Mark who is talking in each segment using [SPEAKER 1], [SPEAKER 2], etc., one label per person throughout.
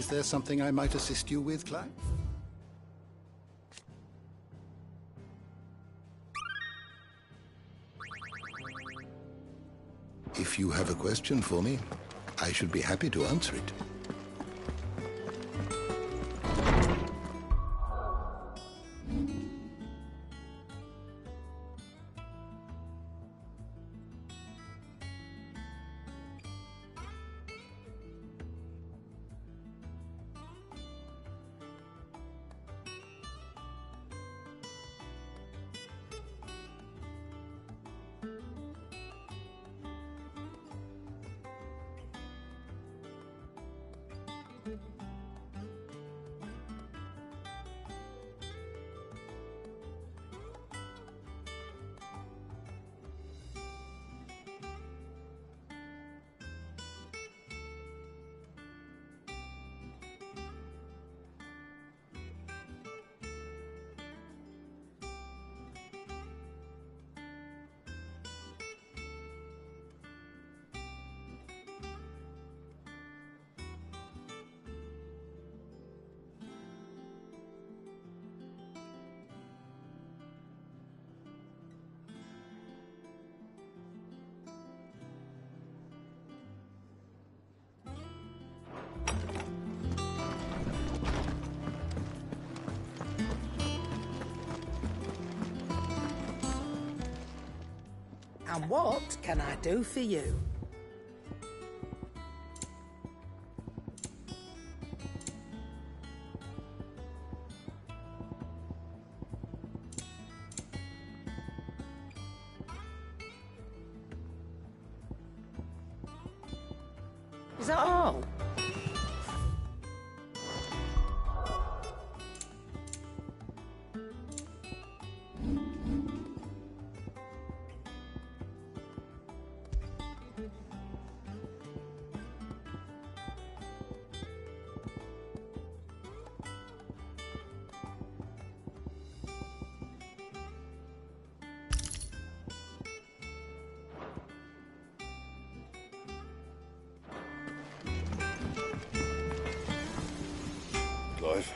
[SPEAKER 1] Is there something I might assist you with, Clive? If you have a question for me, I should be happy to answer it.
[SPEAKER 2] And what can I do for you? Is that all?
[SPEAKER 3] Clive.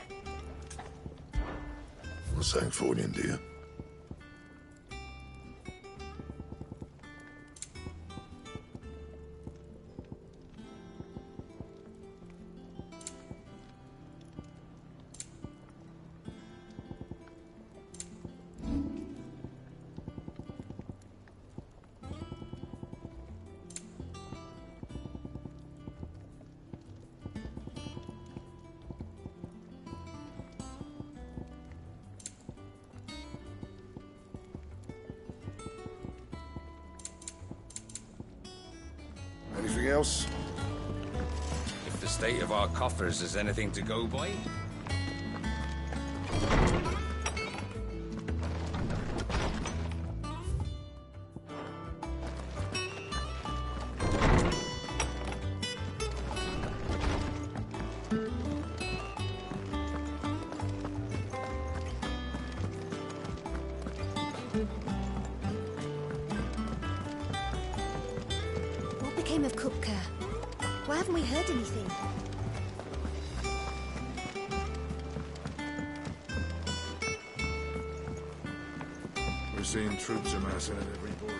[SPEAKER 3] What's that for you, dear? Anything else?
[SPEAKER 4] If the state of our coffers is anything to go by.
[SPEAKER 5] What became of Kupka? Why haven't we heard anything?
[SPEAKER 3] We're seeing troops amassing at every border.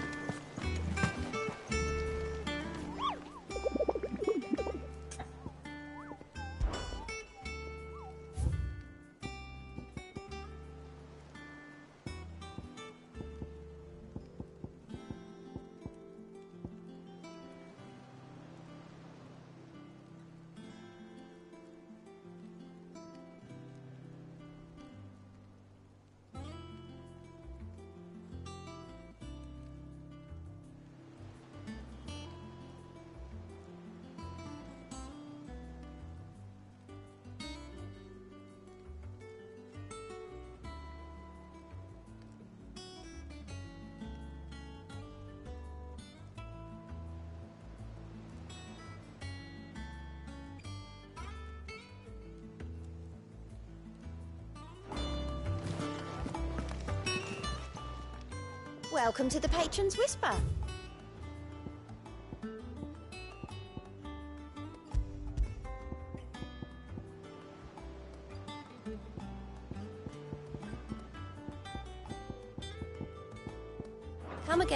[SPEAKER 5] Welcome to the Patron's Whisper.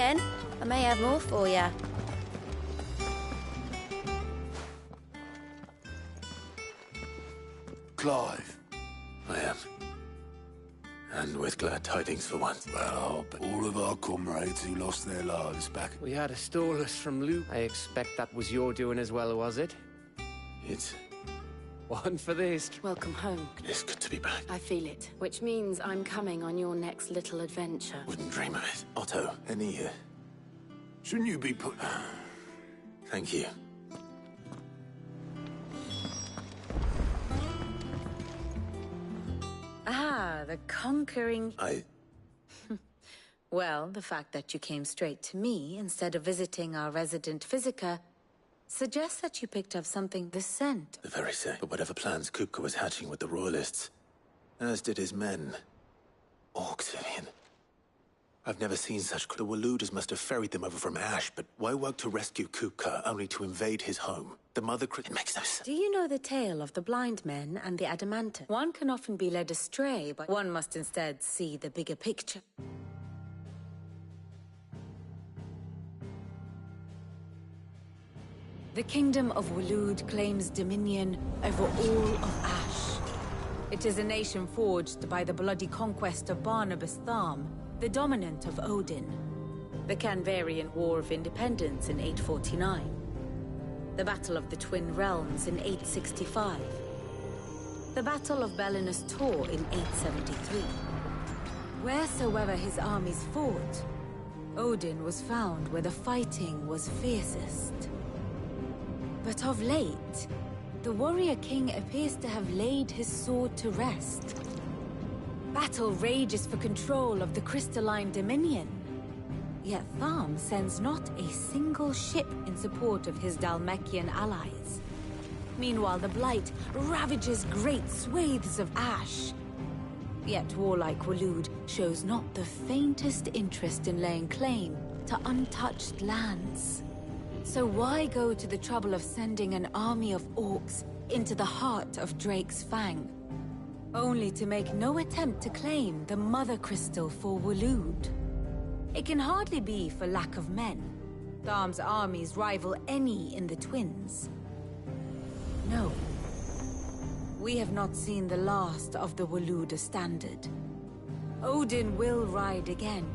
[SPEAKER 5] again. I may have more for you.
[SPEAKER 6] Clive. I am. And with glad tidings for once. Well, but all of our comrades who lost their lives back...
[SPEAKER 7] We had a stolus from Luke. I expect that was your doing as well, was it?
[SPEAKER 6] It's...
[SPEAKER 7] One for this.
[SPEAKER 8] Welcome home.
[SPEAKER 6] It's good to be back.
[SPEAKER 8] I feel it. Which means I'm coming on your next little adventure.
[SPEAKER 6] Wouldn't dream of it. Otto, any... Shouldn't you be put... Thank you.
[SPEAKER 8] Ah, the conquering...
[SPEAKER 6] I...
[SPEAKER 8] Well, the fact that you came straight to me instead of visiting our resident physiker suggests that you picked up something the scent.
[SPEAKER 6] The very same. But whatever plans Kupka was hatching with the Royalists, as did his men. Orcs, Vivian. I've never seen such... The Waluders must have ferried them over from Ash, but why work to rescue Kupka only to invade his home? The mother... It makes no sense.
[SPEAKER 8] Do you know the tale of the blind men and the adamantine? One can often be led astray, but one must instead see the bigger picture. The Kingdom of Walud claims dominion over all of Ash. It is a nation forged by the bloody conquest of Barnabas Tharm, the dominant of Odin. The Canvarian War of Independence in 849. The Battle of the Twin Realms in 865. The Battle of Belinus Tor in 873. Wheresoever his armies fought, Odin was found where the fighting was fiercest. But of late, the warrior king appears to have laid his sword to rest. Battle rages for control of the crystalline dominion. Yet Tharm sends not a single ship in support of his Dhalmekian allies. Meanwhile, the Blight ravages great swathes of Ash. Yet warlike Walud shows not the faintest interest in laying claim to untouched lands. So why go to the trouble of sending an army of orcs into the heart of Drake's Fang, only to make no attempt to claim the Mother Crystal for Walud? It can hardly be for lack of men. Tharm's armies rival any in the Twins. No. We have not seen the last of the Walud standard. Odin will ride again.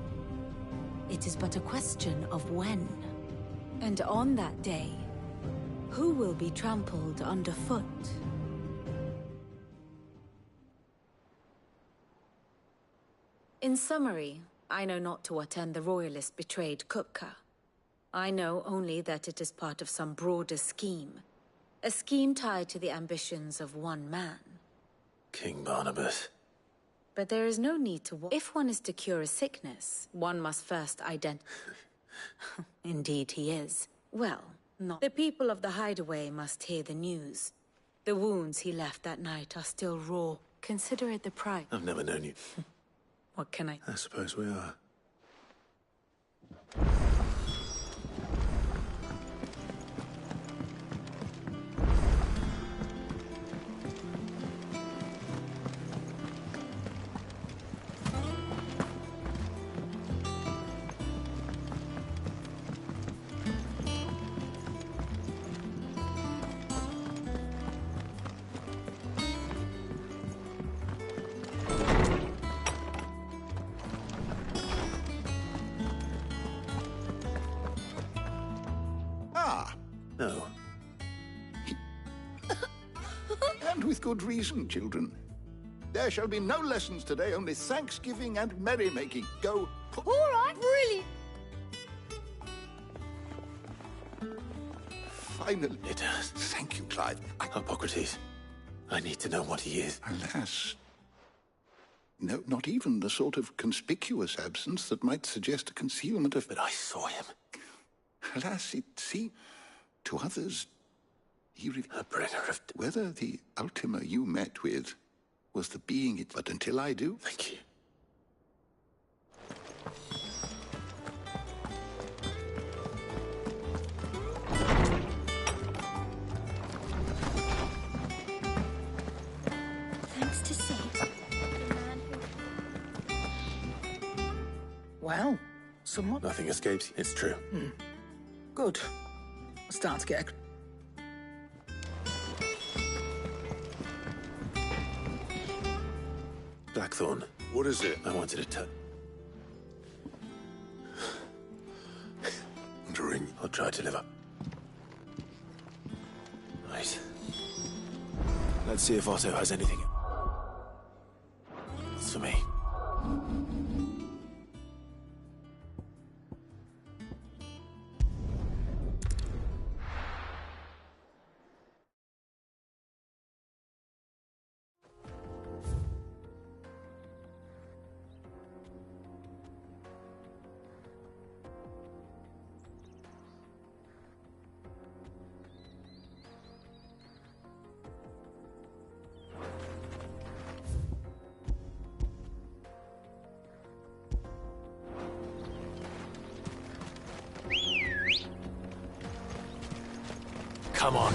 [SPEAKER 8] It is but a question of when. And on that day, who will be trampled underfoot? In summary, I know not to what end the Royalists betrayed Kupka. I know only that it is part of some broader scheme. A scheme tied to the ambitions of one man.
[SPEAKER 6] King Barnabas.
[SPEAKER 8] But there is no need to... If one is to cure a sickness, one must first identify... Indeed he is. Well, not. The people of the Hideaway must hear the news. The wounds he left that night are still raw. Consider it the price.
[SPEAKER 6] I've never known you.
[SPEAKER 8] What can I...
[SPEAKER 6] I suppose we are. No.
[SPEAKER 1] And with good reason, children. There shall be no lessons today, only thanksgiving and merrymaking. Go.
[SPEAKER 5] All right, really.
[SPEAKER 1] Finally.
[SPEAKER 6] It does.
[SPEAKER 1] Thank you, Clive.
[SPEAKER 6] Hippocrates. I need to know what he is.
[SPEAKER 1] Alas. No, not even the sort of conspicuous absence that might suggest a concealment of...
[SPEAKER 6] But I saw him.
[SPEAKER 1] Alas, it seemed... To others, he...
[SPEAKER 6] A bringer of...
[SPEAKER 1] Whether the Ultima you met with was the being it... But until I do...
[SPEAKER 6] Thank you.
[SPEAKER 5] Thanks to Sid.
[SPEAKER 2] Well, somewhat.
[SPEAKER 6] Nothing escapes you. It's true.
[SPEAKER 2] Good. I'm starting to get
[SPEAKER 6] Blackthorn,
[SPEAKER 3] What is it?
[SPEAKER 6] I wanted to tell...
[SPEAKER 3] Wondering.
[SPEAKER 6] I'll try to live up. Right. Let's see if Otto has anything. It's for me. Come on.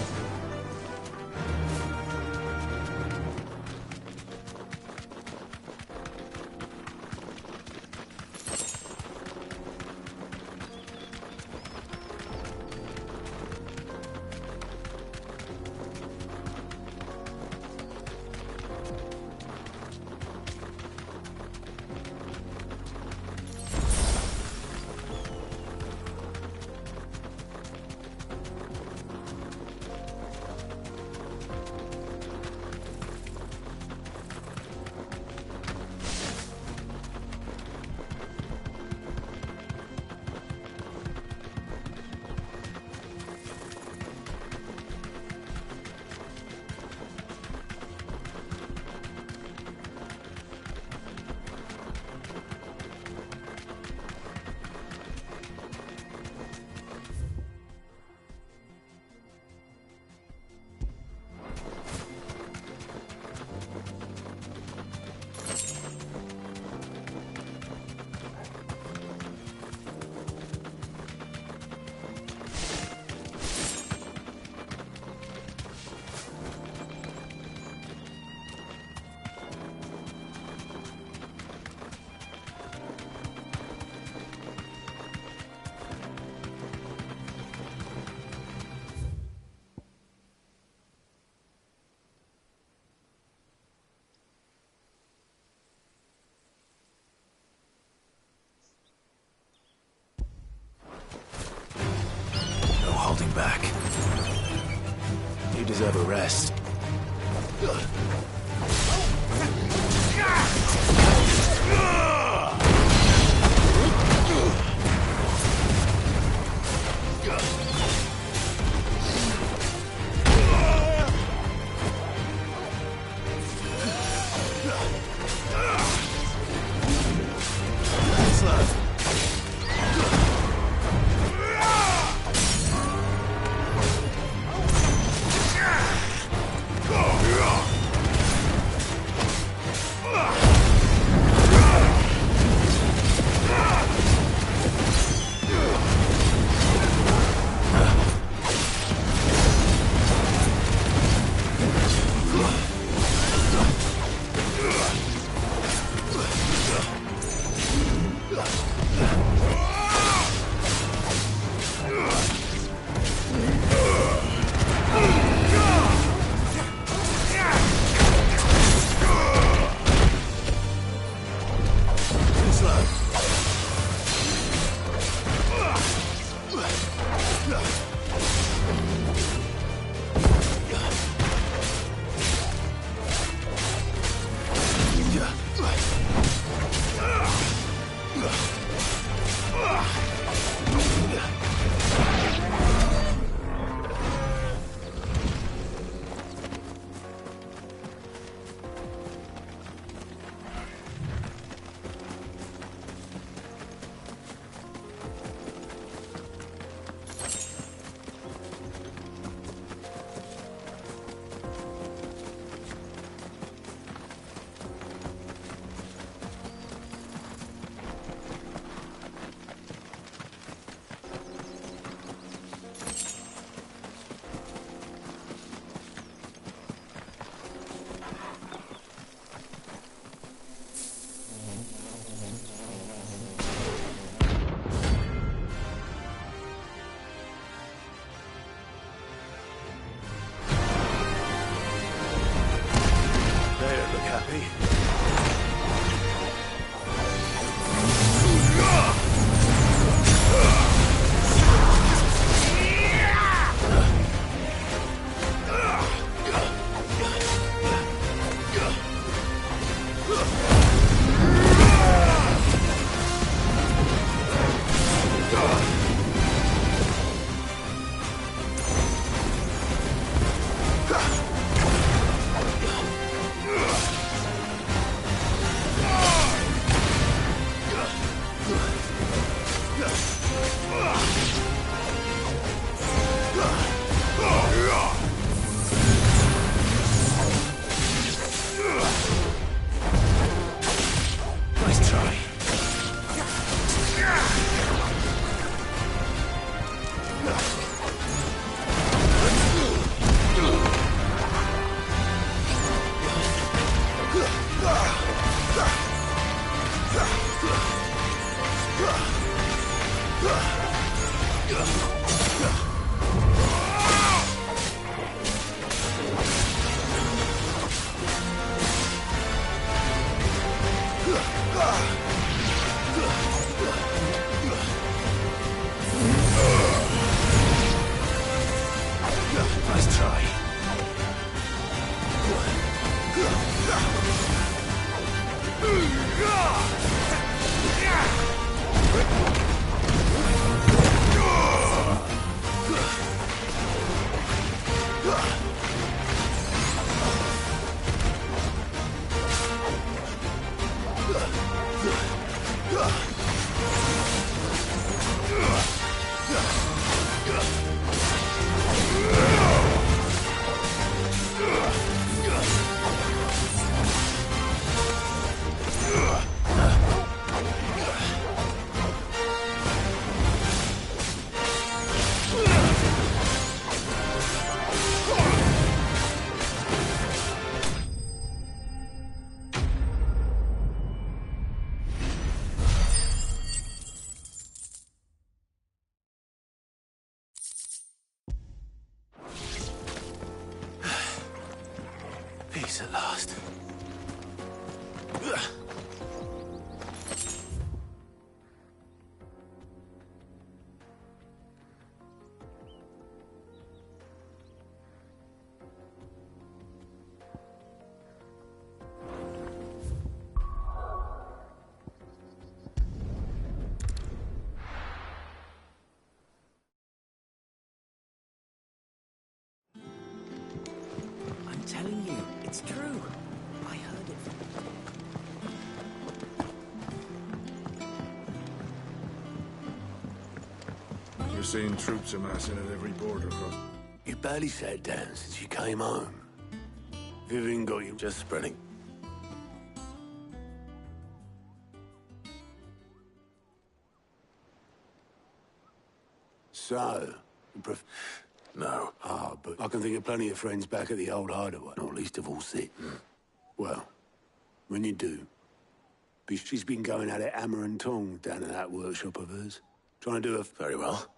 [SPEAKER 6] Holding back. You deserve a rest. Nice try. Peace at last.
[SPEAKER 2] I'm telling you, it's true. I heard it from...
[SPEAKER 3] You're seeing troops amassing at every border cross.
[SPEAKER 6] You barely sat down since you came home. Vivian got you just spreading. So, no. Ah, but I can think of plenty of friends back at the old hideaway, not least of all Sid. Well, when you do, she's been going at it hammer and tong down in that workshop of hers. Trying to do her very well.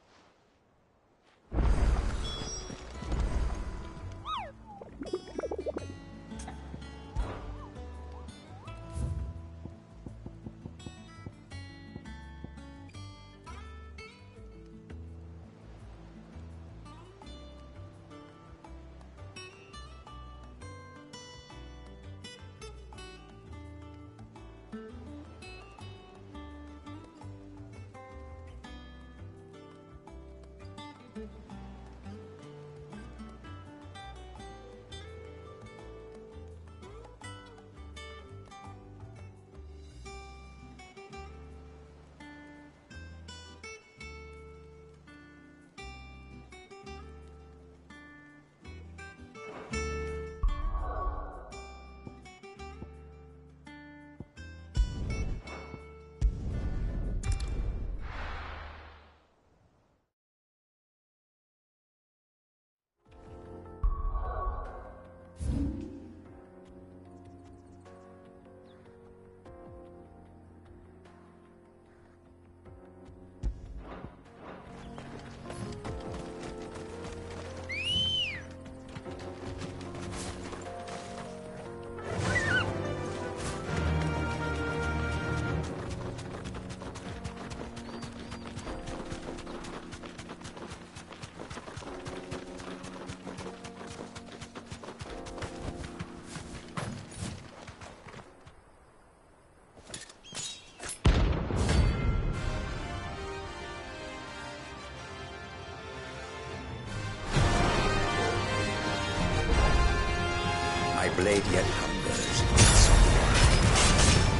[SPEAKER 4] blade yet hungers.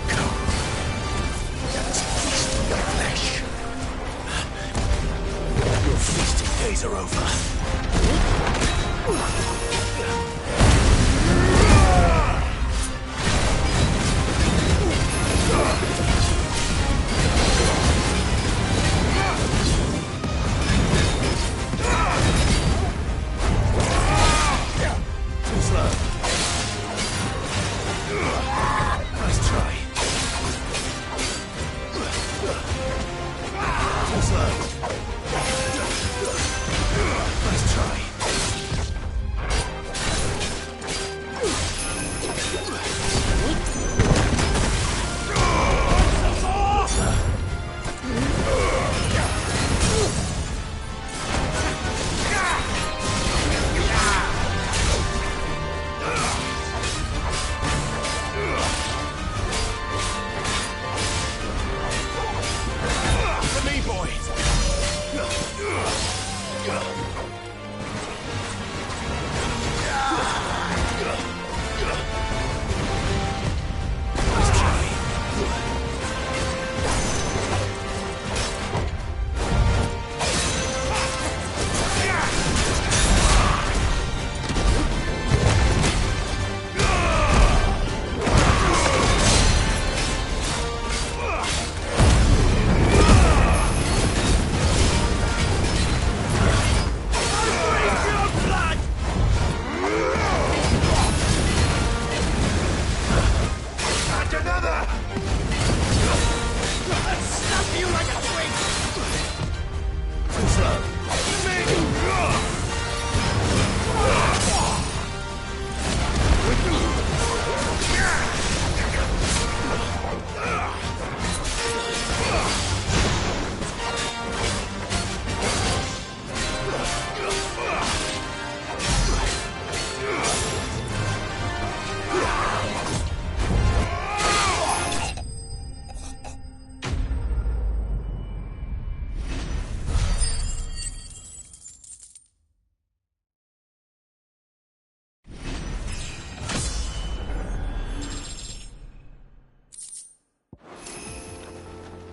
[SPEAKER 4] Come, let us feast on your flesh.
[SPEAKER 6] Your feasting days are over. Too slow.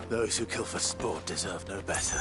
[SPEAKER 6] Those who kill for sport deserve no better.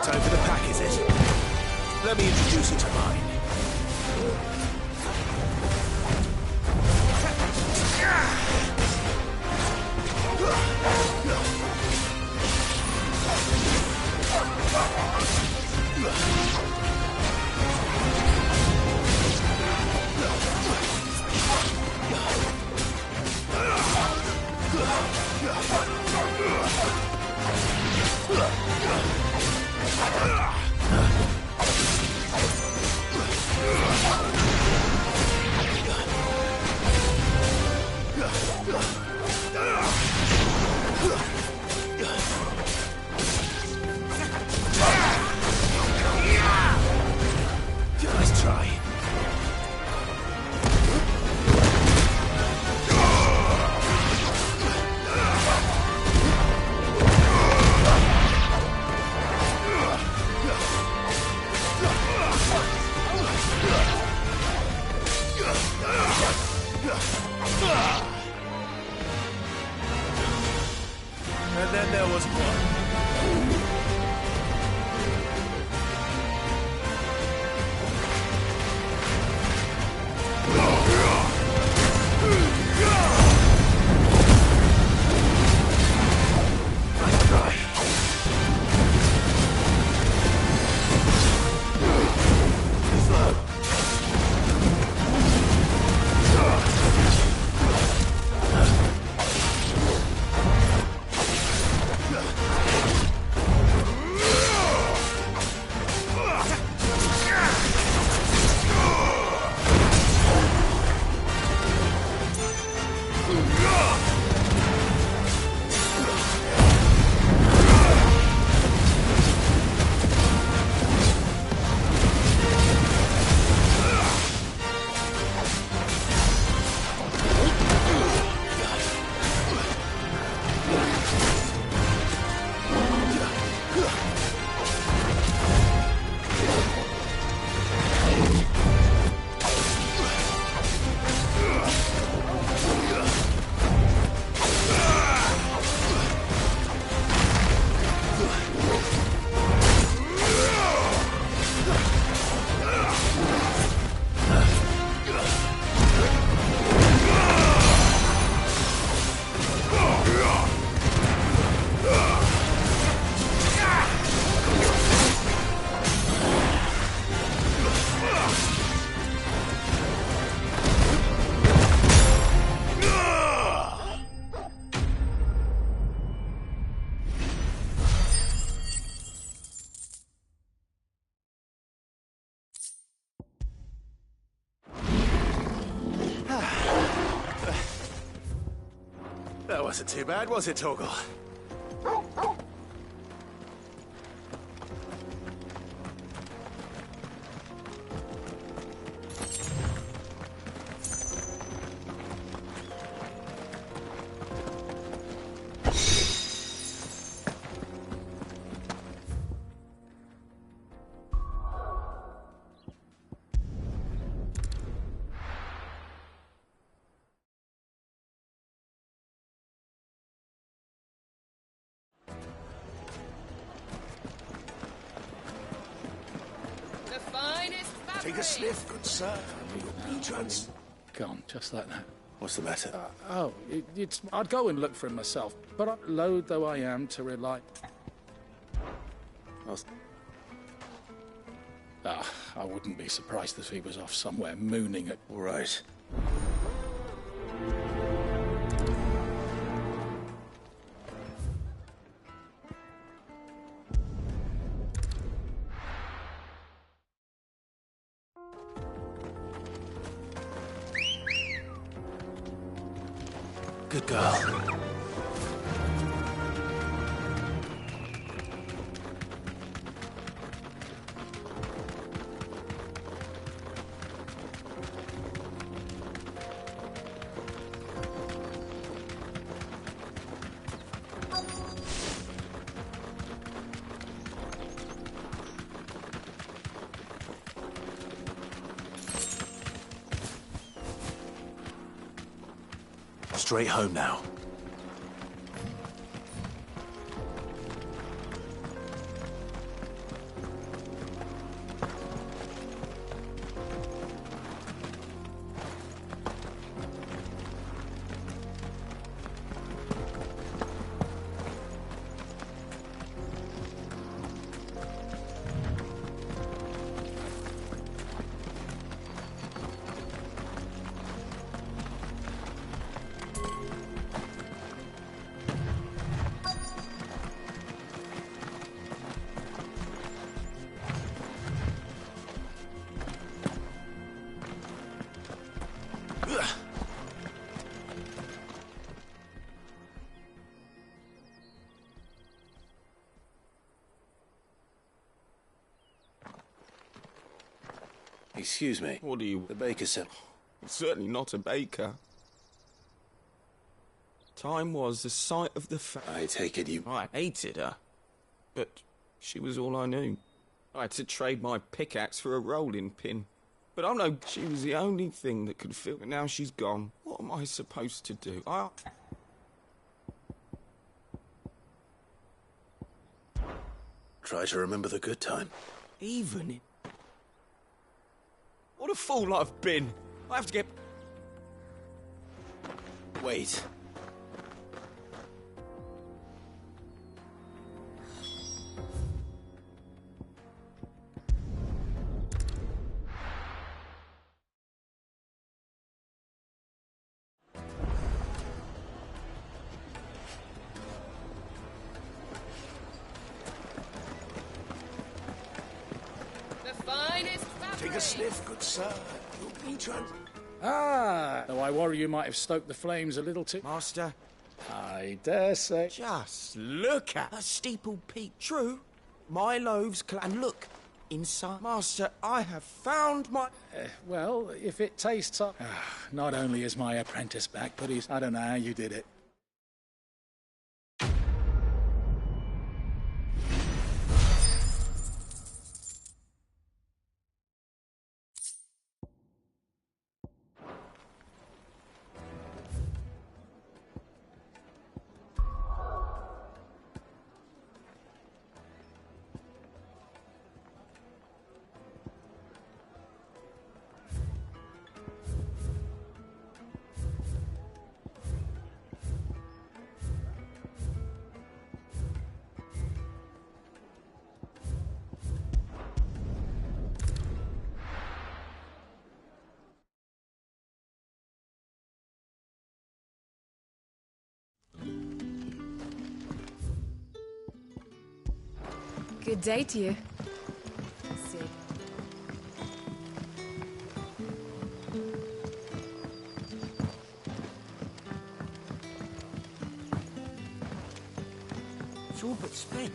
[SPEAKER 9] Time for the pack, is it? Let me introduce you to mine.
[SPEAKER 6] That wasn't too bad, was it, Torgal?
[SPEAKER 9] Take a sniff, good sir. You'll be trans.
[SPEAKER 2] Gone, just like that.
[SPEAKER 6] What's the matter?
[SPEAKER 2] I'd go and look for him myself, but loath though I am to rely... I wouldn't be surprised if he was off somewhere mooning at...
[SPEAKER 6] All right. Good girl. Straight home now. Excuse me.
[SPEAKER 10] What are you?
[SPEAKER 6] The baker said...
[SPEAKER 10] Certainly not a baker. Time was the sight of the
[SPEAKER 6] I take it you...
[SPEAKER 10] I hated her. But she was all I knew. I had to trade my pickaxe for a rolling pin. But I know she was the only thing that could fill... But now she's gone. What am I supposed to do?
[SPEAKER 6] Try to remember the good time.
[SPEAKER 10] Even... What a fool I've been. I have to get...
[SPEAKER 6] Wait.
[SPEAKER 9] Take a sniff, good sir. You'll be trans...
[SPEAKER 2] Though I worry you might have stoked the flames a little too...
[SPEAKER 10] Master,
[SPEAKER 2] I dare say.
[SPEAKER 10] just look at that steeple peak. True, my loaves... And look, inside... Master, I have found my...
[SPEAKER 2] Well, if it tastes up... not only is my apprentice back, but he's... I don't know how you did it.
[SPEAKER 8] Good day to you. Let's see.
[SPEAKER 11] It's all but spent.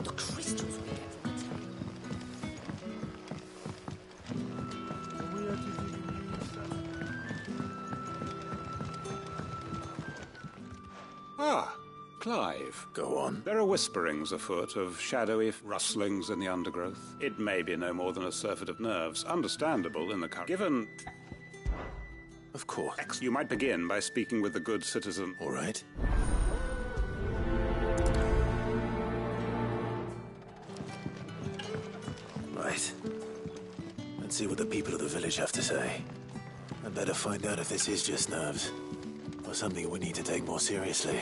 [SPEAKER 11] The crystals we get from the
[SPEAKER 12] Ah, Clive.
[SPEAKER 6] Go on.
[SPEAKER 12] There are whisperings afoot of shadowy rustlings in the undergrowth. It may be no more than a surfeit of nerves, understandable in the current. Given...
[SPEAKER 6] Of course.
[SPEAKER 12] You might begin by speaking with the good citizen.
[SPEAKER 6] All right. Right. Let's see what the people of the village have to say. I'd better find out if this is just nerves, or something we need to take more seriously.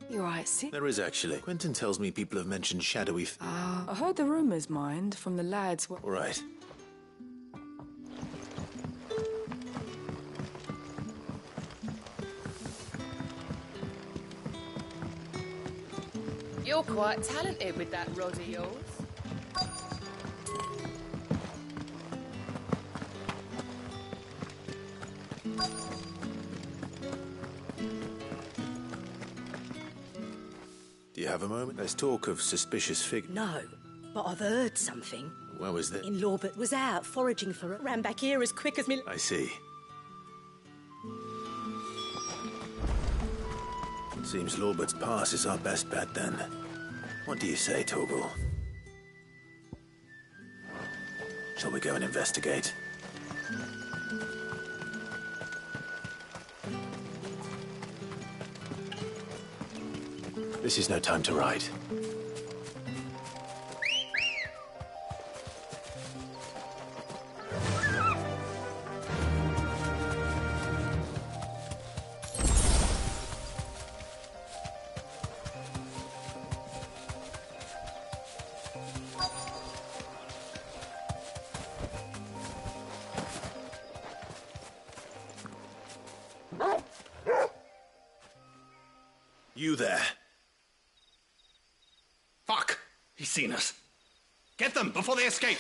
[SPEAKER 13] You alright, Sid?
[SPEAKER 6] There is actually. Quentin tells me people have mentioned shadowy
[SPEAKER 13] I heard the rumours, mind, from the lads.
[SPEAKER 6] All right.
[SPEAKER 14] You're quite talented with that rod of yours.
[SPEAKER 6] Do you have a moment? There's talk of suspicious figures.
[SPEAKER 11] No, but I've heard something.
[SPEAKER 6] Where was that?
[SPEAKER 11] In Lawbert was out foraging for it. Ran back here as quick as me.
[SPEAKER 6] I see. Seems Lawbert's pass is our best bet then. What do you say, Torgal? Shall we go and investigate? This is no time to ride. You there.
[SPEAKER 15] Fuck! He's seen us. Get them before they escape!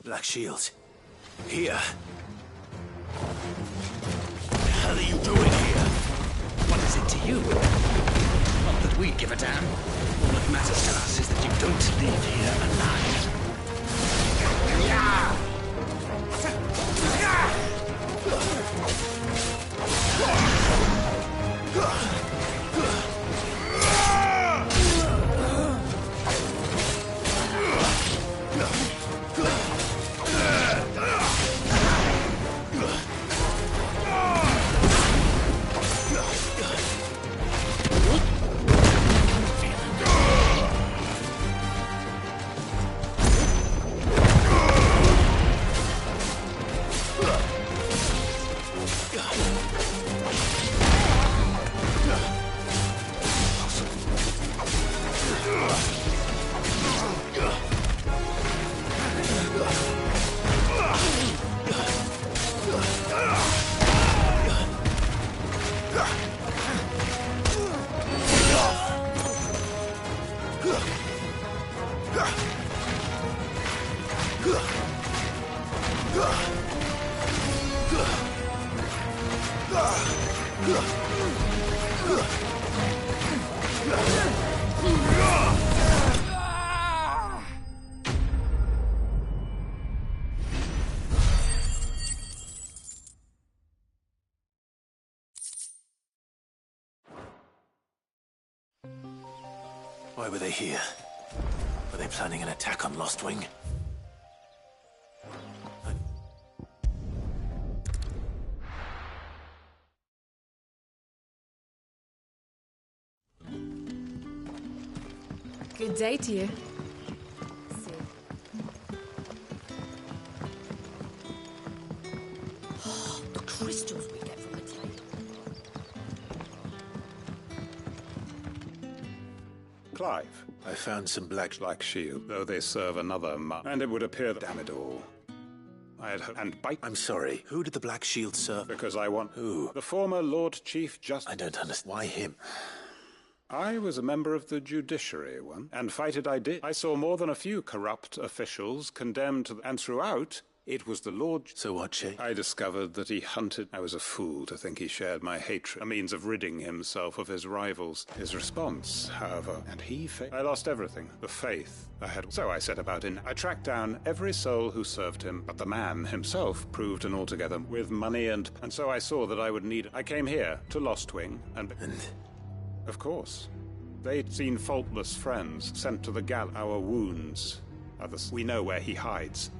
[SPEAKER 6] Black Shields. Here. What the hell are you doing here?
[SPEAKER 15] What is it to you? Not that we give a damn. All that matters to us is that you don't leave here alive.
[SPEAKER 6] Why were they here? Were they planning an attack on Lostwing?
[SPEAKER 8] Good day to you.
[SPEAKER 11] The crystals we get from the
[SPEAKER 6] found some black
[SPEAKER 12] shield, though they serve another and it would appear that, damn it all. I had
[SPEAKER 6] I'm sorry. Who did the Black Shield serve?
[SPEAKER 12] Because I want...
[SPEAKER 6] Who?
[SPEAKER 12] The former Lord Chief Justice...
[SPEAKER 6] I don't understand. Why him?
[SPEAKER 12] I was a member of the judiciary and fight it I did. I saw more than a few corrupt officials condemned to... And throughout, it was the Lord...
[SPEAKER 6] So what, Che?
[SPEAKER 12] I discovered that he hunted... I was a fool to think he shared my hatred, a means of ridding himself of his rivals. His response, however, and he failed. I lost everything. The faith I had. So I set about I tracked down every soul who served him, but the man himself proved an altogether with money and so I saw that I would need... I came here to Lostwing and... Of course. They'd seen faultless friends sent to the our wounds. Others. We know where he hides.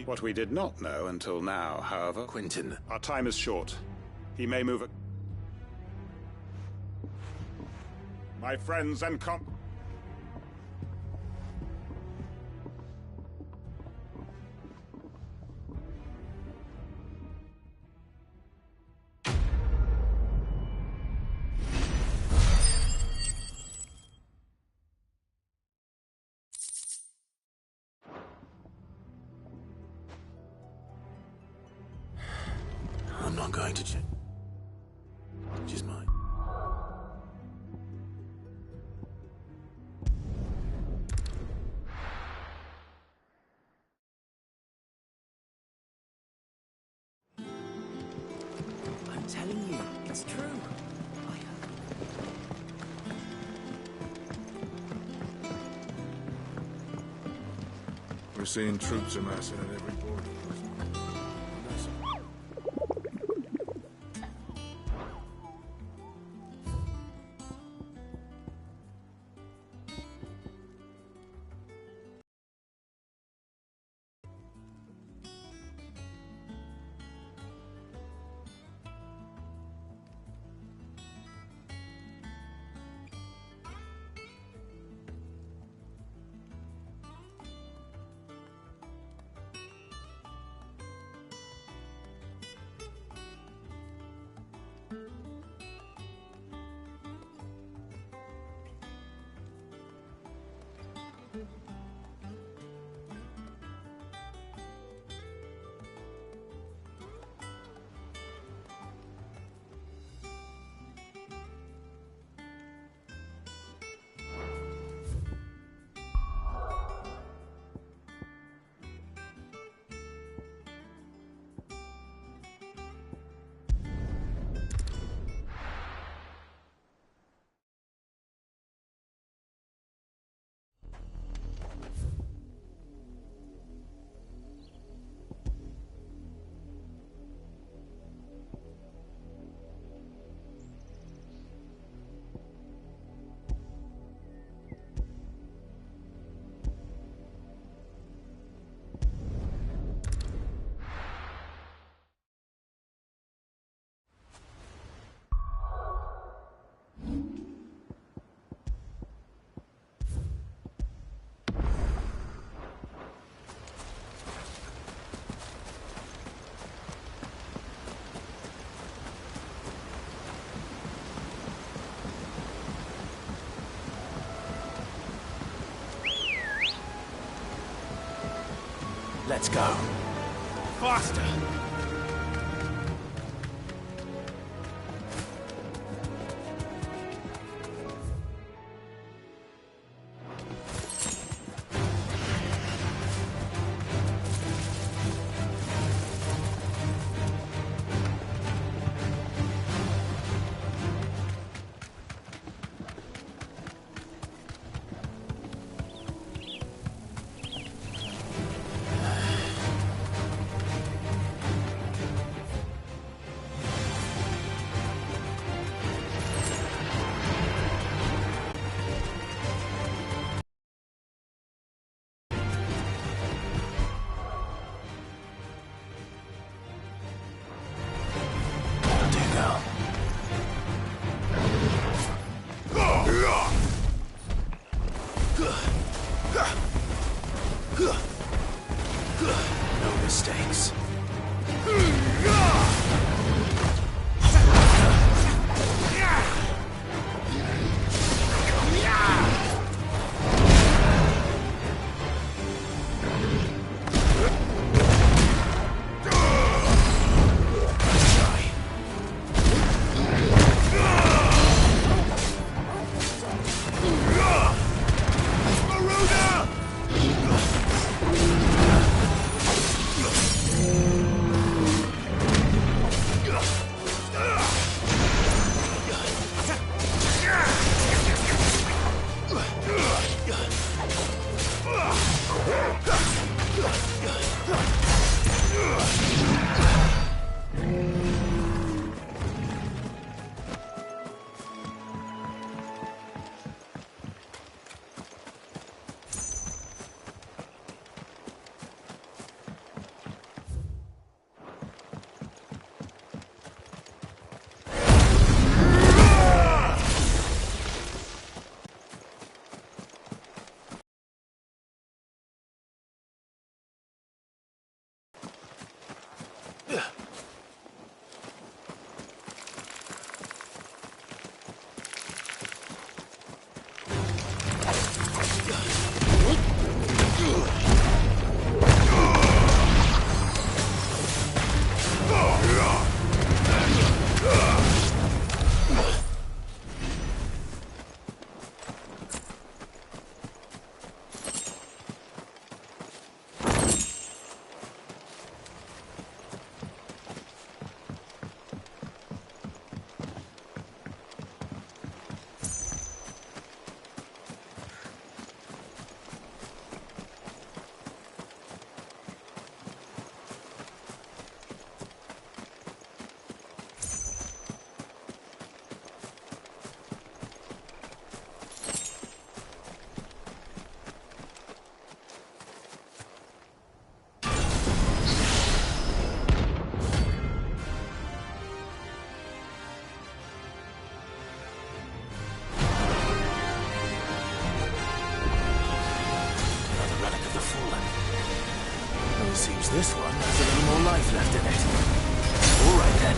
[SPEAKER 12] What we did not know until now, however...
[SPEAKER 6] Quentin.
[SPEAKER 12] Our time is short. He may move... My friends and
[SPEAKER 6] I'm not going to check. Just mine.
[SPEAKER 15] I'm telling you, it's true.
[SPEAKER 3] We're seeing troops amassing at every border.
[SPEAKER 9] Let's go. Faster!
[SPEAKER 6] No mistakes. This one has a little more life left in it. All right then.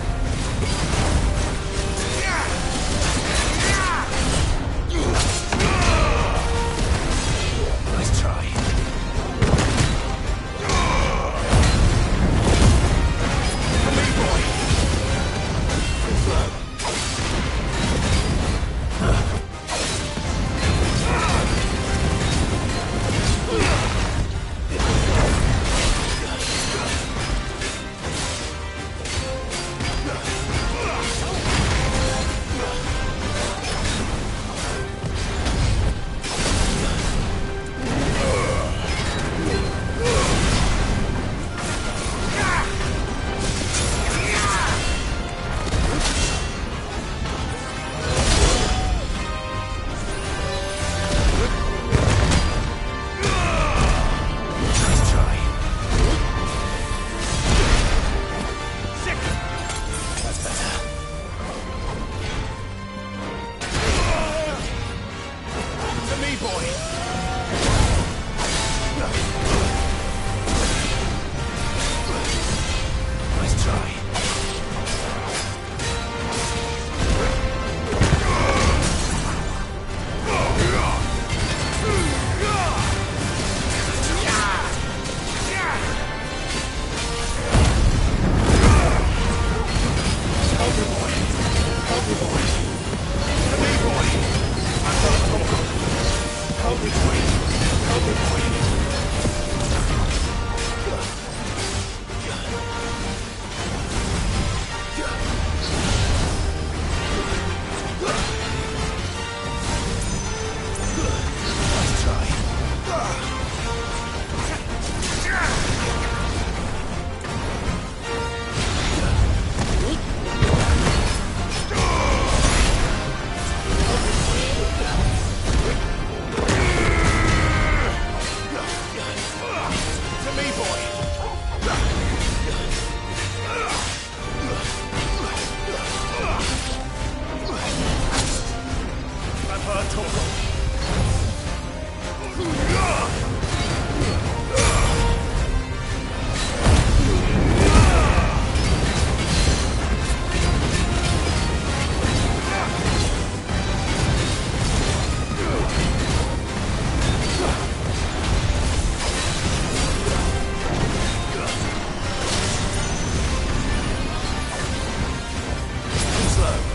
[SPEAKER 6] Nice try. Come here, boy. Slow.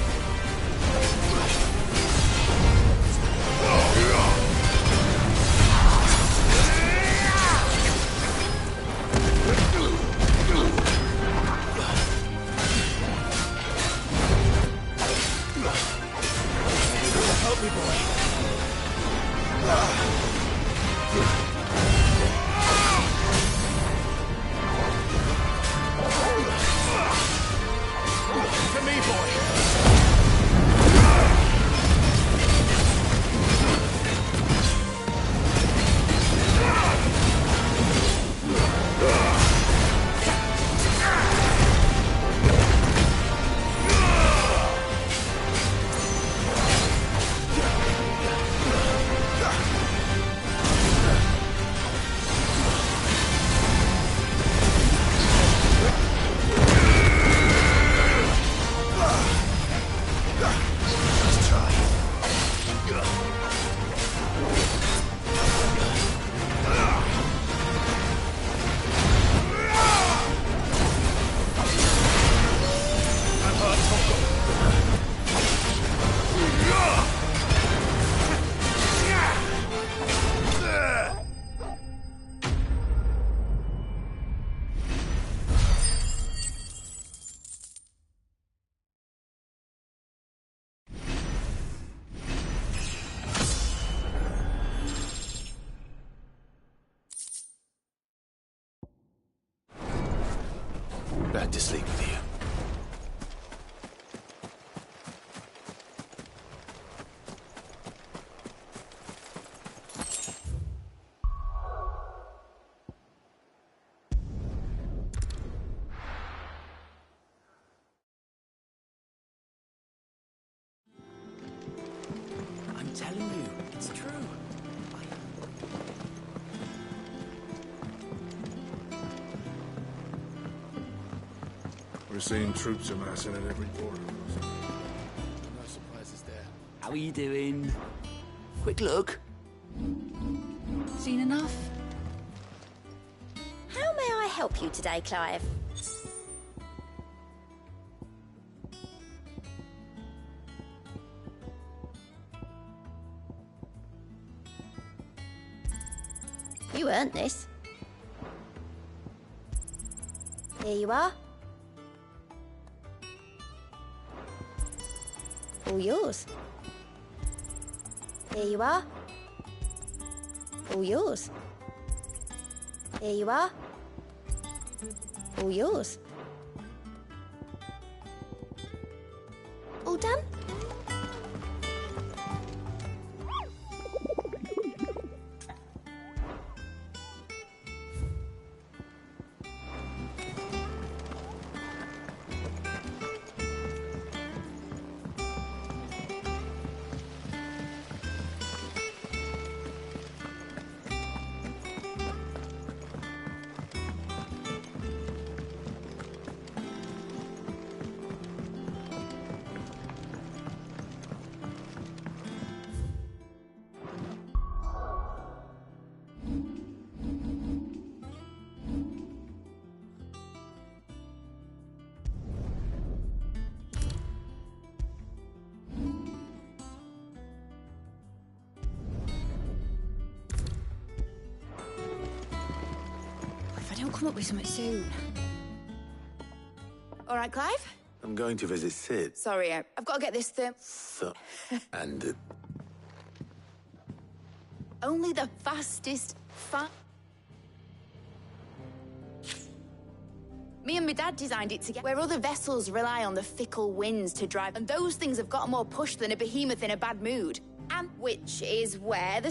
[SPEAKER 6] Back to sleep with you.
[SPEAKER 15] I'm telling you, it's true.
[SPEAKER 3] We're seeing troops amassing at every border.
[SPEAKER 2] No surprises there.
[SPEAKER 15] How are you doing? Quick look.
[SPEAKER 13] Seen enough?
[SPEAKER 5] How may I help you today, Clive? You earned this. Here you are. All yours. Here you are. All yours. Here you are. All yours. All done?
[SPEAKER 8] Come up with something soon. All right, Clive?
[SPEAKER 6] I'm going to visit Sid.
[SPEAKER 8] Sorry, I've got to get this
[SPEAKER 6] And
[SPEAKER 8] only the fastest Me and my dad designed it together, where other vessels rely on the fickle winds to drive, and those things have got more push than a behemoth in a bad mood. And which is where the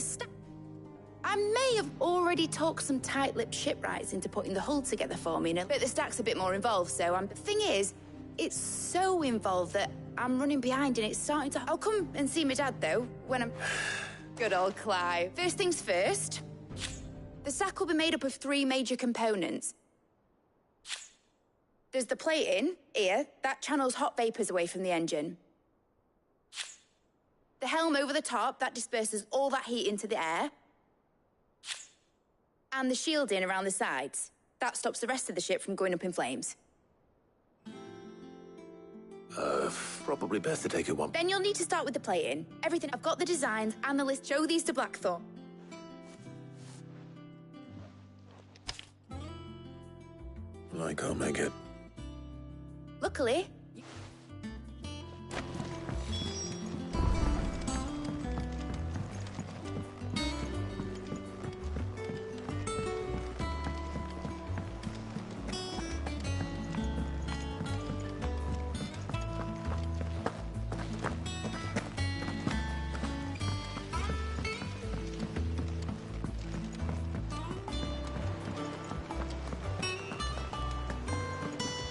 [SPEAKER 8] I may have already talked some tight-lipped shipwrights into putting the hull together for me, but the stack's a bit more involved, so the thing is, it's so involved that I'm running behind and it's starting to... I'll come and see my dad, though, when I'm... Good old Clive. First things first, the stack will be made up of 3 major components. There's the plating, here, that channels hot vapours away from the engine. The helm over the top, that disperses all that heat into the air. And the shielding around the sides. That stops the rest of the ship from going up in flames.
[SPEAKER 6] Probably best to take it one.
[SPEAKER 8] Then you'll need to start with the plating. Everything. I've got the designs and the list. Show these to Blackthorn.
[SPEAKER 6] I can't make it.
[SPEAKER 8] Luckily...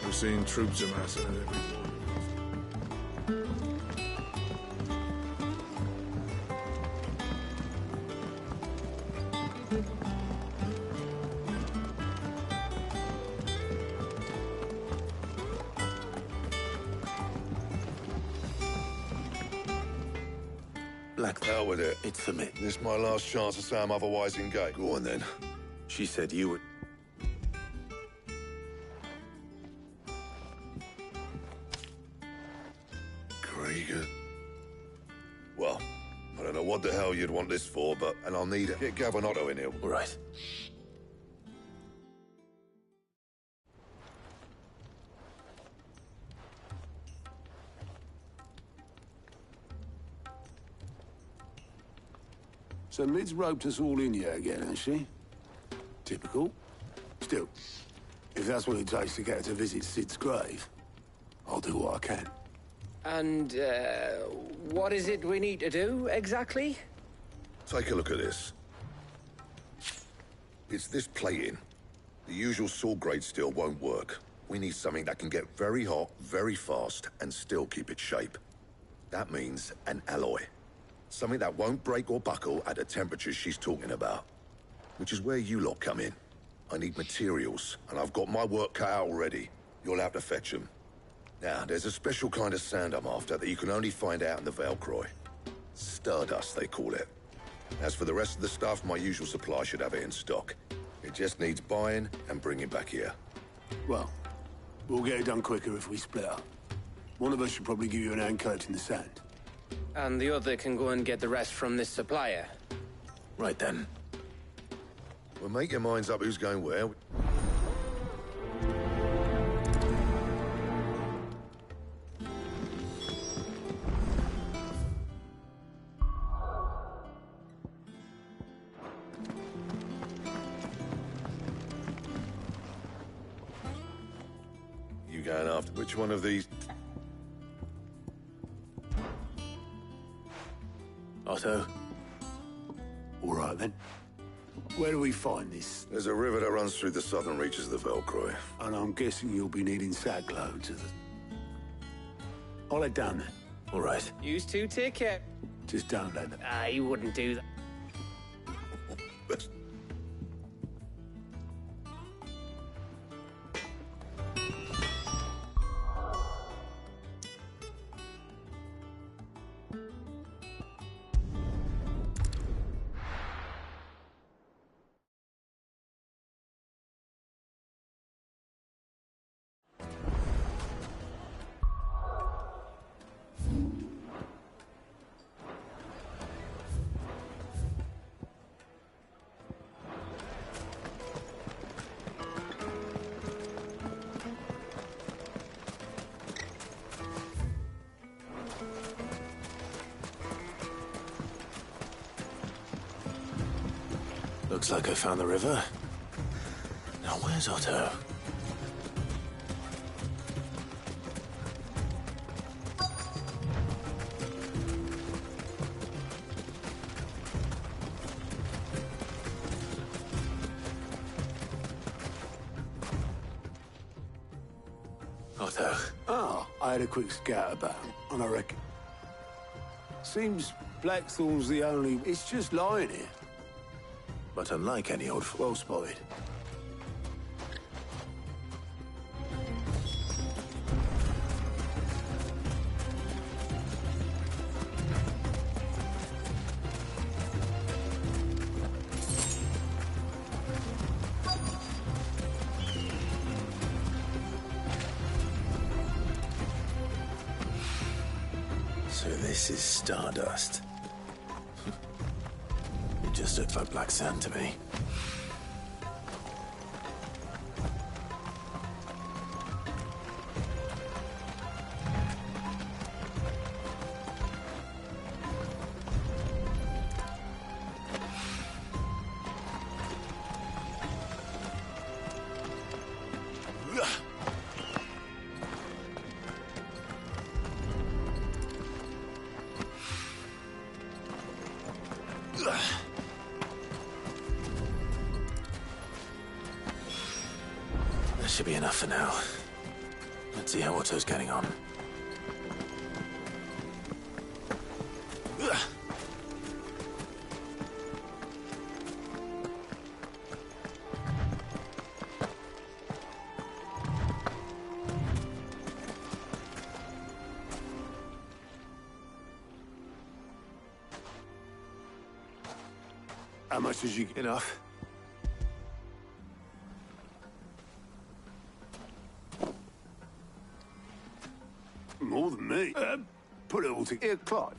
[SPEAKER 3] We're seeing troops amassing at every border.
[SPEAKER 6] Black.
[SPEAKER 16] Hell with it.
[SPEAKER 6] It's for me.
[SPEAKER 16] This my last chance to say I'm otherwise engaged. Go on then.
[SPEAKER 6] She said you would...
[SPEAKER 16] Krieger. Well, I don't know what the hell you'd want this for, but... And I'll need it. Get Gavin Otto in here.
[SPEAKER 6] All right.
[SPEAKER 17] So Lid's roped us all in here again, has she? Typical. Still, if that's what it takes to get her to visit Sid's grave, I'll do what I can.
[SPEAKER 18] And, what is it we need to do, exactly?
[SPEAKER 16] Take a look at this. It's this plating. The usual sword-grade steel won't work. We need something that can get very hot, very fast, and still keep its shape. That means an alloy. Something that won't break or buckle at the temperatures she's talking about. Which is where you lot come in. I need materials, and I've got my work cut out already. You'll have to fetch them. Now, there's a special kind of sand I'm after that you can only find out in the Velcroy. Stardust, they call it. As for the rest of the stuff, my usual supply should have it in stock. It just needs buying and bringing back here.
[SPEAKER 17] Well, we'll get it done quicker if we split up. One of us should probably give you an hand coat in the sand.
[SPEAKER 18] And the other can go and get the rest from this supplier.
[SPEAKER 6] Right then.
[SPEAKER 16] Well, make your minds up who's going where. You going after which one of these?
[SPEAKER 6] Otto?
[SPEAKER 17] All right, then. Where do we find this?
[SPEAKER 16] There's a river that runs through the southern reaches of the Velcroy.
[SPEAKER 17] And I'm guessing you'll be needing sack loads of it. I'll head down then.
[SPEAKER 6] All right.
[SPEAKER 18] Use two take care.
[SPEAKER 17] Just don't let them.
[SPEAKER 18] You wouldn't do that.
[SPEAKER 6] Looks like I found the river. Now where's Otto? Otto.
[SPEAKER 17] Oh, I had a quick scout about, and I reckon. Seems Blackthorn's the only. It's just lying here.
[SPEAKER 6] But unlike any old...
[SPEAKER 17] Well spotted.
[SPEAKER 6] So this is Stardust. It just looked like black sand to me. That should be enough for now. Let's see how Otto's getting on.
[SPEAKER 17] How much did you get?
[SPEAKER 6] Enough.
[SPEAKER 17] More than me. Put it all together. Clive.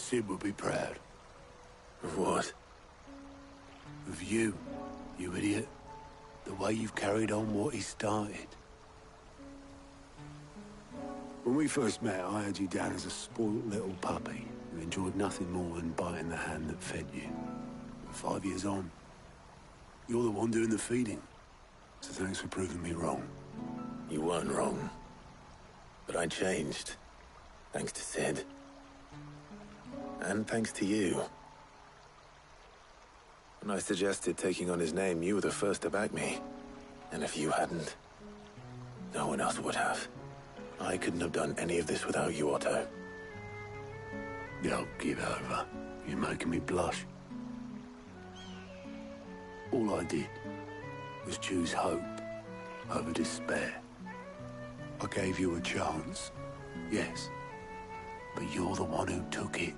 [SPEAKER 17] Sid would be proud.
[SPEAKER 6] Of what?
[SPEAKER 17] Of you, you idiot. The way you've carried on what he started. When we first met, I had you down as a spoiled little puppy who enjoyed nothing more than biting the hand that fed you. But 5 years on, you're the one doing the feeding. So thanks for proving me wrong.
[SPEAKER 6] You weren't wrong. But I changed. Thanks to Sid. And thanks to you. When I suggested taking on his name, you were the first to back me. And if you hadn't, no one else would have. I couldn't have done any of this without you, Otto.
[SPEAKER 17] Don't give over. You're making me blush. All I did was choose hope over despair. I gave you a chance, yes, but you're the one who took it.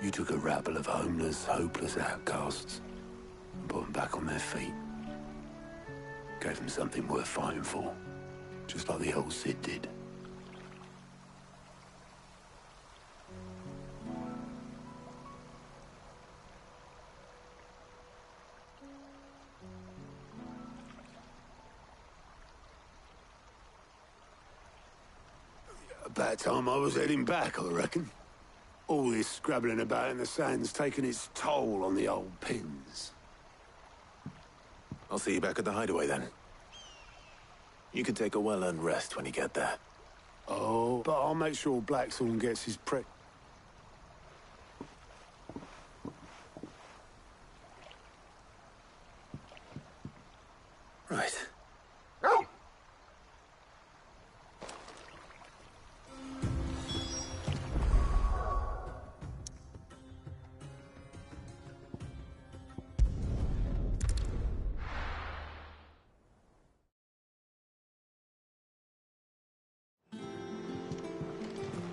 [SPEAKER 17] You took a rabble of homeless, hopeless outcasts and put them back on their feet. Gave them something worth fighting for, just like the old Sid did. About time I was heading back, I reckon. All this scrabbling about in the sand's taken its toll on the old pins.
[SPEAKER 6] I'll see you back at the hideaway then. You can take a well-earned rest when you get there.
[SPEAKER 17] Oh, but I'll make sure Blackthorn gets his
[SPEAKER 6] Right.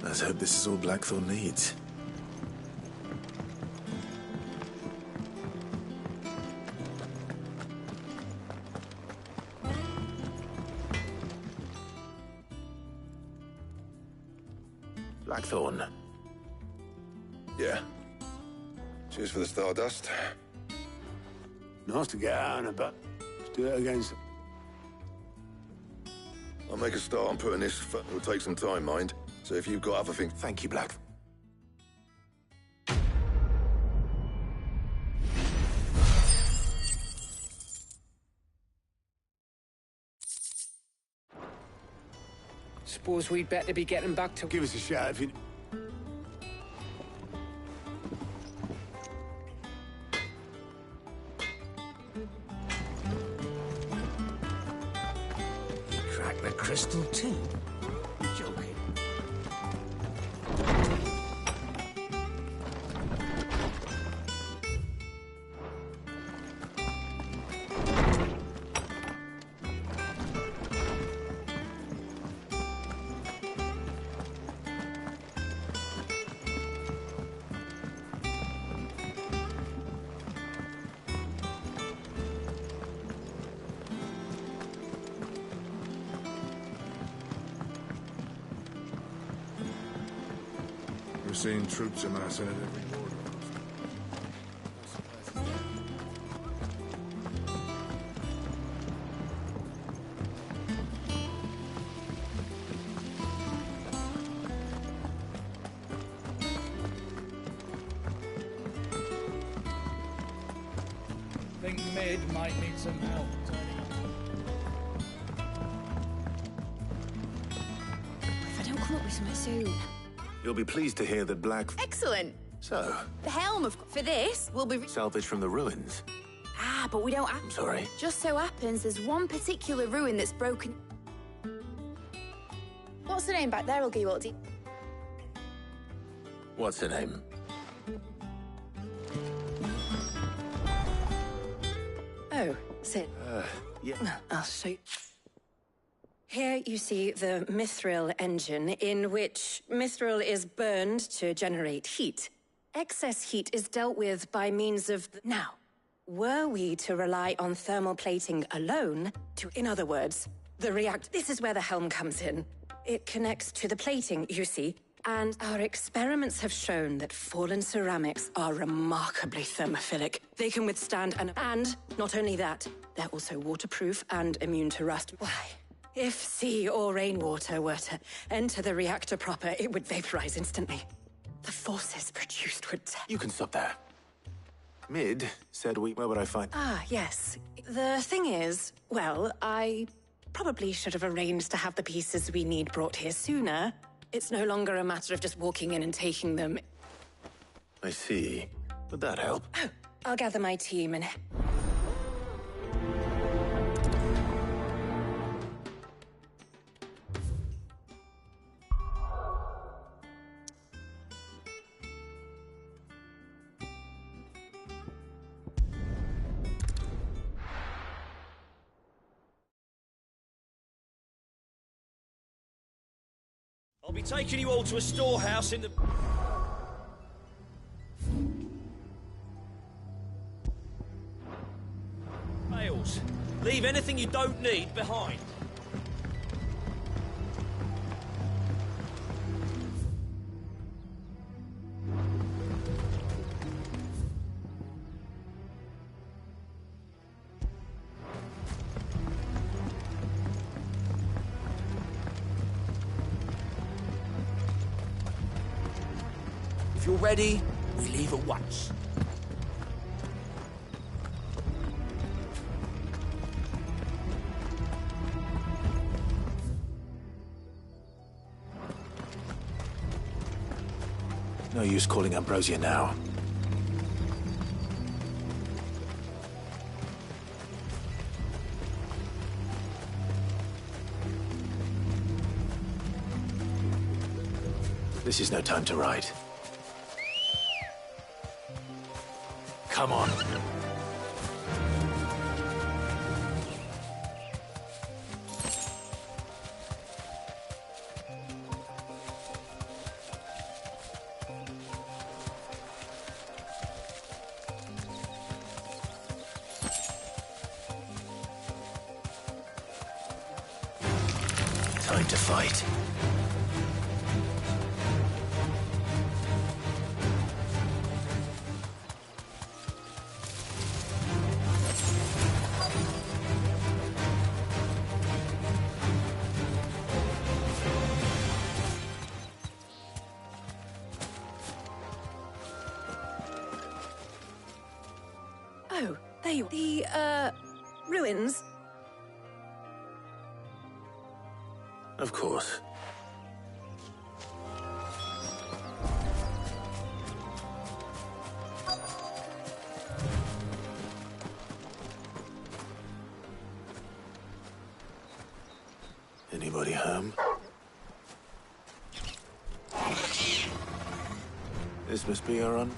[SPEAKER 6] Let's hope this is all Blackthorn needs. Blackthorn.
[SPEAKER 16] Yeah. Cheers for the stardust.
[SPEAKER 17] Nice to get out and about. Let's do it again.
[SPEAKER 16] I'll make a start on putting this. It'll take some time, mind. So if you've got other things...
[SPEAKER 6] Thank you, Black.
[SPEAKER 18] Suppose we'd better be getting back to...
[SPEAKER 17] Give us a shout if you...
[SPEAKER 15] You cracked the crystal too? You're joking.
[SPEAKER 3] We're seeing troops amassing at every border post.
[SPEAKER 2] Think Mid might need some help turning up.
[SPEAKER 5] If I don't come up with something soon.
[SPEAKER 6] You'll be pleased to hear that Black...
[SPEAKER 5] Excellent.
[SPEAKER 6] So,
[SPEAKER 5] The helm for this will be...
[SPEAKER 6] salvage from the ruins.
[SPEAKER 5] Ah, but we don't have...
[SPEAKER 6] I'm sorry.
[SPEAKER 5] Just so happens there's one particular ruin that's broken. What's the name back there, Ulgi?
[SPEAKER 6] What's her name?
[SPEAKER 11] Oh, Sid.
[SPEAKER 6] Yeah.
[SPEAKER 11] I'll show you. Here you see the mithril engine, in which mithril is burned to generate heat. Excess heat is dealt with by means of... Now, were we to rely on thermal plating alone, in other words, this is where the helm comes in. It connects to the plating, you see, And our experiments have shown that fallen ceramics are remarkably thermophilic. They can withstand and not only that, they're also waterproof and immune to rust. Why? If sea or rainwater were to enter the reactor proper, it would vaporize instantly. The forces produced would...
[SPEAKER 6] You can stop there. Mid said where would I find...
[SPEAKER 11] Ah, yes. The thing is, well, I probably should have arranged to have the pieces we need brought here sooner. It's no longer a matter of just walking in and taking them.
[SPEAKER 6] I see. Would that help?
[SPEAKER 11] Oh, I'll gather my team and...
[SPEAKER 9] I'll be taking you all to a storehouse in the... Bales. Leave anything you don't need behind.
[SPEAKER 4] If you're ready, we leave at once.
[SPEAKER 6] No use calling Ambrosia now. This is no time to ride. Come on. Time to fight.
[SPEAKER 11] Oh, there you are. The, ruins.
[SPEAKER 6] Of course. Anybody home? This must be our run.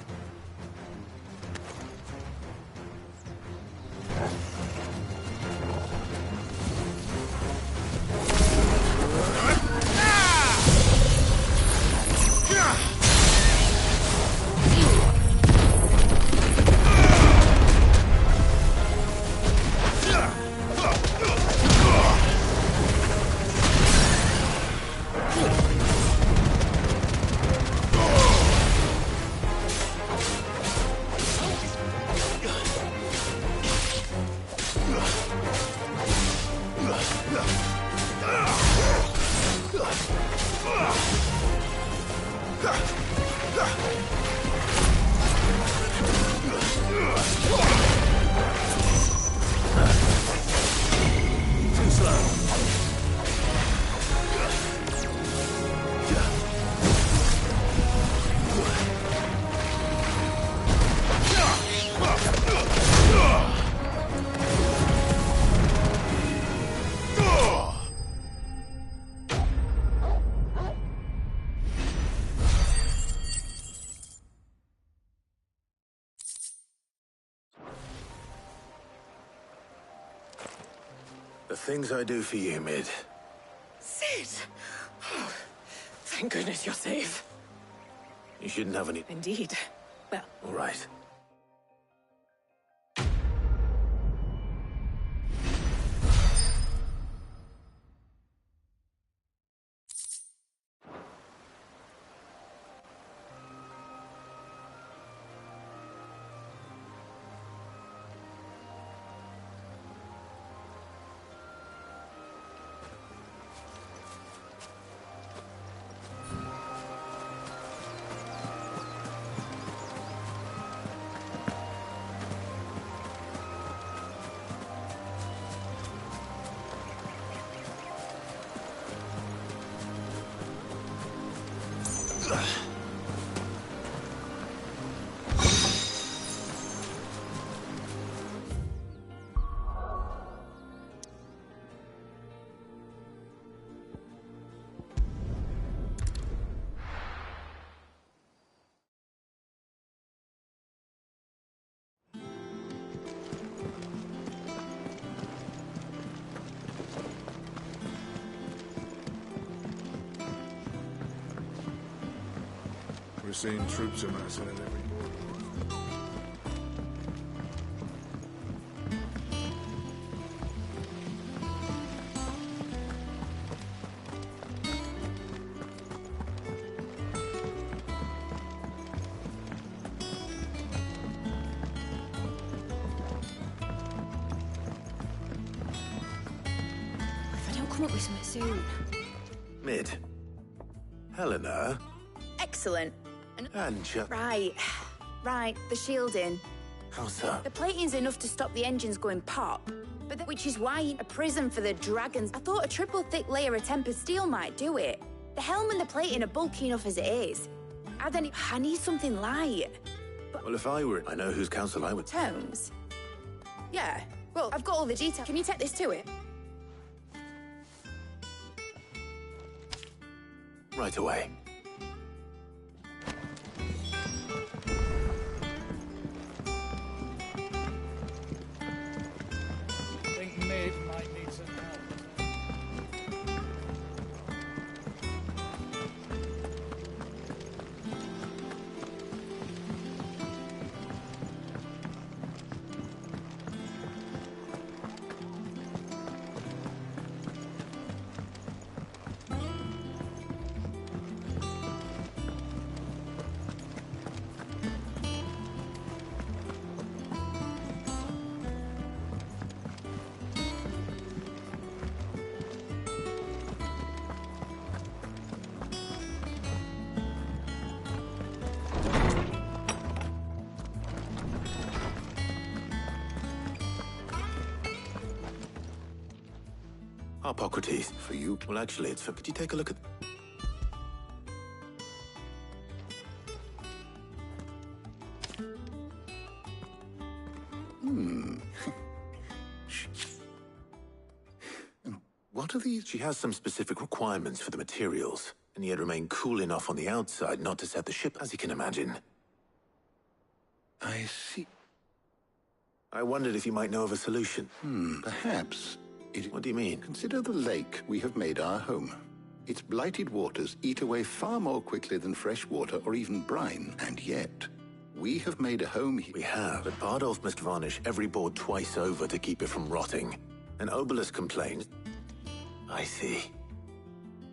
[SPEAKER 6] The things I do for you, Mid.
[SPEAKER 11] Sid! Oh, thank goodness you're safe.
[SPEAKER 6] You shouldn't have any...
[SPEAKER 11] Indeed. Well...
[SPEAKER 6] All right.
[SPEAKER 3] We're seeing troops amassing at every border.
[SPEAKER 5] If I don't come up with something soon.
[SPEAKER 6] Mid. Helena.
[SPEAKER 19] Excellent.
[SPEAKER 6] And
[SPEAKER 19] Right, the shielding.
[SPEAKER 6] How so?
[SPEAKER 19] The plating's enough to stop the engines going pop, which is why a prison for the dragons. I thought a triple thick layer of tempered steel might do it. The helm and the plating are bulky enough as it is. I need something light.
[SPEAKER 6] Well, if I were, I know whose counsel I would.
[SPEAKER 19] Tomes? Yeah. Well, I've got all the details. Can you take this to it?
[SPEAKER 6] Right away.
[SPEAKER 2] I think Mid might need some help.
[SPEAKER 6] Hippocrates. For you? Well, actually, it's for... Could you take a look at...
[SPEAKER 16] What are these?
[SPEAKER 6] She has some specific requirements for the materials, and yet remain cool enough on the outside not to set the ship, as you can imagine.
[SPEAKER 16] I see.
[SPEAKER 6] I wondered if you might know of a solution.
[SPEAKER 16] Perhaps.
[SPEAKER 6] What do you mean?
[SPEAKER 16] Consider the lake we have made our home. Its blighted waters eat away far more quickly than fresh water or even brine, and yet we have made a home here.
[SPEAKER 6] We have, but Bardolph must varnish every board twice over to keep it from rotting. And Obelus complains. I see.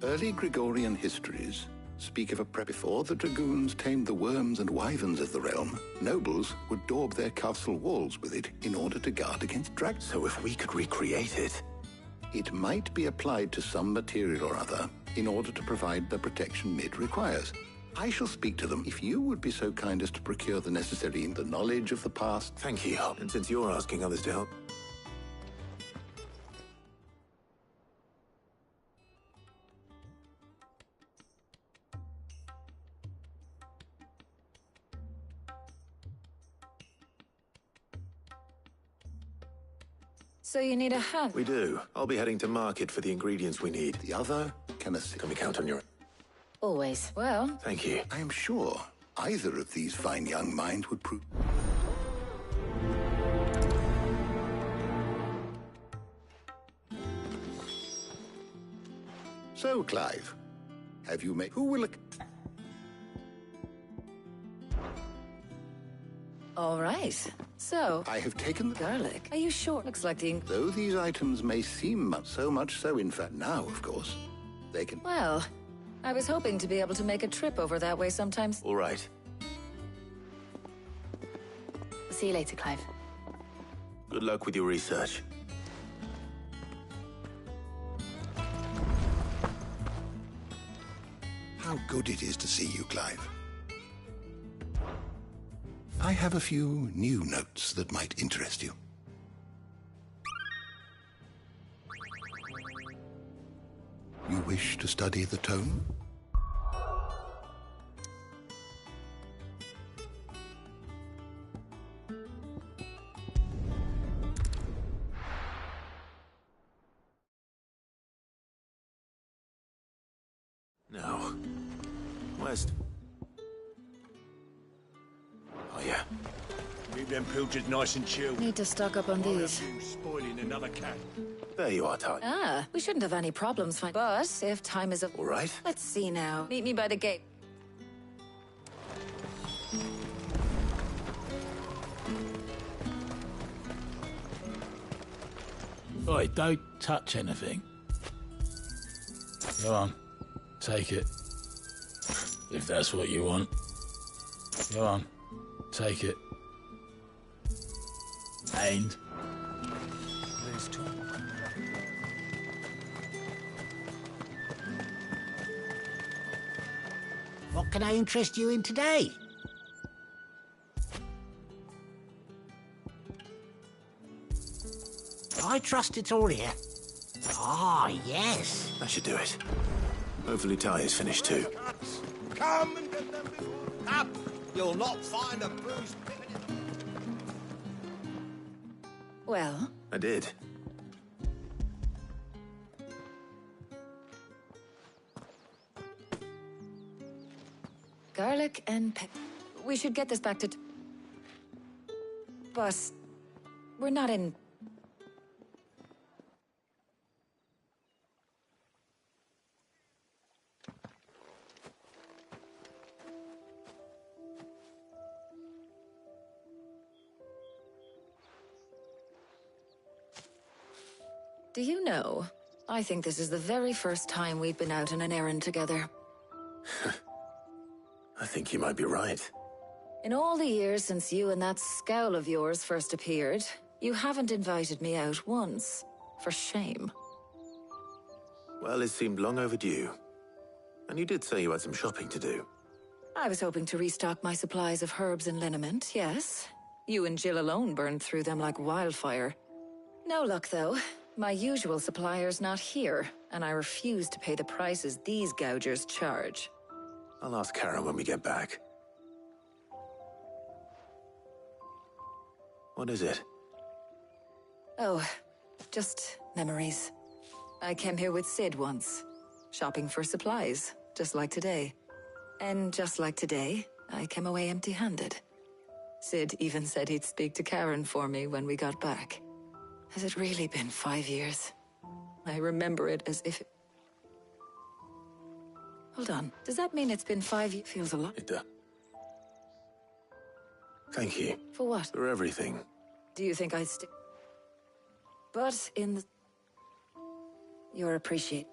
[SPEAKER 16] Early Gregorian histories speak of a prep before the dragoons tamed the worms and wyverns of the realm. Nobles would daub their castle walls with it in order to guard against dragons.
[SPEAKER 6] So if we could recreate it...
[SPEAKER 16] It might be applied to some material or other in order to provide the protection Mid requires. I shall speak to them if you would be so kind as to procure the necessary the knowledge of the past.
[SPEAKER 6] Thank you. And since you're asking others to help...
[SPEAKER 8] So you need a hand?
[SPEAKER 6] We do. I'll be heading to market for the ingredients we need.
[SPEAKER 16] The other can assist.
[SPEAKER 6] Can we count on your...
[SPEAKER 8] Always. Well...
[SPEAKER 6] Thank you.
[SPEAKER 16] I am sure either of these fine young minds would prove... So, Clive, have you made... Who will...
[SPEAKER 8] All right. So...
[SPEAKER 16] I have taken the...
[SPEAKER 8] Garlic. Are you sure? Looks like the...
[SPEAKER 16] Though these items may seem so much so, in fact, now, of course, they can...
[SPEAKER 8] Well, I was hoping to be able to make a trip over that way sometimes.
[SPEAKER 6] All right.
[SPEAKER 8] See you later, Clive.
[SPEAKER 6] Good luck with your research.
[SPEAKER 16] How good it is to see you, Clive. I have a few new notes that might interest you. You wish to study the tome?
[SPEAKER 6] No. West. Oh, yeah.
[SPEAKER 9] Keep them pilchards nice and chilled.
[SPEAKER 13] Need to stock up on these.
[SPEAKER 9] Spoiling another cat.
[SPEAKER 6] There you are, Ty.
[SPEAKER 13] Ah, we shouldn't have any problems finding. But if time is up.
[SPEAKER 6] All right.
[SPEAKER 13] Let's see now. Meet me by the gate.
[SPEAKER 2] Oi, don't touch anything. Go on, take it. If that's what you want. Go on, take it. And...
[SPEAKER 4] Let's talk.
[SPEAKER 20] What can I interest you in today? I trust it's all here. Ah, yes.
[SPEAKER 6] That should do it. Hopefully Ty is finished too.
[SPEAKER 9] Come and get them before... Up! You'll not find a bruised...
[SPEAKER 13] Well?
[SPEAKER 6] I did.
[SPEAKER 13] Garlic and we should get this back to... But... we're not in... Do you know, I think this is the very first time we've been out on an errand together.
[SPEAKER 6] I think you might be right.
[SPEAKER 13] In all the years since you and that scowl of yours first appeared, you haven't invited me out once. For shame.
[SPEAKER 6] Well, it seemed long overdue. And you did say you had some shopping to do.
[SPEAKER 13] I was hoping to restock my supplies of herbs and liniment, yes. You and Jill alone burned through them like wildfire. No luck, though. My usual supplier's not here, and I refuse to pay the prices these gougers charge.
[SPEAKER 6] I'll ask Karen when we get back. What is it?
[SPEAKER 13] Oh, just memories. I came here with Sid once, shopping for supplies, just like today. And just like today, I came away empty-handed. Sid even said he'd speak to Karen for me when we got back. Has it really been 5 years? I remember it as if... Hold on, does that mean it's been 5 years? Feels a lot.
[SPEAKER 6] It does. Thank you.
[SPEAKER 13] For what?
[SPEAKER 6] For everything.
[SPEAKER 13] Do you think I'd stick? But in the... You're appreciated.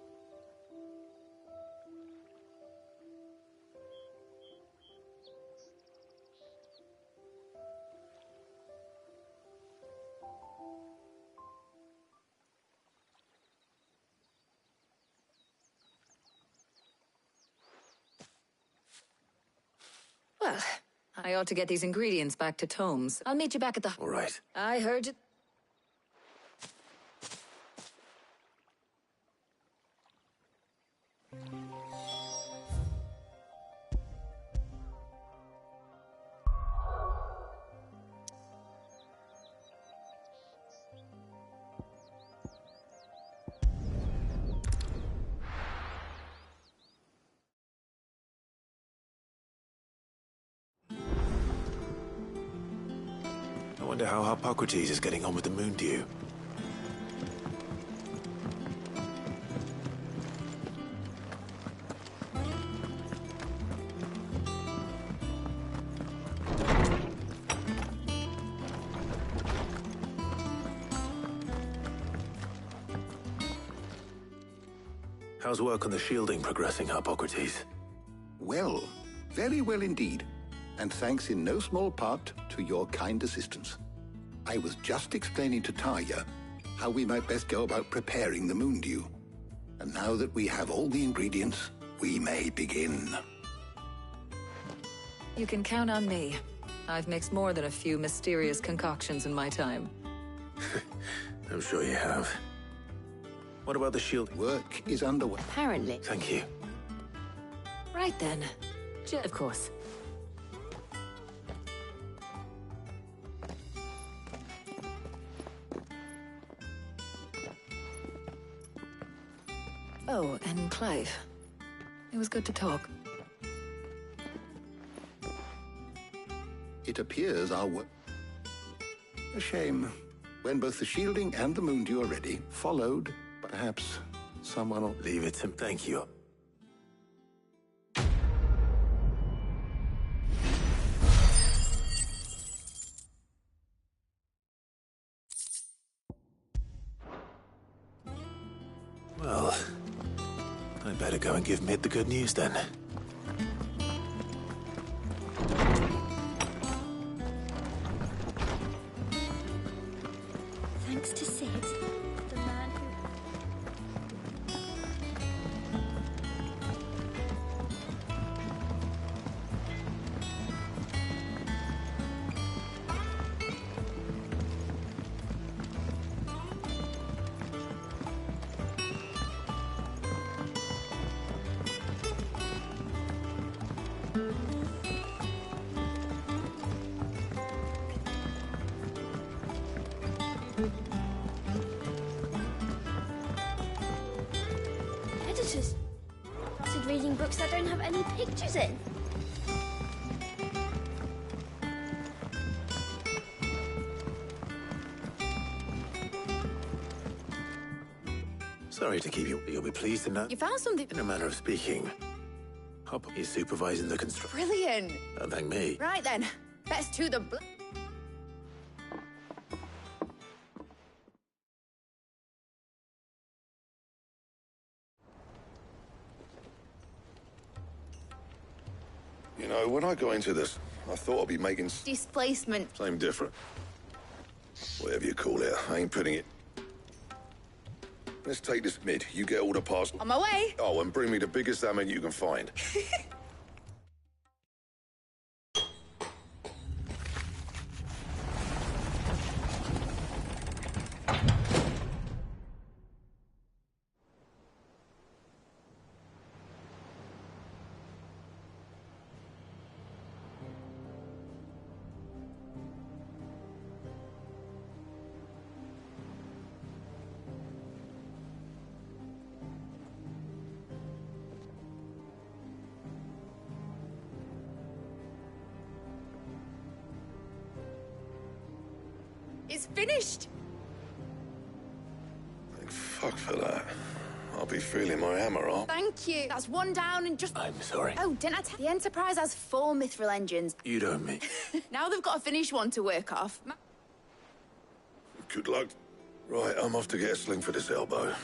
[SPEAKER 13] Well, I ought to get these ingredients back to Tomes. I'll meet you back at the...
[SPEAKER 6] All right.
[SPEAKER 13] I heard you...
[SPEAKER 6] I wonder how Hippocrates is getting on with the moon dew. How's work on the shielding progressing, Hippocrates?
[SPEAKER 1] Well, very well indeed. And thanks in no small part to your kind assistance. I was just explaining to Tarja how we might best go about preparing the moon dew. And now that we have all the ingredients, we may begin.
[SPEAKER 13] You can count on me. I've mixed more than a few mysterious concoctions in my time.
[SPEAKER 6] I'm sure you have. What about the shield?
[SPEAKER 1] Work is underway.
[SPEAKER 13] Apparently.
[SPEAKER 6] Thank you.
[SPEAKER 13] Right then. Of course. Oh, and Clive. It was good to talk.
[SPEAKER 1] It appears our work... A shame. When both the shielding and the moondew are ready, followed, perhaps, someone will...
[SPEAKER 6] Leave it to... Thank you. Well, I better go and give Mid the good news then.
[SPEAKER 5] Thanks to Sid, the man who... Editors started reading books that don't have any pictures in.
[SPEAKER 6] Sorry to keep you. You'll be pleased to know.
[SPEAKER 8] You found something.
[SPEAKER 6] In a manner of speaking, Hop is supervising the construction.
[SPEAKER 8] Brilliant.
[SPEAKER 6] Don't thank me.
[SPEAKER 8] Right then, let's do the...
[SPEAKER 16] You know, when I got into this, I thought I'd be making...
[SPEAKER 8] Displacement.
[SPEAKER 16] Same different. Whatever you call it, I ain't putting it... Let's take this Mid. You get all the parts...
[SPEAKER 8] On my way.
[SPEAKER 16] Oh, and bring me the biggest salmon you can find.
[SPEAKER 8] It's finished.
[SPEAKER 16] Thank fuck for that. I'll be feeling my hammer off.
[SPEAKER 8] Thank you. That's one down and just...
[SPEAKER 6] I'm sorry.
[SPEAKER 8] Oh, didn't I tell... The Enterprise has 4 mithril engines.
[SPEAKER 6] You don't mean...
[SPEAKER 8] Now they've got a finished one to work off.
[SPEAKER 16] Good luck. Right, I'm off to get a sling for this elbow.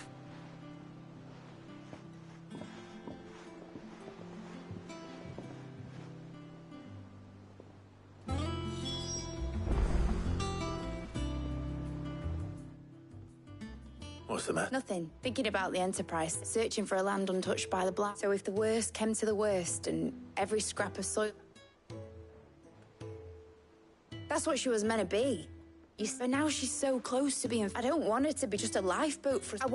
[SPEAKER 6] What's the matter?
[SPEAKER 8] Nothing. Thinking about the Enterprise, searching for a land untouched by the Black. So if the worst came to the worst and every scrap of soil... That's what she was meant to be. But now she's so close to being... I don't want her to be just a lifeboat for... I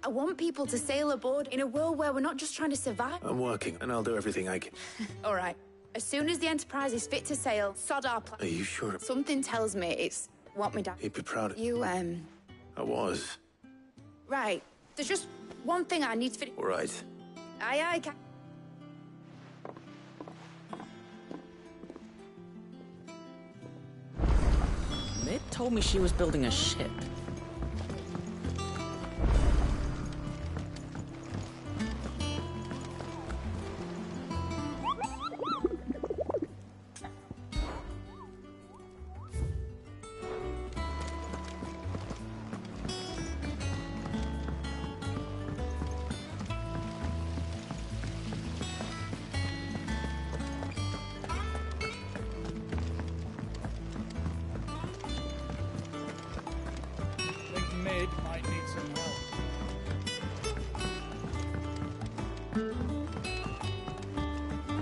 [SPEAKER 8] want people to sail aboard in a world where we're not just trying to survive.
[SPEAKER 6] I'm working, and I'll do everything I can.
[SPEAKER 8] All right. As soon as the Enterprise is fit to sail, sod our plan.
[SPEAKER 6] Are you sure?
[SPEAKER 8] Something tells me it's... Want me down.
[SPEAKER 6] He'd be proud of
[SPEAKER 8] you.
[SPEAKER 6] I was.
[SPEAKER 8] Right. There's just one thing I need to finish.
[SPEAKER 6] All right.
[SPEAKER 8] Aye, Cap.
[SPEAKER 21] Mid told me she was building a ship.
[SPEAKER 2] Mid might need some help.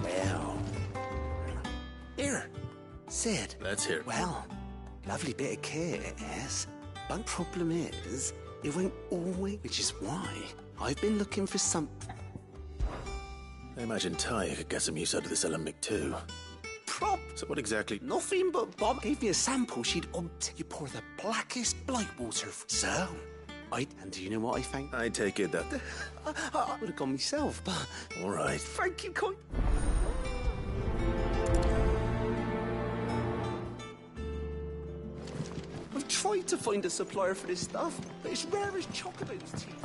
[SPEAKER 20] Well. Here. Sid.
[SPEAKER 6] Let's hear it.
[SPEAKER 20] Well, lovely bit of kit it is. But problem is, it won't always, which is why I've been looking for something.
[SPEAKER 6] I imagine Ty could get some use out of this Alembic too.
[SPEAKER 20] Prop.
[SPEAKER 6] So what exactly?
[SPEAKER 20] Nothing but Bob gave me a sample she'd opt. You pour the blackest blight water. So, And do you know what I think?
[SPEAKER 9] I take it that...
[SPEAKER 20] I would have gone myself, but...
[SPEAKER 9] All right.
[SPEAKER 20] Thank you, Coin. I've tried to find a supplier for this stuff, but it's rare as Chocobo's teeth.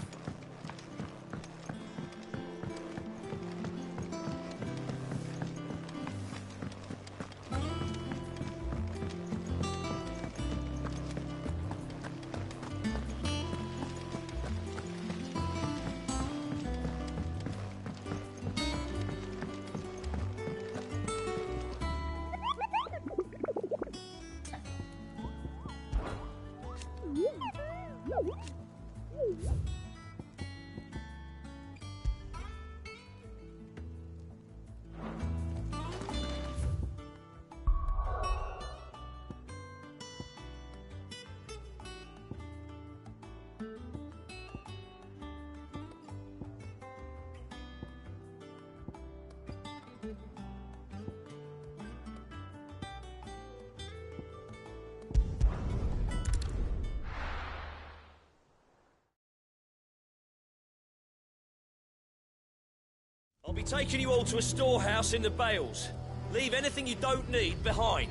[SPEAKER 9] I'll be taking you all to a storehouse in the Bales. Leave anything you don't need behind.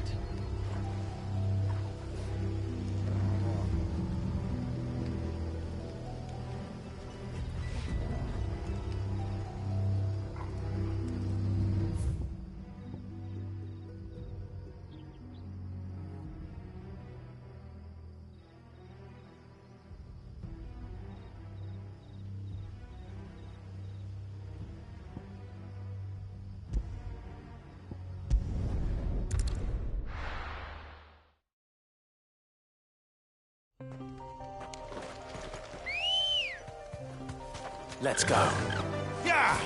[SPEAKER 9] Let's go. Yeah!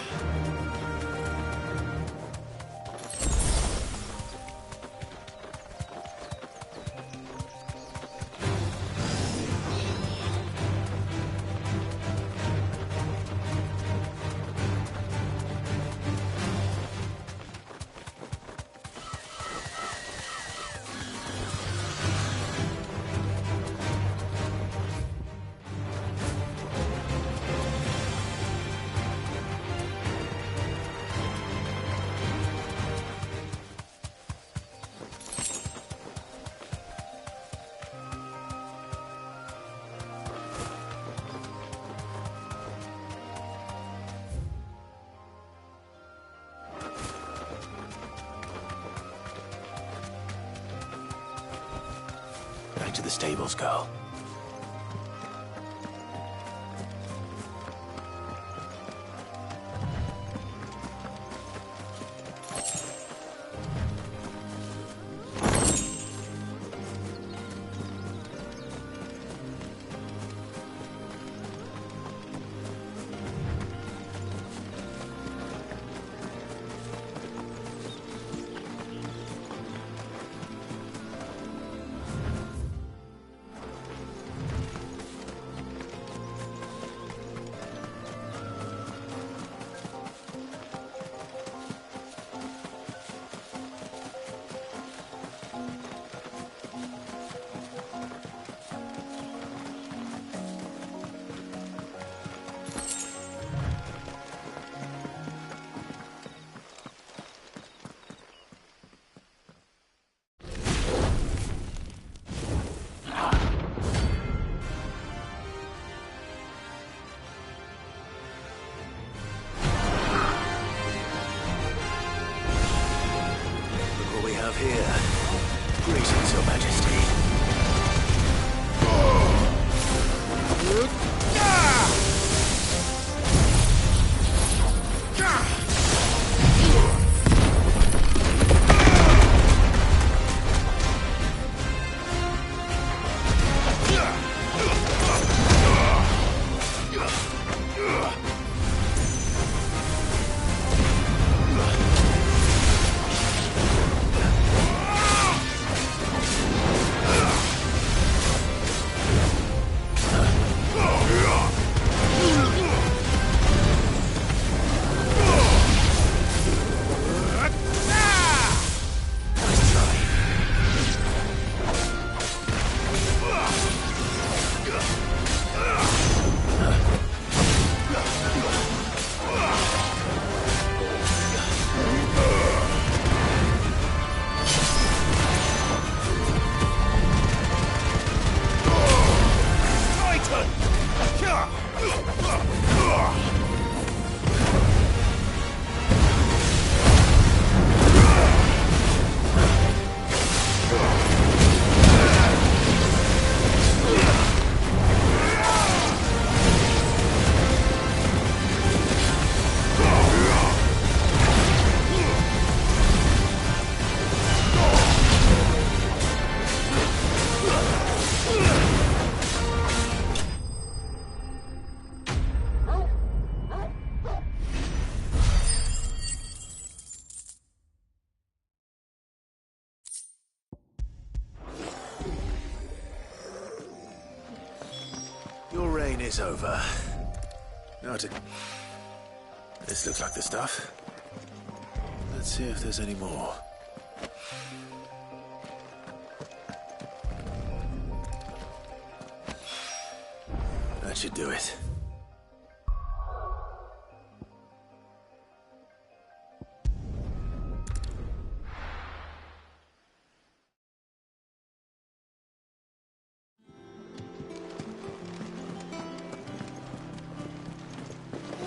[SPEAKER 9] Back to the stables, girl. Here. Greetings, Your Majesty.
[SPEAKER 6] It's over. Now to... This looks like the stuff. Let's see if there's any more. That should do it.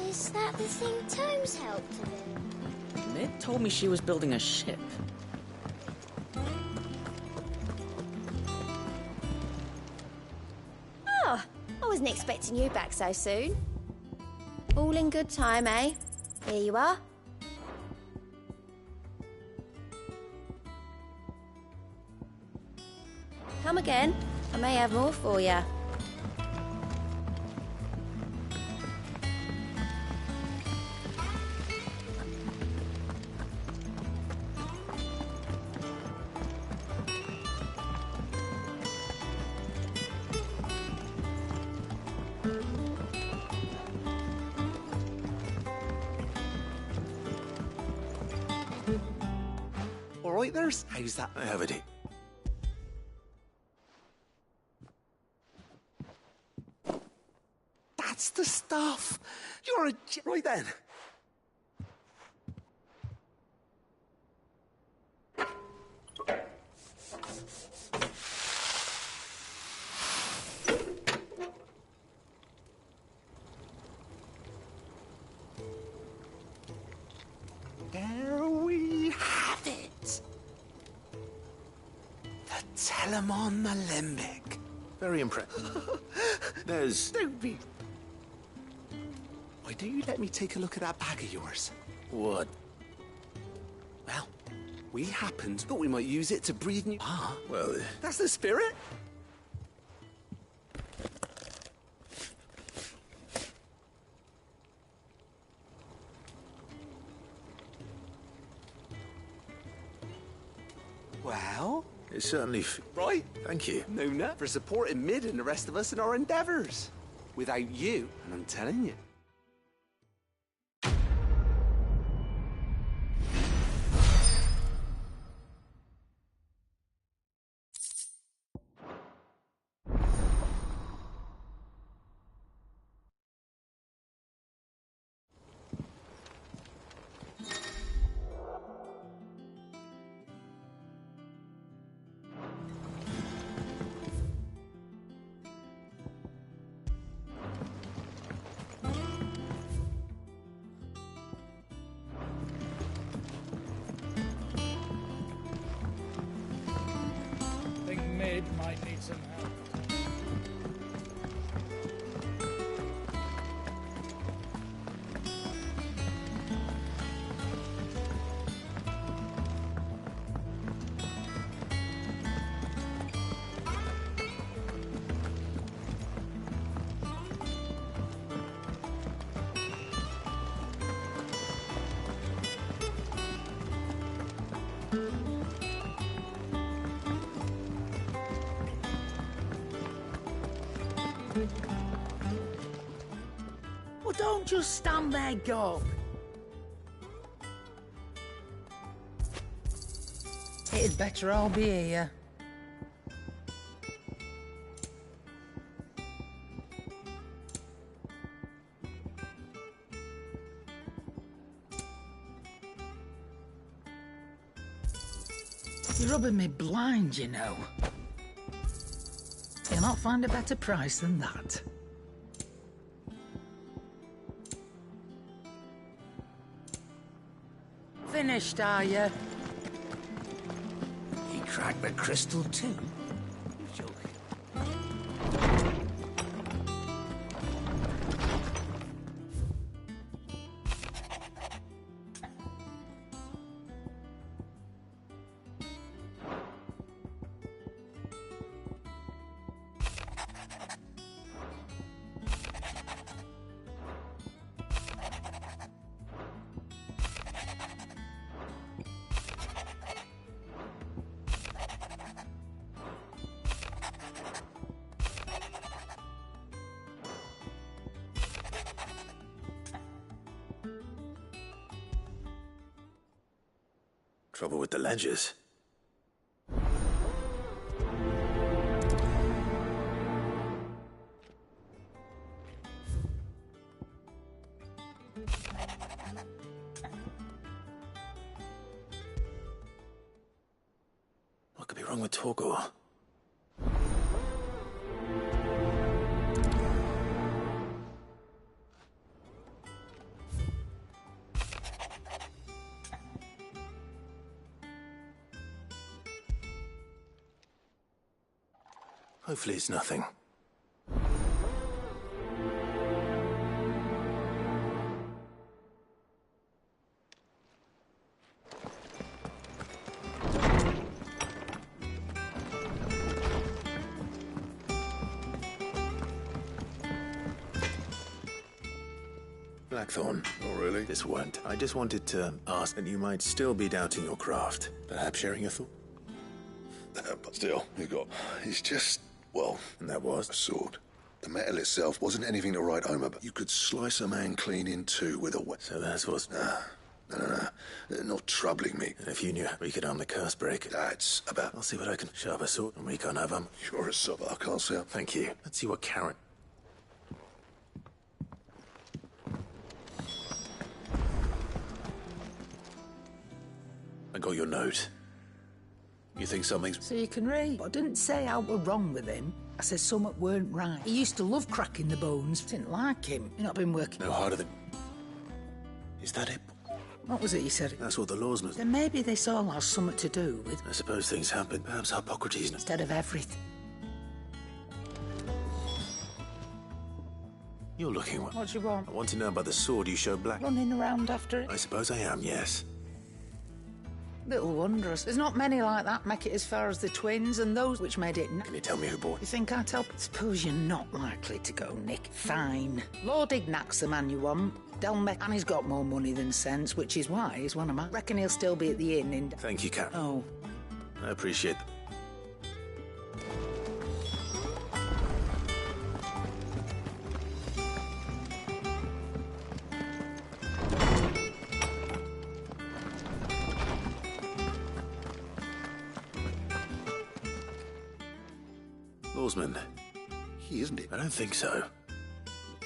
[SPEAKER 5] Is that the thing Tomes helped to do?
[SPEAKER 21] Mid told me she was building a ship.
[SPEAKER 5] Oh, I wasn't expecting you back so soon. All in good time, eh? Here you are. Come again. I may have more for you.
[SPEAKER 20] All right, there's. How's that?
[SPEAKER 6] I have it.
[SPEAKER 20] That's the stuff. You're a right then. There we have it. The Telemon Alembic.
[SPEAKER 6] Very impressive. There's...
[SPEAKER 20] Don't be... Why don't you let me take a look at that bag of yours?
[SPEAKER 6] What?
[SPEAKER 20] Well, we happened, thought we might use it to breathe new... Ah,
[SPEAKER 6] well...
[SPEAKER 20] That's the spirit. Well...
[SPEAKER 6] It certainly...
[SPEAKER 20] Right.
[SPEAKER 6] Thank you.
[SPEAKER 20] Nona, for supporting Mid and the rest of us in our endeavours. Without you, and I'm telling you.
[SPEAKER 2] Mid might need some help.
[SPEAKER 21] Well, don't just stand there, Gob. It'd better I'll be here. You're rubbing me blind, you know. You'll not find a better price than that. Finished, are you?
[SPEAKER 15] He cracked the crystal too.
[SPEAKER 6] Trouble with the ledgers. What could be wrong with Torgor? Hopefully it's nothing. Blackthorn.
[SPEAKER 16] Oh, really?
[SPEAKER 6] This won't. I just wanted to ask that you might still be doubting your craft. Perhaps sharing a thought?
[SPEAKER 16] But still, it's just, well...
[SPEAKER 6] And that was?
[SPEAKER 16] A sword. The metal itself wasn't anything to write home about. You could slice a man clean in two with a weapon.
[SPEAKER 6] So that's what's...
[SPEAKER 16] No. They're not troubling me.
[SPEAKER 6] And if you knew we could arm the curse breaker...
[SPEAKER 16] That's about...
[SPEAKER 6] I'll see what I can... Sharp a sword, and we can't have them.
[SPEAKER 16] You're a sub. I can't see.
[SPEAKER 6] Thank you. Let's see what Karen... I got your note. You think something's...
[SPEAKER 21] So you can read. I didn't say I were wrong with him. I said something weren't right. He used to love cracking the bones. Didn't like him. You've not been working...
[SPEAKER 6] No harder than... Is that it?
[SPEAKER 21] What was it you said?
[SPEAKER 6] That's what the laws must...
[SPEAKER 21] Then maybe this all has something to do with...
[SPEAKER 6] I suppose things happen. Perhaps Hippocrates...
[SPEAKER 21] Instead of everything.
[SPEAKER 6] You're looking...
[SPEAKER 21] What do you want?
[SPEAKER 6] I want to know about the sword you showed Black.
[SPEAKER 21] Running around after it?
[SPEAKER 6] I suppose I am, yes.
[SPEAKER 21] Little wondrous. There's not many like that make it as far as the twins, and those which made it...
[SPEAKER 6] Can you tell me who bought it?
[SPEAKER 21] You think I'd help? Suppose you're not likely to go, Nick. Fine. Lord Ignac's the man you want. Delmec, and he's got more money than sense, which is why he's one of mine. Reckon he'll still be at the inn in...
[SPEAKER 6] Thank you, Karen.
[SPEAKER 21] Oh.
[SPEAKER 6] I appreciate that. Lawsman.
[SPEAKER 1] He isn't it?
[SPEAKER 6] I don't think so.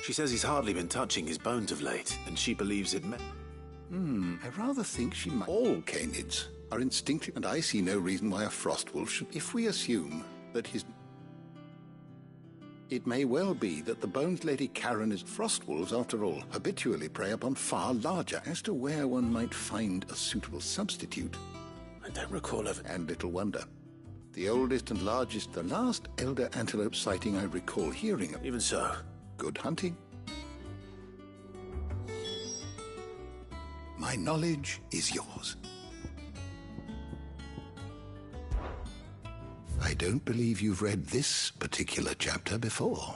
[SPEAKER 6] She says he's hardly been touching his bones of late, and she believes it
[SPEAKER 1] I rather think she might... All canids are instinctive, and I see no reason why a frostwolf should... If we assume that his... It may well be that the Bones Lady Karen is... Frostwolves, after all, habitually prey upon far larger. As to where one might find a suitable substitute...
[SPEAKER 6] I don't recall of it.
[SPEAKER 1] And little wonder. The oldest and largest, the last elder antelope sighting I recall hearing of.
[SPEAKER 6] Even so.
[SPEAKER 1] Good hunting. My knowledge is yours. I don't believe you've read this particular chapter before.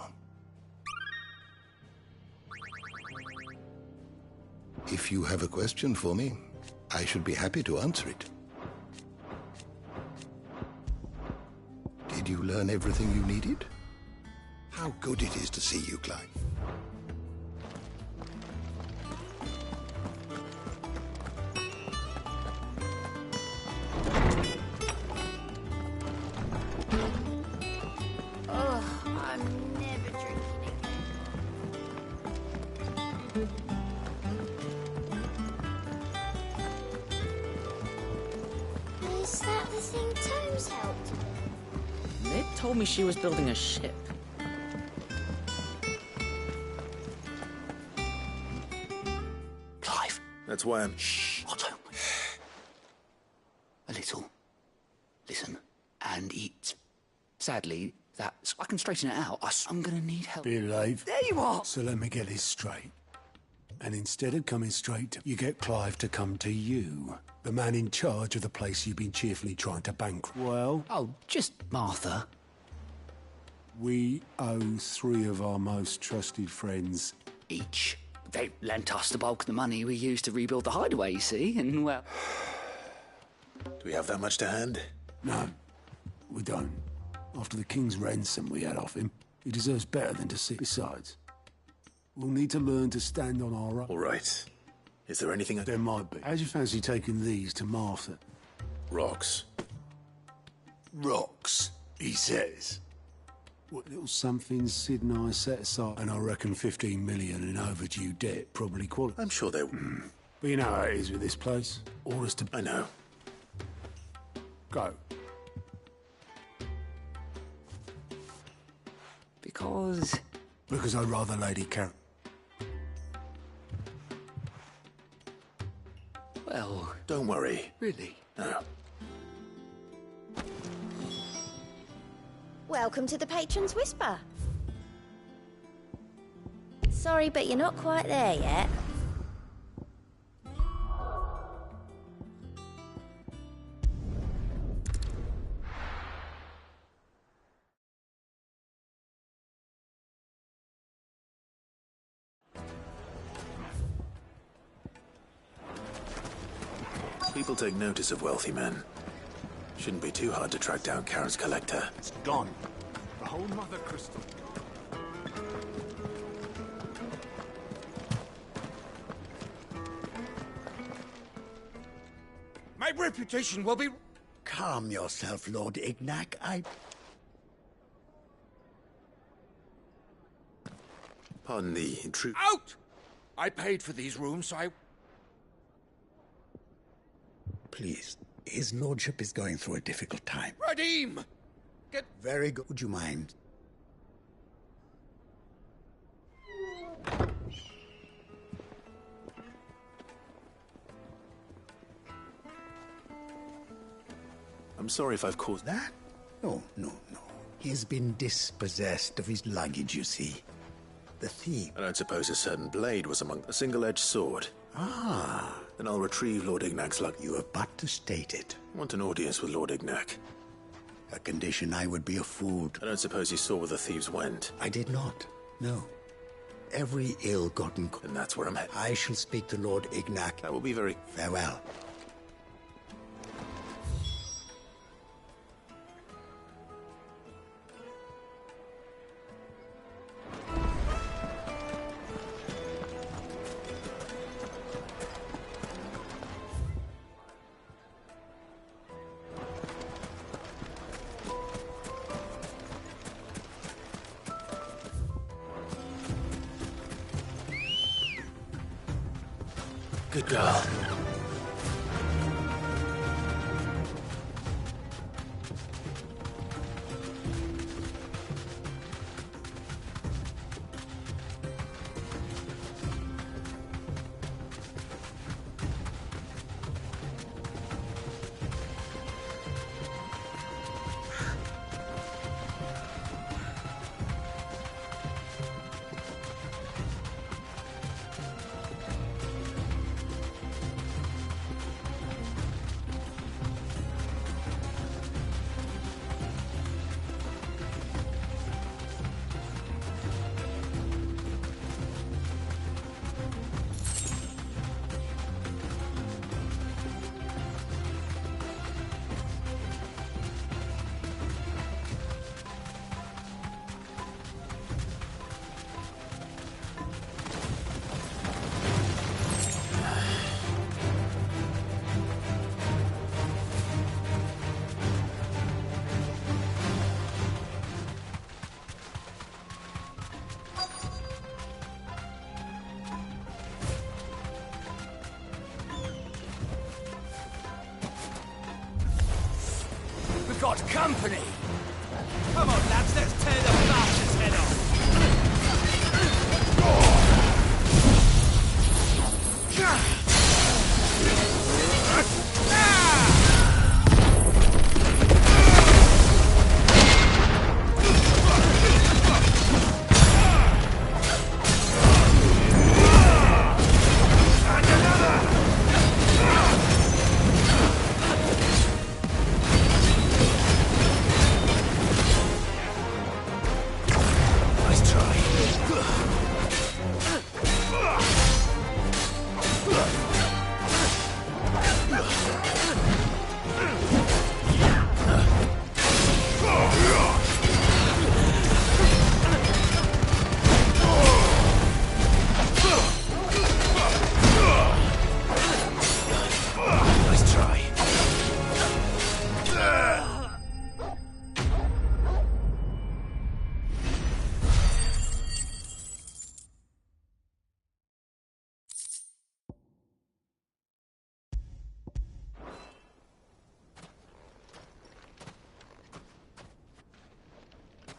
[SPEAKER 1] If you have a question for me, I should be happy to answer it. Did you learn everything you needed? How good it is to see you, Clive.
[SPEAKER 5] Oh, I'm never drinking again. Is that the thing Tomes helped?
[SPEAKER 21] They told me she was building a ship.
[SPEAKER 20] Clive.
[SPEAKER 6] That's why I'm...
[SPEAKER 20] Shh. Otto. A little. Listen. And eat. Sadly, that's... I can straighten it out. I'm gonna need help.
[SPEAKER 17] Be late.
[SPEAKER 20] There you are!
[SPEAKER 17] So let me get this straight. And instead of coming straight to... You get Clive to come to you. The man in charge of the place you've been cheerfully trying to bankrupt. Well...
[SPEAKER 20] Oh, just Martha.
[SPEAKER 17] We owe 3 of our most trusted friends...
[SPEAKER 20] Each. They lent us the bulk of the money we used to rebuild the hideaway, you see, and well...
[SPEAKER 6] Do we have that much to hand?
[SPEAKER 17] No, we don't. After the king's ransom we had off him, he deserves better than to sit. Besides, we'll need to learn to stand on our own.
[SPEAKER 6] All right. Is there anything...
[SPEAKER 17] There might be. How'd you fancy taking these to Martha?
[SPEAKER 6] Rocks.
[SPEAKER 17] Rocks, he says. What little something Sid and I set aside, and I reckon 15 million in overdue debt probably qualifies.
[SPEAKER 6] I'm sure they...
[SPEAKER 17] But you know how it is with this place. Orders to...
[SPEAKER 6] I know.
[SPEAKER 17] Go.
[SPEAKER 6] Because
[SPEAKER 17] I'd rather Lady Karen.
[SPEAKER 6] Well... Don't worry.
[SPEAKER 17] Really?
[SPEAKER 6] No.
[SPEAKER 5] Welcome to the Patron's Whisper. Sorry, but you're not quite there yet.
[SPEAKER 6] People take notice of wealthy men. Shouldn't be too hard to track down Karen's collector.
[SPEAKER 17] It's gone. The whole Mother Crystal.
[SPEAKER 15] My reputation will be...
[SPEAKER 7] Calm yourself, Lord Ignac.
[SPEAKER 6] Pardon the intrusion.
[SPEAKER 15] Out! I paid for these rooms, so I...
[SPEAKER 7] Please, his lordship is going through a difficult time.
[SPEAKER 15] Radim! Get...
[SPEAKER 7] Very good. Would you mind?
[SPEAKER 6] I'm sorry if I've caused...
[SPEAKER 7] That? No. He has been dispossessed of his luggage, you see. The thief.
[SPEAKER 6] I don't suppose a certain blade was among... A single-edged sword.
[SPEAKER 7] Ah.
[SPEAKER 6] Then I'll retrieve Lord Ignac's luggage.
[SPEAKER 7] You have but to state it.
[SPEAKER 6] I want an audience with Lord Ignac.
[SPEAKER 7] A condition I would be a fool to...
[SPEAKER 6] I don't suppose you saw where the thieves went.
[SPEAKER 7] I did not. No. Every ill-gotten...
[SPEAKER 6] And that's where I'm headed.
[SPEAKER 7] I shall speak to Lord Ignac.
[SPEAKER 6] That will be very...
[SPEAKER 7] Farewell.
[SPEAKER 6] Good girl.
[SPEAKER 15] We've got company! Come on, lads, let's tear the bastard's head off!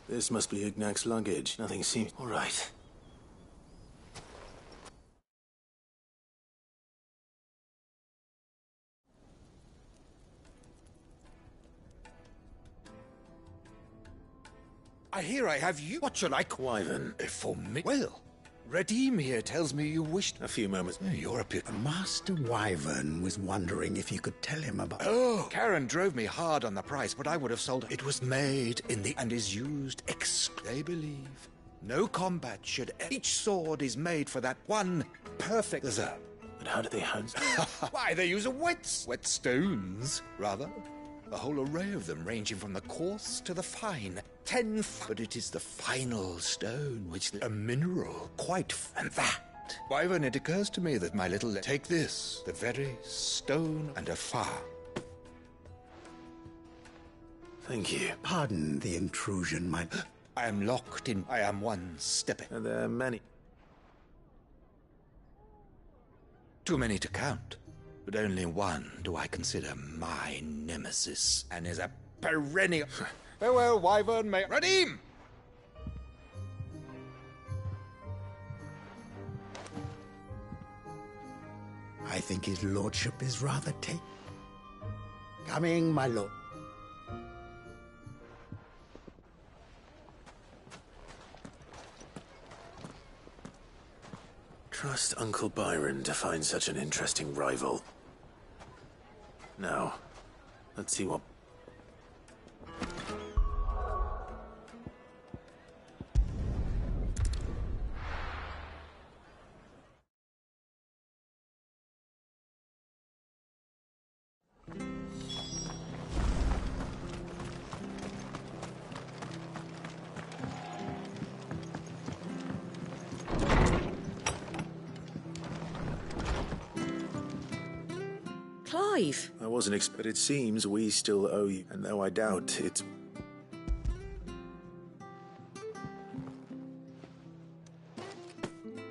[SPEAKER 6] This must be Ignac's luggage. Nothing seems... All right.
[SPEAKER 15] I hear I have you. What shall I call
[SPEAKER 6] Wyvern.
[SPEAKER 15] for me? Well, Redeem here tells me you wished...
[SPEAKER 6] A few moments.
[SPEAKER 15] You're a bit...
[SPEAKER 7] Master Wyvern was wondering if you could tell him about...
[SPEAKER 15] Oh, Karen drove me hard on the price, but I would have sold... It was made in the... and is used they believe. No combat should... Each sword is made for that one perfect...
[SPEAKER 6] But how do they hunt?
[SPEAKER 15] Why, they use whetstones, rather. A whole array of them, ranging from the coarse to the fine. 10, but it is the final stone, which a mineral, and that. Wyvern, it occurs to me that my little... Take this, the very stone and a fire.
[SPEAKER 6] Thank you.
[SPEAKER 7] Pardon the intrusion, my...
[SPEAKER 15] I am locked in. I am one step.
[SPEAKER 6] And there are many.
[SPEAKER 15] Too many to count. But only one do I consider my nemesis, and is a perennial... Farewell, Wyvern, may... Redeem!
[SPEAKER 7] I think his lordship is rather Coming, my lord.
[SPEAKER 6] Trust Uncle Byron to find such an interesting rival. Now, let's see what...
[SPEAKER 10] Clive!
[SPEAKER 6] I wasn't but it seems we still owe you, and though I doubt it's...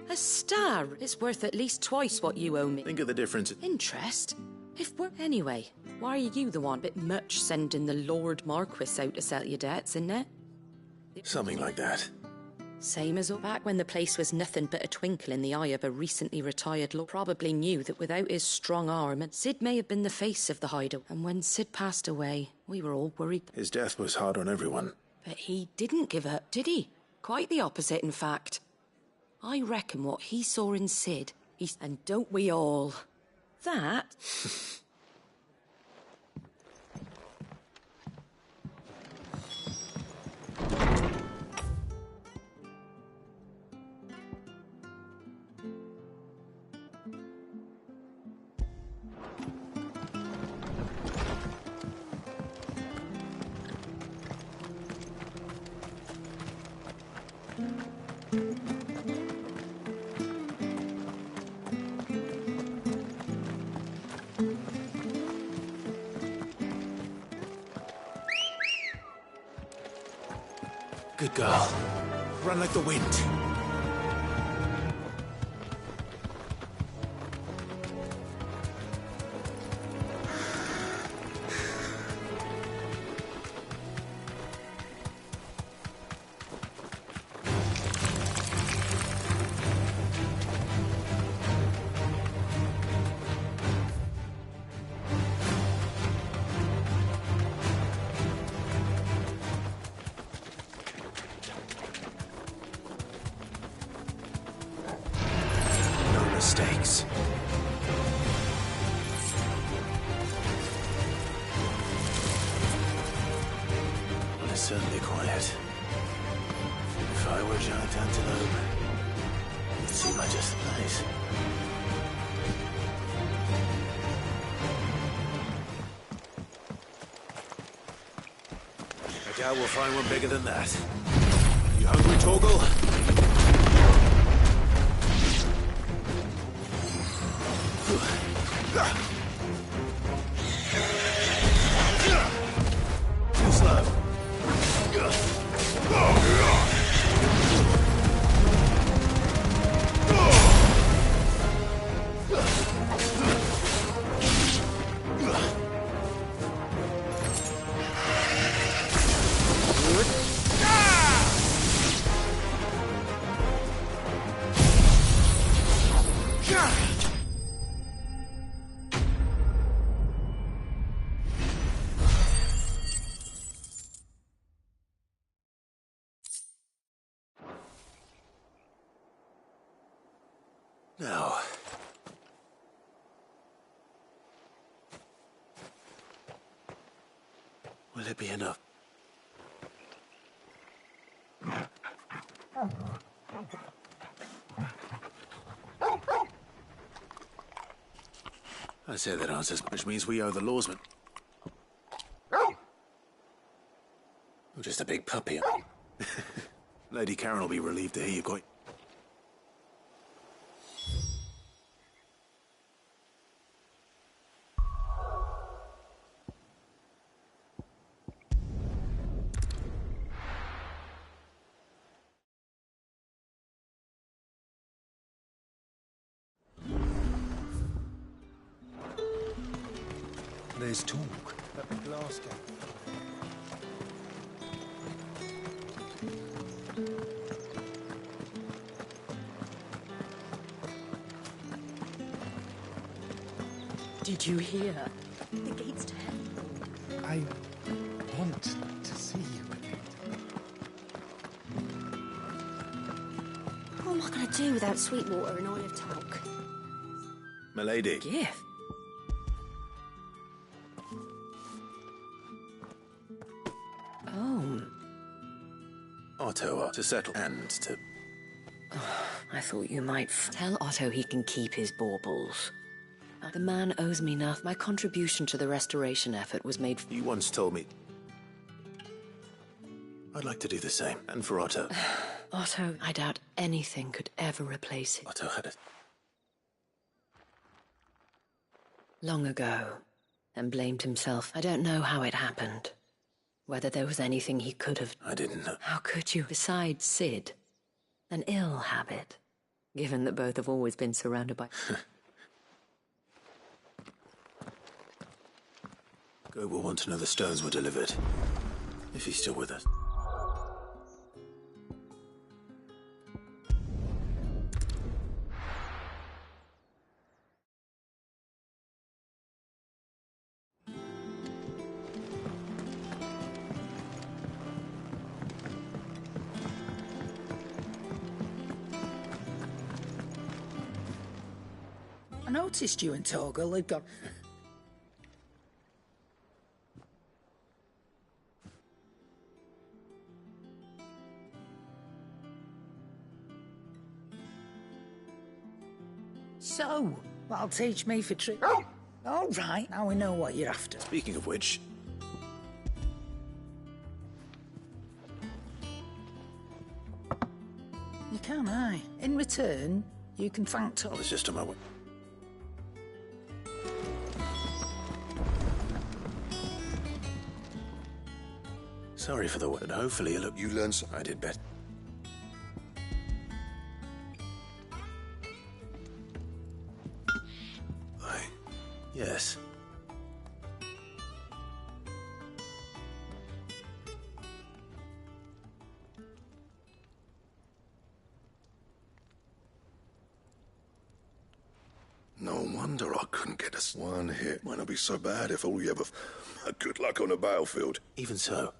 [SPEAKER 10] A star is worth at least twice what you owe me.
[SPEAKER 6] Think of the difference.
[SPEAKER 10] Interest? If we're... Anyway, why are you the one? Bit much sending the Lord Marquis out to sell your debts, isn't it?
[SPEAKER 6] Something like that.
[SPEAKER 10] Same as back when the place was nothing but a twinkle in the eye of a recently retired lord. Probably knew that without his strong arm, Sid may have been the face of the hideout. And when Sid passed away, we were all worried.
[SPEAKER 6] His death was hard on everyone.
[SPEAKER 10] But he didn't give up, did he? Quite the opposite, in fact. I reckon what he saw in Sid, and don't we all? That...
[SPEAKER 6] Good girl. Run like the wind. Mistakes. Well, it's certainly quiet. If I were Giant Antelope, it'd seem like just the place. I doubt we'll find one bigger than that. You hungry, Torgal? Too slow. Now... will it be enough? I say that answers, which means we owe the lawsman. You're just a big puppy. Lady Karen will be relieved to hear you quite...
[SPEAKER 15] There's talk at the glass gate.
[SPEAKER 21] Did you hear? The gate's to heaven.
[SPEAKER 15] I want to see you again.
[SPEAKER 5] What am I going to do without sweet water and olive talc?
[SPEAKER 6] Milady.
[SPEAKER 21] Gift? Oh.
[SPEAKER 6] Otto, to settle and to...
[SPEAKER 10] I thought you might tell Otto he can keep his baubles. The man owes me nothing. My contribution to the restoration effort was made...
[SPEAKER 6] You once told me... I'd like to do the same, and for Otto.
[SPEAKER 10] Otto, I doubt anything could ever replace it.
[SPEAKER 6] Otto had it.
[SPEAKER 10] Long ago, and blamed himself. I don't know how it happened. Whether there was anything he could have...
[SPEAKER 6] I didn't know.
[SPEAKER 10] How could you? Besides Sid, an ill habit, given that both have always been surrounded by...
[SPEAKER 6] Go will want to know the stones were delivered. If he's still with us.
[SPEAKER 21] I noticed you and Torgal had got... So, that'll teach me for trick. All right, now we know what you're after.
[SPEAKER 6] Speaking of which...
[SPEAKER 21] You can, aye. In return, you can thank Tom.
[SPEAKER 6] I was just on my way. Sorry for the word. Hopefully you look...
[SPEAKER 16] You learn some...
[SPEAKER 6] I did better. Yes.
[SPEAKER 16] No wonder I couldn't get us one hit. Might not be so bad if all you ever... Good luck on the battlefield.
[SPEAKER 6] Even so.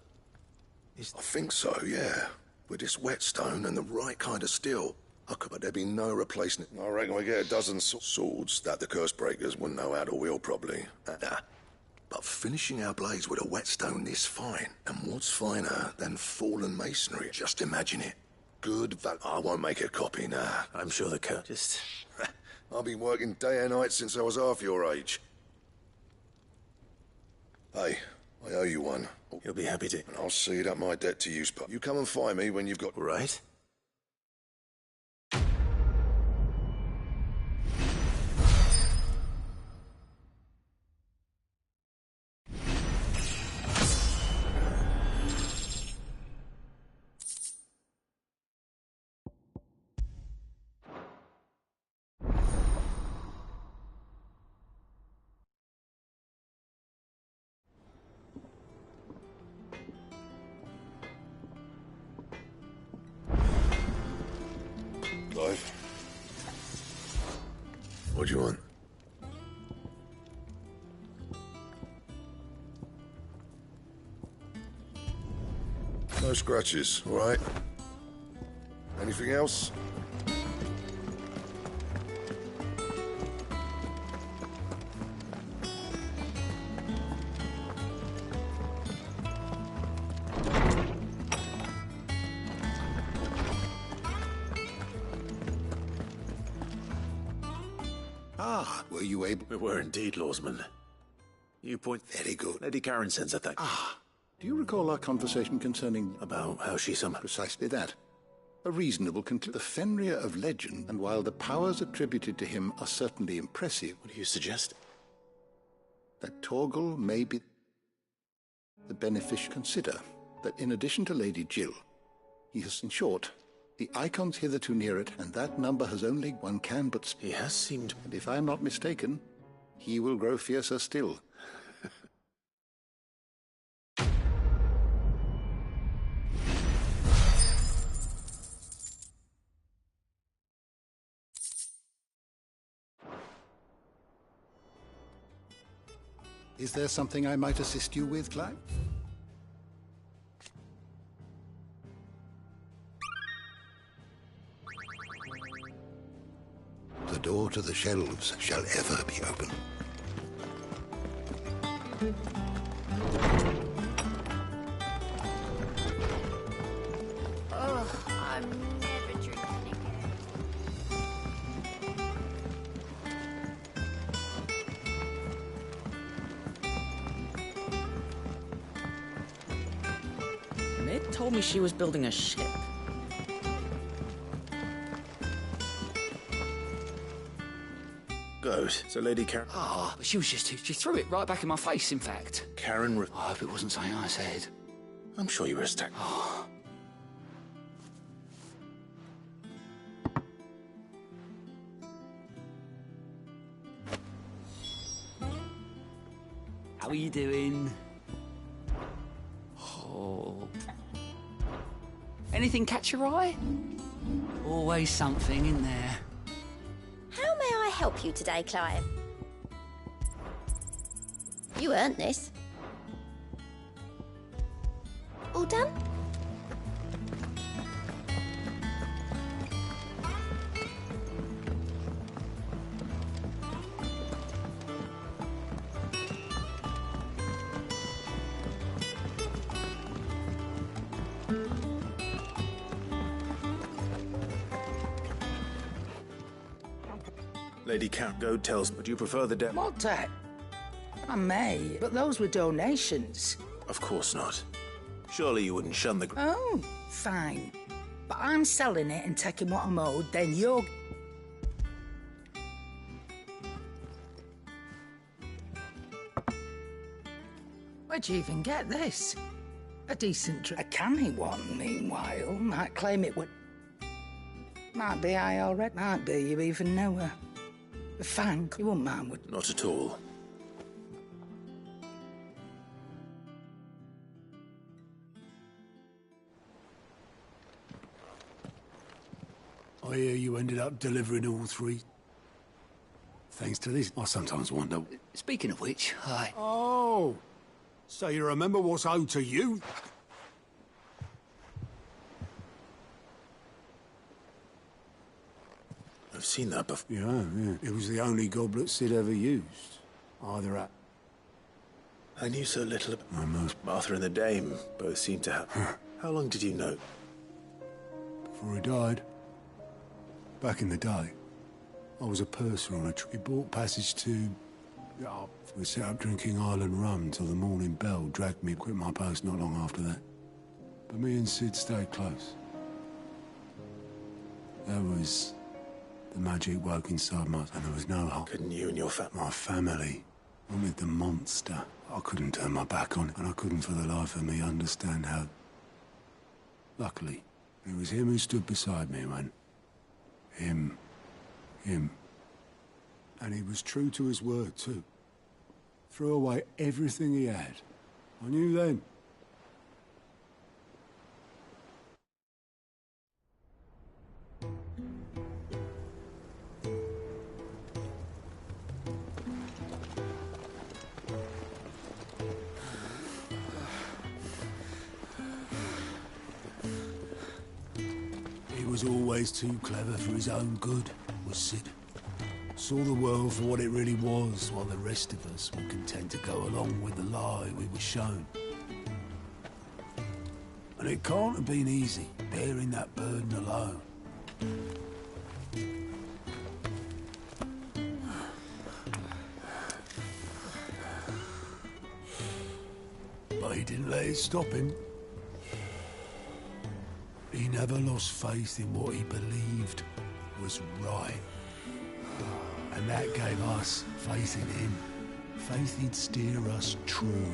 [SPEAKER 16] I think so, yeah. With this whetstone and the right kind of steel, but there'd be no replacing it. I reckon we get a dozen swords that the curse breakers wouldn't know how to wield properly. But finishing our blades with a whetstone this fine, and what's finer than fallen masonry? Just imagine it. Good I won't make a copy now.
[SPEAKER 6] I'm sure the curse... Just...
[SPEAKER 16] I've been working day and night since I was half your age. Hey, I owe you one.
[SPEAKER 6] You'll be happy to.
[SPEAKER 16] And I'll see that my debt to you's but you come and find me when you've got...
[SPEAKER 6] Right.
[SPEAKER 16] Clive? What do you want? No scratches, all right? Anything else?
[SPEAKER 1] Were you able...
[SPEAKER 6] We were indeed, Lawsman. You point...
[SPEAKER 1] Very good.
[SPEAKER 6] Lady Karen sends her thanks.
[SPEAKER 1] Ah, do you recall our conversation concerning...
[SPEAKER 6] About how she somehow...
[SPEAKER 1] Precisely that. A reasonable conclusion. The Fenrir of legend, and while the powers attributed to him are certainly impressive...
[SPEAKER 6] What do you suggest?
[SPEAKER 1] That Torgal may be the beneficial. Consider that in addition to Lady Jill, he has, in short, the icons hitherto near it, and that number has only one can but...
[SPEAKER 6] He has seemed...
[SPEAKER 1] And if I'm not mistaken, he will grow fiercer still. Is there something I might assist you with, Clive? The door to the shelves shall ever be open.
[SPEAKER 19] Oh, I'm never drinking again.
[SPEAKER 14] Ned told me she was building a ship.
[SPEAKER 6] Good. So Lady Karen...
[SPEAKER 22] Ah, but she threw it right back in my face, in fact.
[SPEAKER 6] Karen...
[SPEAKER 22] I hope it wasn't something I said.
[SPEAKER 6] I'm sure you were attacked.
[SPEAKER 22] How are you doing? Oh. Anything catch your eye? Always something in there.
[SPEAKER 5] How may I help you today, Clive? You earned this. All done?
[SPEAKER 6] Lady Count Goad tells me, do you prefer the debt?
[SPEAKER 21] Mod debt? I may, but those were donations.
[SPEAKER 6] Of course not. Surely you wouldn't shun the...
[SPEAKER 21] Oh, fine. But I'm selling it and taking what I'm owed, then you're... Where'd you even get this? A decent... A canny one, meanwhile, might claim it would... Might be I already... Might be you even know her. A fang, you wouldn't mind, would...
[SPEAKER 6] Not at all.
[SPEAKER 17] I hear you ended up delivering all three. Thanks to this, I sometimes wonder...
[SPEAKER 22] Speaking of which, hi.
[SPEAKER 17] Oh! So you remember what's owed to you?
[SPEAKER 6] I've seen that before.
[SPEAKER 17] Yeah. It was the only goblet Sid ever used. Either at...
[SPEAKER 6] I knew so little about...
[SPEAKER 17] Almost.
[SPEAKER 6] Martha and the Dame both seemed to have... How long did you know?
[SPEAKER 17] Before he died. Back in the day, I was a purser on a trip. He bought passage to... we set up drinking Island rum till the morning bell dragged me to quit my post not long after that. But me and Sid stayed close. There was... the magic woke inside my... and there was no hope.
[SPEAKER 6] Couldn't you and your
[SPEAKER 17] My family wanted the monster. I couldn't turn my back on it, and I couldn't for the life of me understand how... Luckily, it was him who stood beside me when... Him. And he was true to his word, too. Threw away everything he had. I knew then. He was always too clever for his own good, was Sid. Saw the world for what it really was, while the rest of us were content to go along with the lie we were shown. And it can't have been easy, bearing that burden alone. didn't let it stop him. He never lost faith in what he believed was right. And that gave us faith in him. Faith he'd steer us true.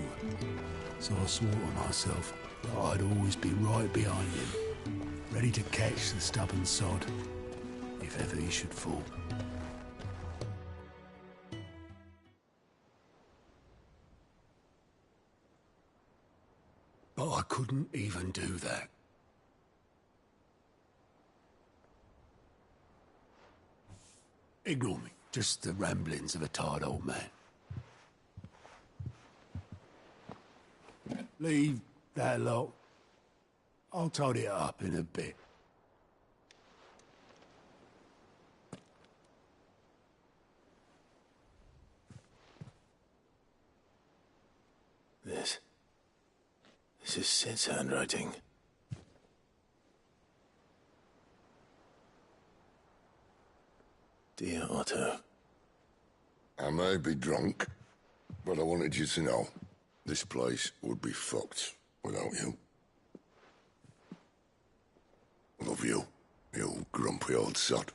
[SPEAKER 17] So I swore to myself that I'd always be right behind him, ready to catch the stubborn sod, if ever he should fall. But I couldn't even do that. Ignore me. Just the ramblings of a tired old man. Leave that lot. I'll tidy it up in a bit.
[SPEAKER 6] This is Sid's handwriting. Dear Otto.
[SPEAKER 16] I may be drunk, but I wanted you to know this place would be fucked without you. Love you, you grumpy old sod.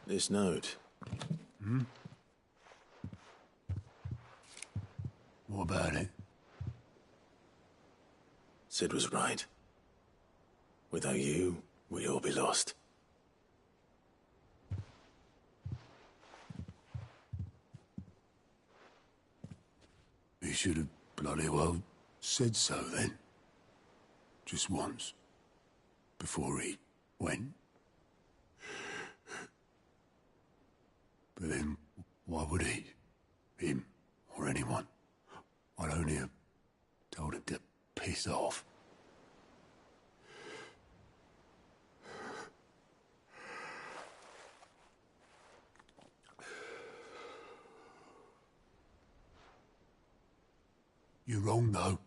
[SPEAKER 6] This note.
[SPEAKER 17] Hmm? What about it?
[SPEAKER 6] Sid was right. Without you, we'd all be lost.
[SPEAKER 17] He should have bloody well said so then. Just once. Before he went. But then, why would he? Him, or anyone? I'd only have told him to piss off. You're wrong, though.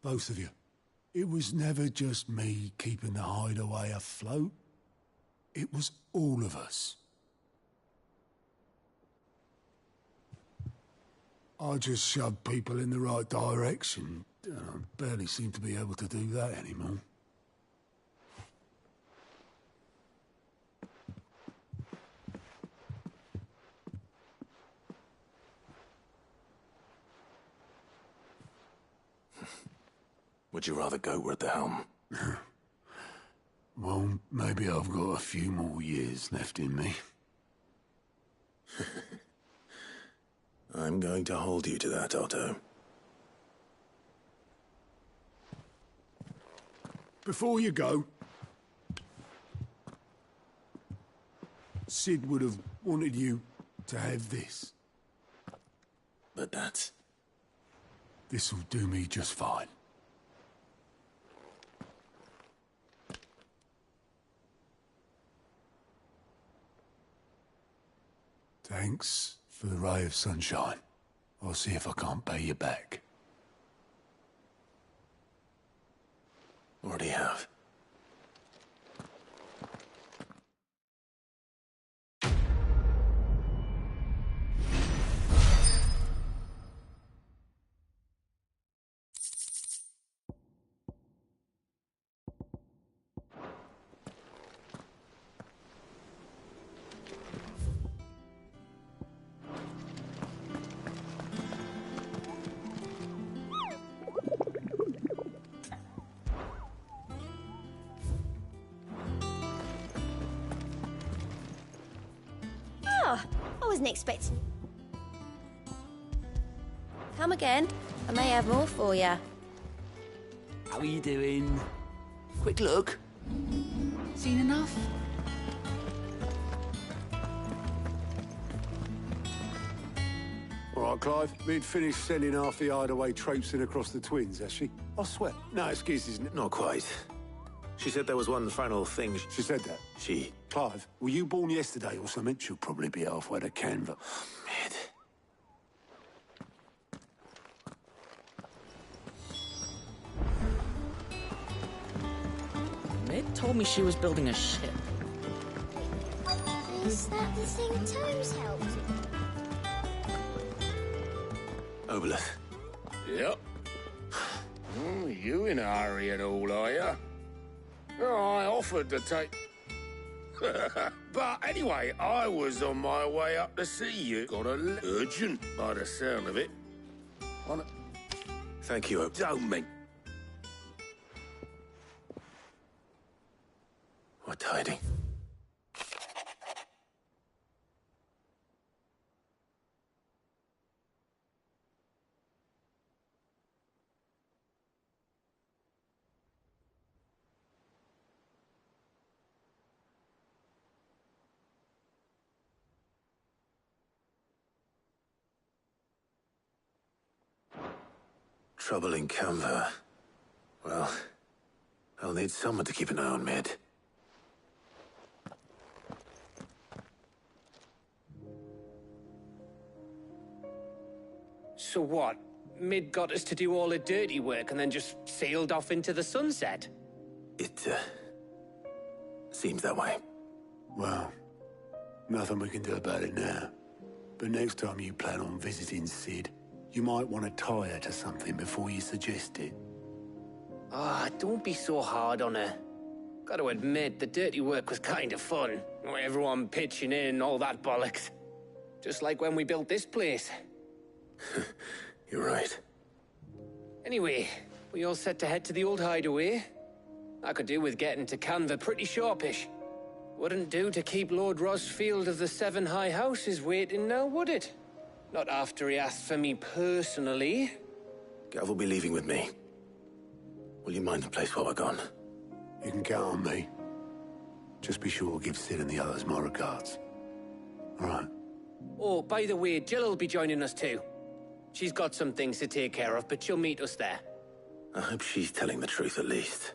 [SPEAKER 17] Both of you. It was never just me keeping the hideaway afloat. It was all of us. I just shoved people in the right direction. I barely seem to be able to do that anymore.
[SPEAKER 6] Would you rather go at the helm?
[SPEAKER 17] Well, maybe I've got a few more years left in me.
[SPEAKER 6] I'm going to hold you to that, Otto.
[SPEAKER 17] Before you go, Sid would have wanted you to have this.
[SPEAKER 6] But that's...
[SPEAKER 17] This'll do me just fine. Thanks for the ray of sunshine. I'll see if I can't pay you back.
[SPEAKER 6] Already have.
[SPEAKER 5] I wasn't expecting... Come again. I may have more for you.
[SPEAKER 20] How are you doing? Quick look. Seen enough?
[SPEAKER 17] All right, Clive. We'd finished sending half the hideaway traipsing across the twins, has she? I swear. No excuses.
[SPEAKER 6] Not quite. She said there was one final thing.
[SPEAKER 17] She said that?
[SPEAKER 6] She...
[SPEAKER 17] Clive, were you born yesterday or something? She'll probably be halfway to Canva.
[SPEAKER 6] Mid.
[SPEAKER 14] Mid told me she was building a ship.
[SPEAKER 5] Is that the thing Tomes helped?
[SPEAKER 6] Obolus.
[SPEAKER 15] Yep. Oh, you in a hurry at all, are you? Oh, I offered to take... But anyway, I was on my way up to see you. Got a urgent, by the sound of it.
[SPEAKER 6] Thank you, Obolus.
[SPEAKER 15] Don't mean...
[SPEAKER 6] What hiding? Trouble in Canva. Well, I'll need someone to keep an eye on Mid.
[SPEAKER 12] So what? Mid got us to do all the dirty work and then just sailed off into the sunset?
[SPEAKER 6] It, seems that way.
[SPEAKER 17] Well, nothing we can do about it now. But next time you plan on visiting Sid, you might want to tie her to something before you suggest it.
[SPEAKER 12] Ah, don't be so hard on her. Gotta admit, the dirty work was kind of fun. Everyone pitching in and all that bollocks. Just like when we built this place.
[SPEAKER 6] You're right.
[SPEAKER 12] Anyway, we all set to head to the old hideaway. I could do with getting to Canva pretty sharpish. Wouldn't do to keep Lord Rosfield of the Seven High Houses waiting now, would it? Not after he asked for me personally.
[SPEAKER 6] Gav will be leaving with me. Will you mind the place while we're gone?
[SPEAKER 17] You can count on me. Just be sure to give Sid and the others my regards. All right.
[SPEAKER 12] Oh, by the way, Jill will be joining us too. She's got some things to take care of, but she'll meet us there.
[SPEAKER 6] I hope she's telling the truth at least.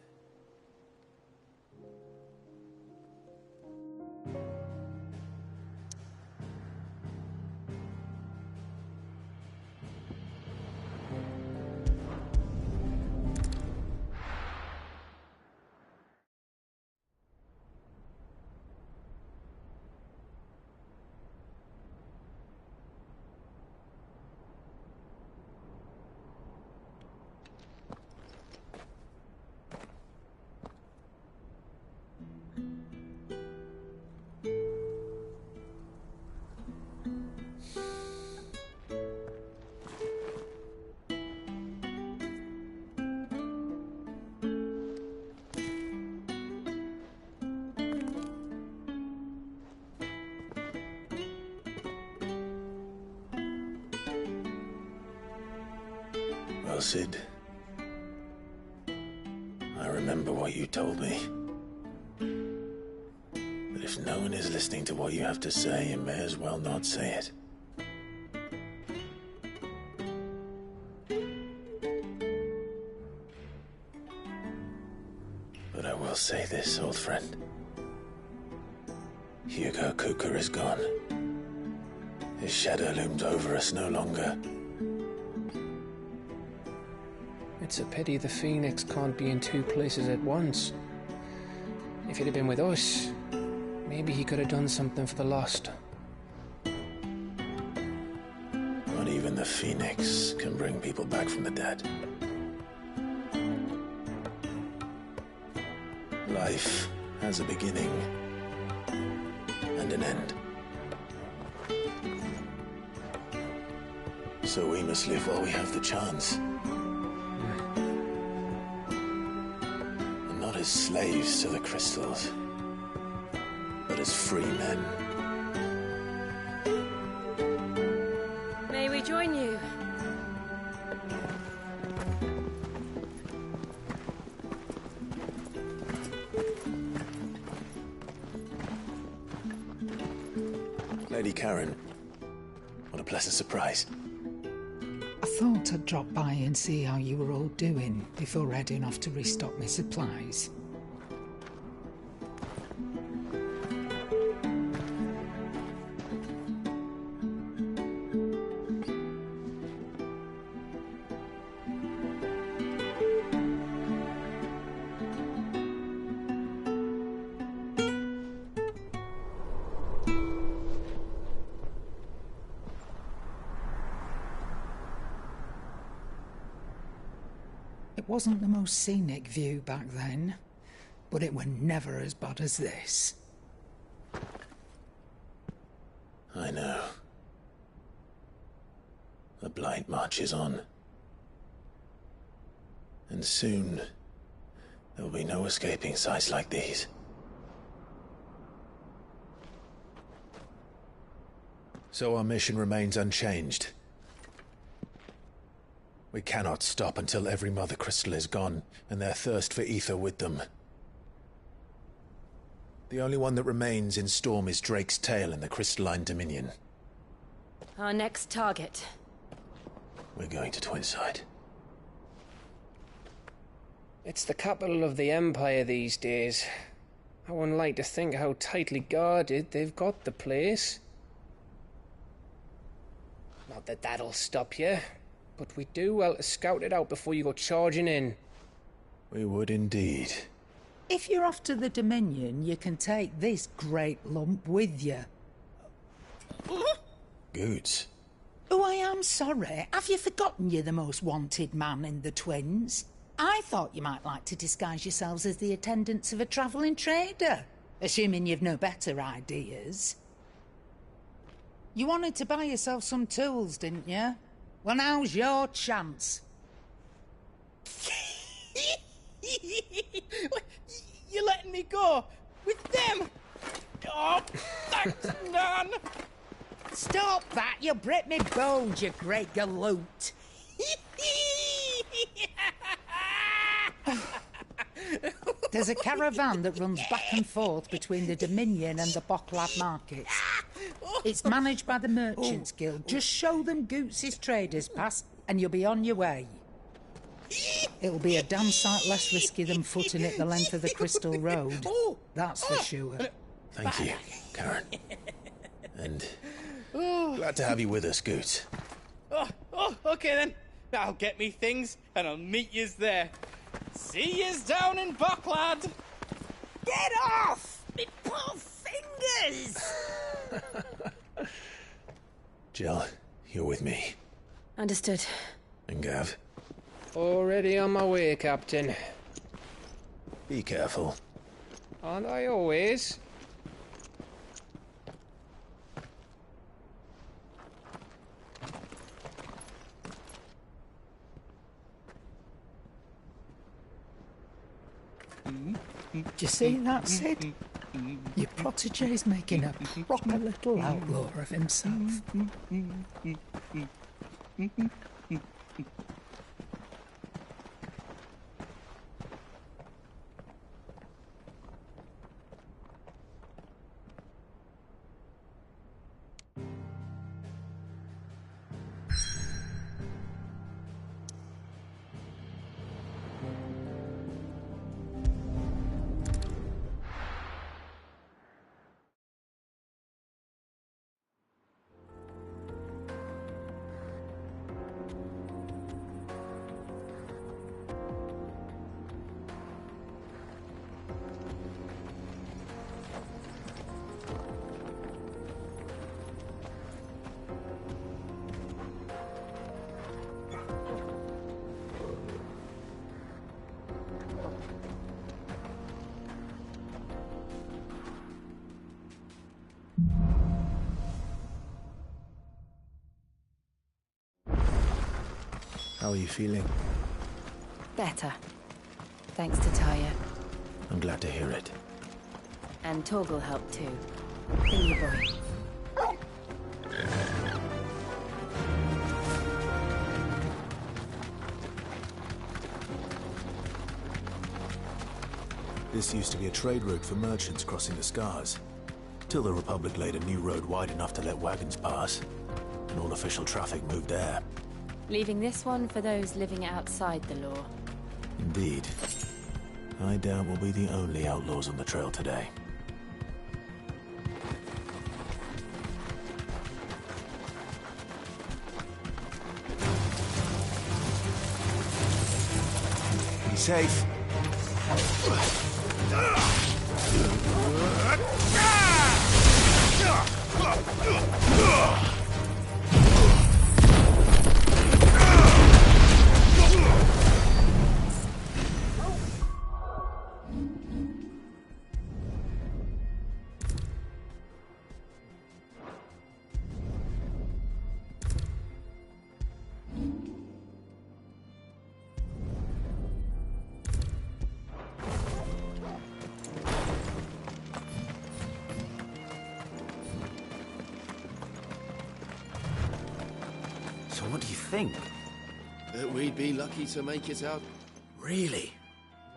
[SPEAKER 6] Well, Sid, I remember what you told me. That if no one is listening to what you have to say, you may as well not say it. But I will say this, old friend. Hugo Kuka is gone. His shadow looms over us no longer.
[SPEAKER 12] It's a pity the Phoenix can't be in two places at once. If he'd have been with us, maybe he could have done something for the lost.
[SPEAKER 6] Not even the Phoenix can bring people back from the dead. Life has a beginning and an end. So we must live while we have the chance. And not as slaves to the crystals, but as free men.
[SPEAKER 5] May we join you?
[SPEAKER 6] Lady Karen, what a pleasant surprise.
[SPEAKER 21] I thought I'd drop by and see how you were all doing before heading off to restock my supplies. It wasn't the most scenic view back then, but it were never as bad as this.
[SPEAKER 6] I know. The Blight marches on. And soon, there'll be no escaping sights like these. So our mission remains unchanged. We cannot stop until every Mother Crystal is gone, and their thirst for ether with them. The only one that remains in Storm is Drake's tail in the Crystalline Dominion.
[SPEAKER 10] Our next target.
[SPEAKER 6] We're going to Twinside.
[SPEAKER 12] It's the capital of the Empire these days. I wouldn't like to think how tightly guarded they've got the place. Not that that'll stop you, but we do well to scout it out before you go charging in.
[SPEAKER 6] We would indeed.
[SPEAKER 21] If you're off to the Dominion, you can take this great lump with you.
[SPEAKER 6] Goods.
[SPEAKER 21] Oh, I am sorry. Have you forgotten you're the most wanted man in the Twins? I thought you might like to disguise yourselves as the attendants of a travelling trader, assuming you've no better ideas. You wanted to buy yourself some tools, didn't you? Well, now's your chance.
[SPEAKER 11] You're letting me go with them? Oh, thanks, Nan.
[SPEAKER 21] Stop that! You'll break me bones, you great galoot. There's a caravan that runs back and forth between the Dominion and the Bocklab markets. It's managed by the Merchants Guild. Just show them Goots' traders pass and you'll be on your way. It'll be a damn sight less risky than footing it the length of the Crystal Road. That's for sure.
[SPEAKER 6] Thank you, Karen. And glad to have you with us, Goots.
[SPEAKER 11] Okay then. I'll get me things and I'll meet yous there. See yous down in Bocklad.
[SPEAKER 21] Get off! Me poor fingers!
[SPEAKER 6] Jill, you're with me.
[SPEAKER 10] Understood.
[SPEAKER 6] And Gav?
[SPEAKER 12] Already on my way, Captain.
[SPEAKER 6] Be careful.
[SPEAKER 12] Aren't I always?
[SPEAKER 21] Do you see that, Sid? Your protege's making a proper little outlaw of himself.
[SPEAKER 6] How are you feeling?
[SPEAKER 10] Better. Thanks to Taya.
[SPEAKER 6] I'm glad to hear it.
[SPEAKER 10] And Torgal helped too. Thank you, boy.
[SPEAKER 6] This used to be a trade route for merchants crossing the Scars. Till the Republic laid a new road wide enough to let wagons pass. And all official traffic moved there.
[SPEAKER 10] Leaving this one for those living outside the law.
[SPEAKER 6] Indeed. I doubt we'll be the only outlaws on the trail today. Be safe.
[SPEAKER 3] think?
[SPEAKER 18] That we'd be lucky to make it out.
[SPEAKER 3] Really?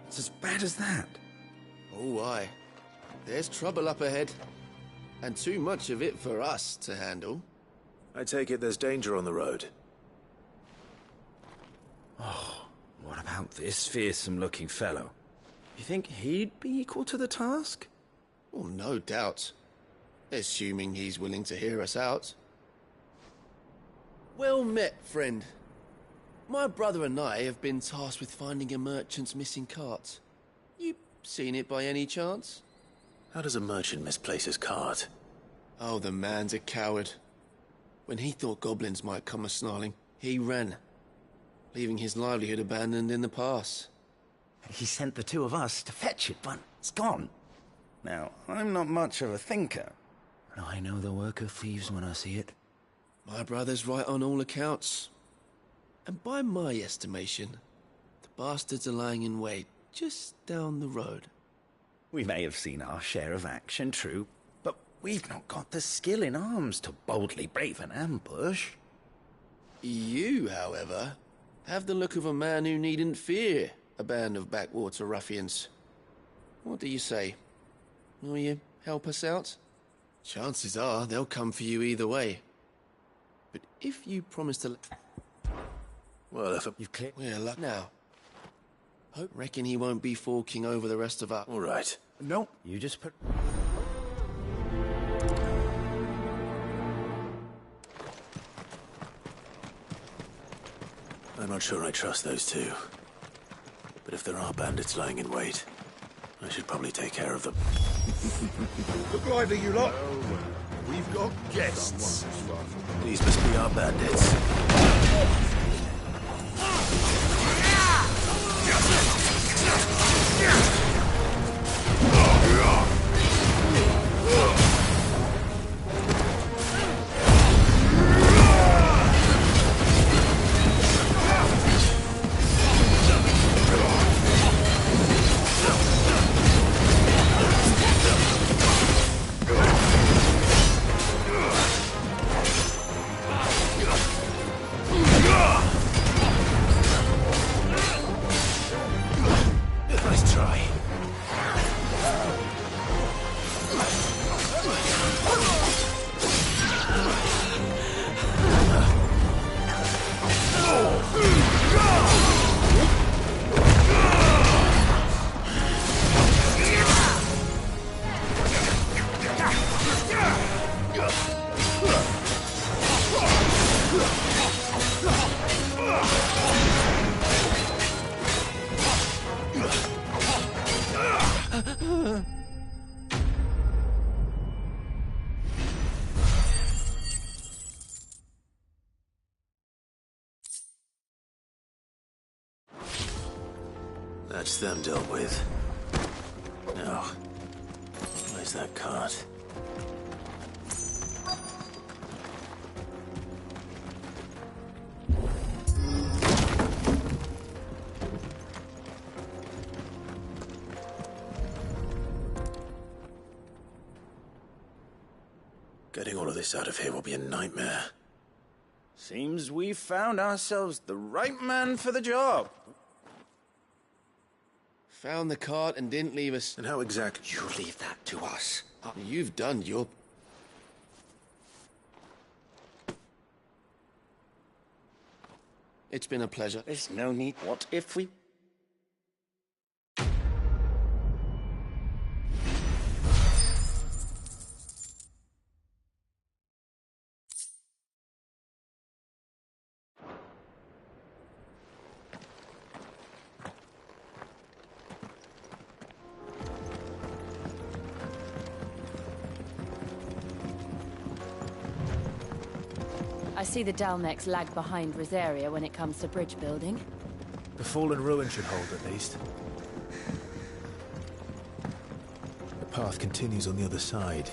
[SPEAKER 3] It's as bad as that?
[SPEAKER 18] Oh, aye. There's trouble up ahead. And too much of it for us to handle.
[SPEAKER 6] I take it there's danger on the road.
[SPEAKER 3] Oh, what about this fearsome-looking fellow? You think he'd be equal to the task?
[SPEAKER 18] Well, no doubt. Assuming he's willing to hear us out. Well met, friend. My brother and I have been tasked with finding a merchant's missing cart. You seen it by any chance?
[SPEAKER 6] How does a merchant misplace his cart?
[SPEAKER 18] Oh, the man's a coward. When he thought goblins might come a-snarling, he ran, leaving his livelihood abandoned in the pass.
[SPEAKER 3] He sent the two of us to fetch it, but it's gone. Now, I'm not much of a thinker, but I know the work of thieves when I see it.
[SPEAKER 18] My brother's right on all accounts. And by my estimation, the bastards are lying in wait just down the road.
[SPEAKER 3] We may have seen our share of action, true, but we've not got the skill in arms to boldly brave an ambush.
[SPEAKER 18] You, however, have the look of a man who needn't fear a band of backwater ruffians. What do you say? Will you help us out? Chances are they'll come for you either way. But if you promise to...
[SPEAKER 6] Well, if
[SPEAKER 18] you've cleared... We're luck now. Reckon he won't be forking over the rest of us.
[SPEAKER 6] All right.
[SPEAKER 3] No, you just put...
[SPEAKER 6] I'm not sure I trust those two. But if there are bandits lying in wait, I should probably take care of them.
[SPEAKER 15] Look lively, you lot. We've got guests.
[SPEAKER 6] These must be our bandits. Nice try. That's them dealt with. Now, where's that cart? Getting all of this out of here will be a nightmare.
[SPEAKER 3] Seems we've found ourselves the right man for the job.
[SPEAKER 18] Found the cart and didn't leave us.
[SPEAKER 6] And how exactly?
[SPEAKER 3] You leave that to us.
[SPEAKER 18] You've done your... It's been a pleasure.
[SPEAKER 3] There's no need. What if we...
[SPEAKER 8] I see the Dalnecs lag behind Rosaria when it comes to bridge building.
[SPEAKER 6] The fallen ruin should hold, at least. The path continues on the other side.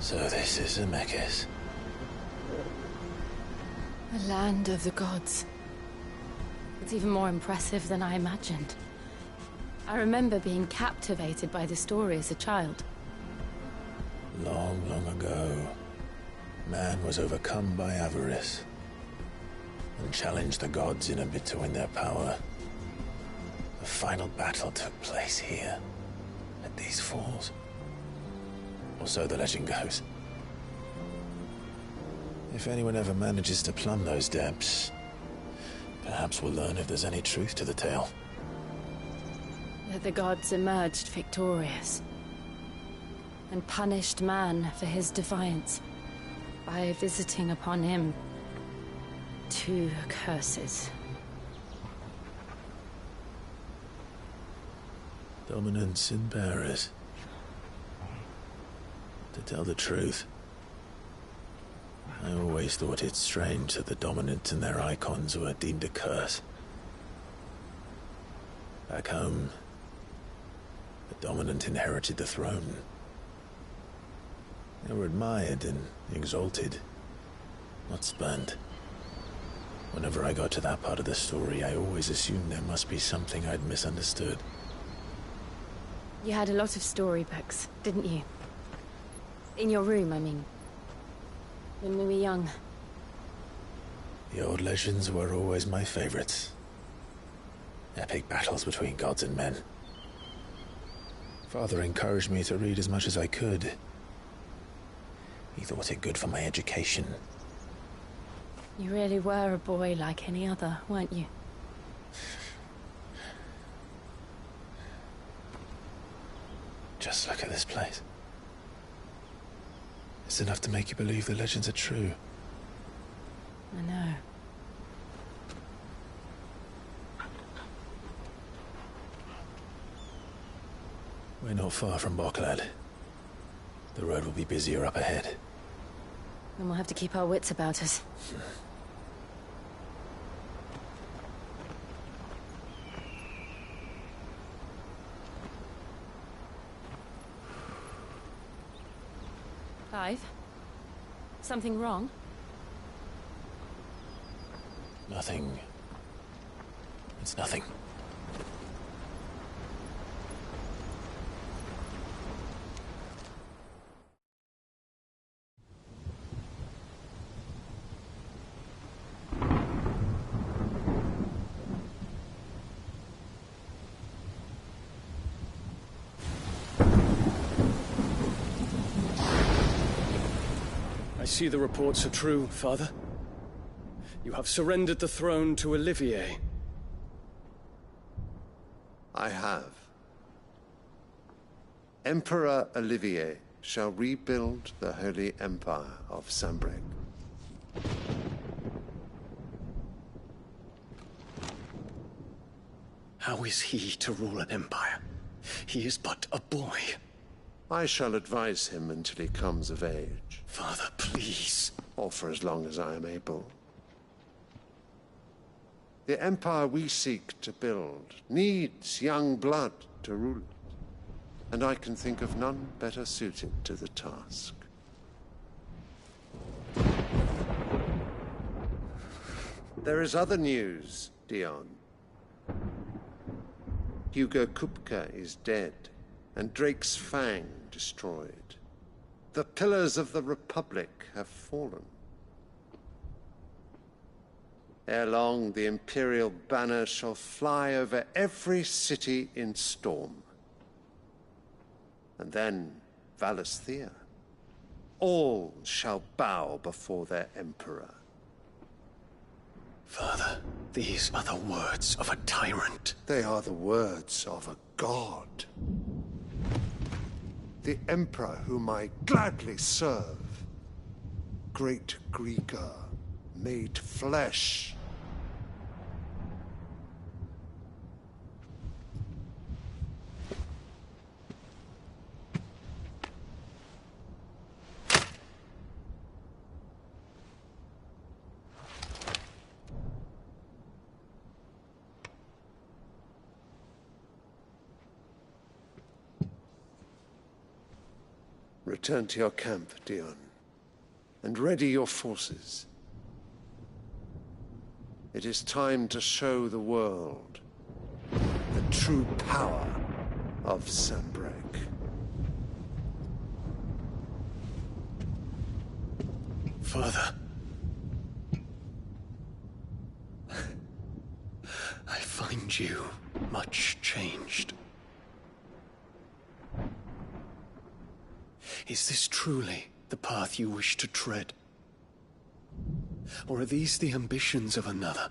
[SPEAKER 6] So this is Zemeckis.
[SPEAKER 10] The land of the gods. It's even more impressive than I imagined. I remember being captivated by the story as a child.
[SPEAKER 6] Long, long ago, man was overcome by avarice and challenged the gods in a bid to win their power. The final battle took place here, at these falls. Or so the legend goes. If anyone ever manages to plumb those depths, perhaps we'll learn if there's any truth to the tale.
[SPEAKER 10] That the gods emerged victorious and punished man for his defiance by visiting upon him 2 curses.
[SPEAKER 6] Dominance and bearers. To tell the truth, I always thought it strange that the dominant and their icons were deemed a curse. Back home, the dominant inherited the throne. They were admired and exalted, not spurned. Whenever I got to that part of the story, I always assumed there must be something I'd misunderstood.
[SPEAKER 10] You had a lot of storybooks, didn't you? In your room, I mean. When we were young.
[SPEAKER 6] The old legends were always my favorites. Epic battles between gods and men. Father encouraged me to read as much as I could. He thought it good for my education.
[SPEAKER 10] You really were a boy like any other, weren't you?
[SPEAKER 6] Just look at this place. It's enough to make you believe the legends are true.
[SPEAKER 10] I know.
[SPEAKER 6] We're not far from Boklad. The road will be busier up ahead.
[SPEAKER 10] Then we'll have to keep our wits about us. Clive? Something wrong?
[SPEAKER 6] Nothing. It's nothing.
[SPEAKER 4] I see the reports are true, Father. You have surrendered the throne to Olivier.
[SPEAKER 13] I have. Emperor Olivier shall rebuild the Holy Empire of Sanbreque.
[SPEAKER 4] How is he to rule an empire? He is but a boy.
[SPEAKER 13] I shall advise him until he comes of age.
[SPEAKER 4] Father, please.
[SPEAKER 13] Or for as long as I am able. The empire we seek to build needs young blood to rule it, and I can think of none better suited to the task. There is other news, Dion. Hugo Kupka is dead, and Drake's Fang destroyed. The pillars of the Republic have fallen. Ere long, the Imperial banner shall fly over every city in Storm. And then, Valisthea. All shall bow before their Emperor.
[SPEAKER 4] Father, these are the words of a tyrant.
[SPEAKER 13] They are the words of a god. The Emperor whom I gladly serve. Great Greeker, made flesh. Return to your camp, Dion, and ready your forces. It is time to show the world the true power of Sanbreque.
[SPEAKER 4] Father. I find you much changed. Is this truly the path you wish to tread? Or are these the ambitions of another?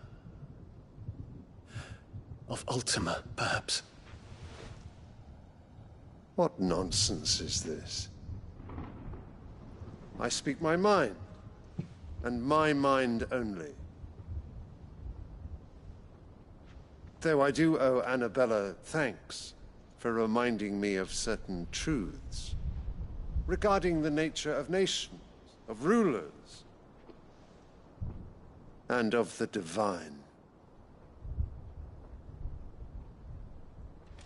[SPEAKER 4] Of Ultima, perhaps?
[SPEAKER 13] What nonsense is this? I speak my mind, and my mind only. Though I do owe Annabella thanks for reminding me of certain truths regarding the nature of nations, of rulers, and of the divine.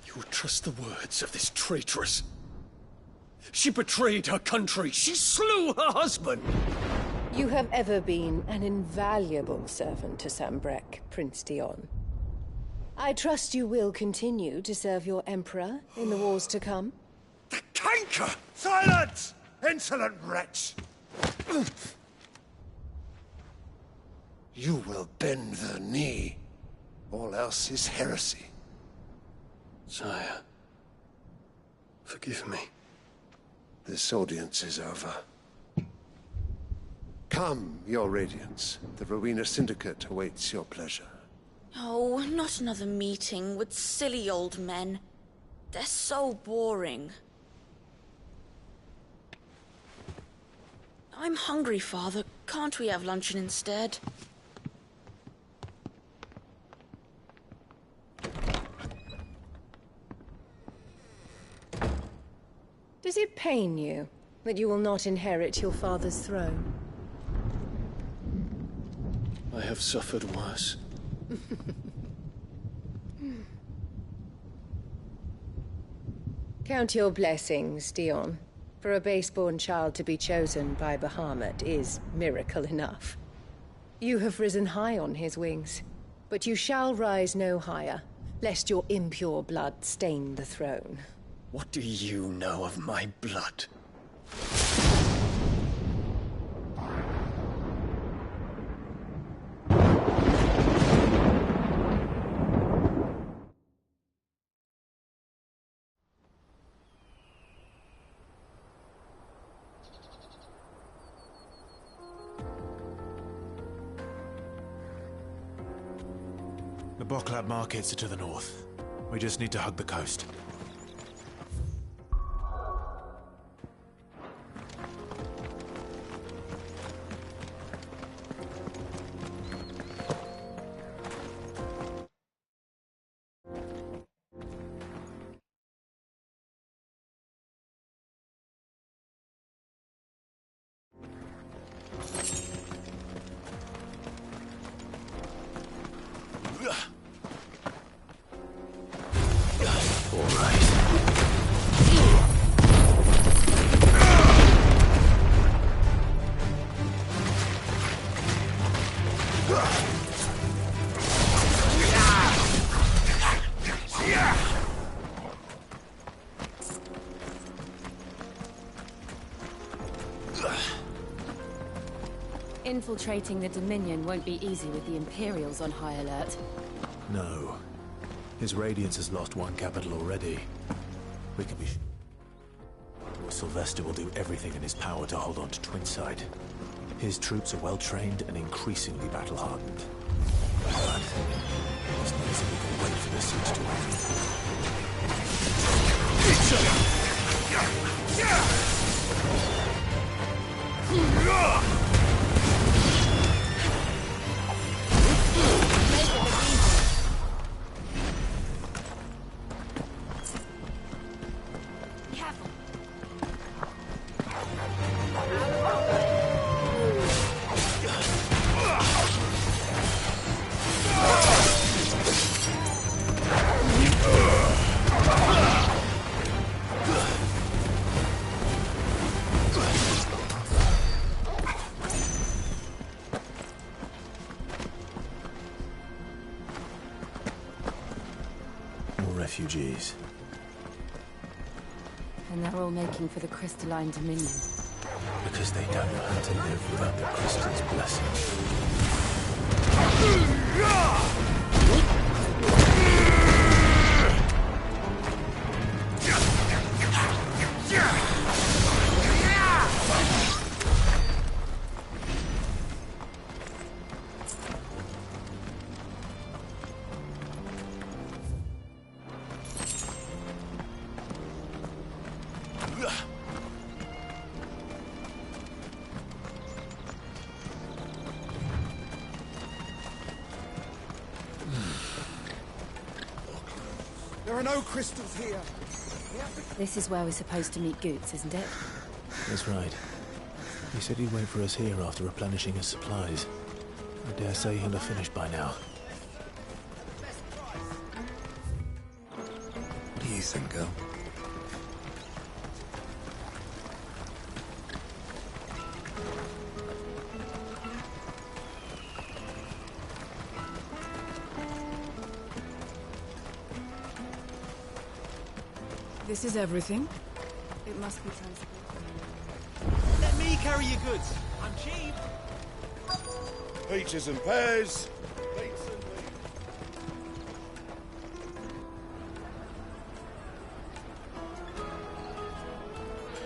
[SPEAKER 4] You would trust the words of this traitress? She betrayed her country. She slew her husband.
[SPEAKER 2] You have ever been an invaluable servant to Sanbreque, Prince Dion. I trust you will continue to serve your Emperor in the wars to come.
[SPEAKER 13] The canker! Silence! Insolent wretch! You will bend the knee. All else is heresy.
[SPEAKER 4] Sire, forgive me.
[SPEAKER 13] This audience is over. Come, your Radiance. The Rowena Syndicate awaits your pleasure.
[SPEAKER 14] Oh, not another meeting with silly old men. They're so boring. I'm hungry, Father. Can't we have luncheon instead?
[SPEAKER 2] Does it pain you that you will not inherit your father's throne?
[SPEAKER 4] I have suffered worse.
[SPEAKER 2] Count your blessings, Dion. For a base-born child to be chosen by Bahamut is miracle enough. You have risen high on his wings, but you shall rise no higher, lest your impure blood stain the throne.
[SPEAKER 4] What do you know of my blood?
[SPEAKER 9] The Boklab markets are to the north. We just need to hug the coast.
[SPEAKER 8] Infiltrating the Dominion won't be easy with the Imperials on high alert.
[SPEAKER 9] No. His Radiance has lost one capital already. We can be... Sylvester will do everything in his power to hold on to Twinside. His troops are well-trained and increasingly battle-hardened. But it's not as if we can wait for the siege to end. refugees.
[SPEAKER 8] And they're all making for the Crystalline Dominion.
[SPEAKER 9] Because they don't know how to live without the crystal's blessing.
[SPEAKER 15] There are no crystals here.
[SPEAKER 8] This is where we're supposed to meet Goots, isn't it?
[SPEAKER 9] That's right. He said he'd wait for us here after replenishing his supplies. I dare say he'll have finished by now.
[SPEAKER 15] What do you think, girl?
[SPEAKER 8] This is everything? It must be transported.
[SPEAKER 11] Let me carry your goods. I'm cheap.
[SPEAKER 13] Peaches and pears.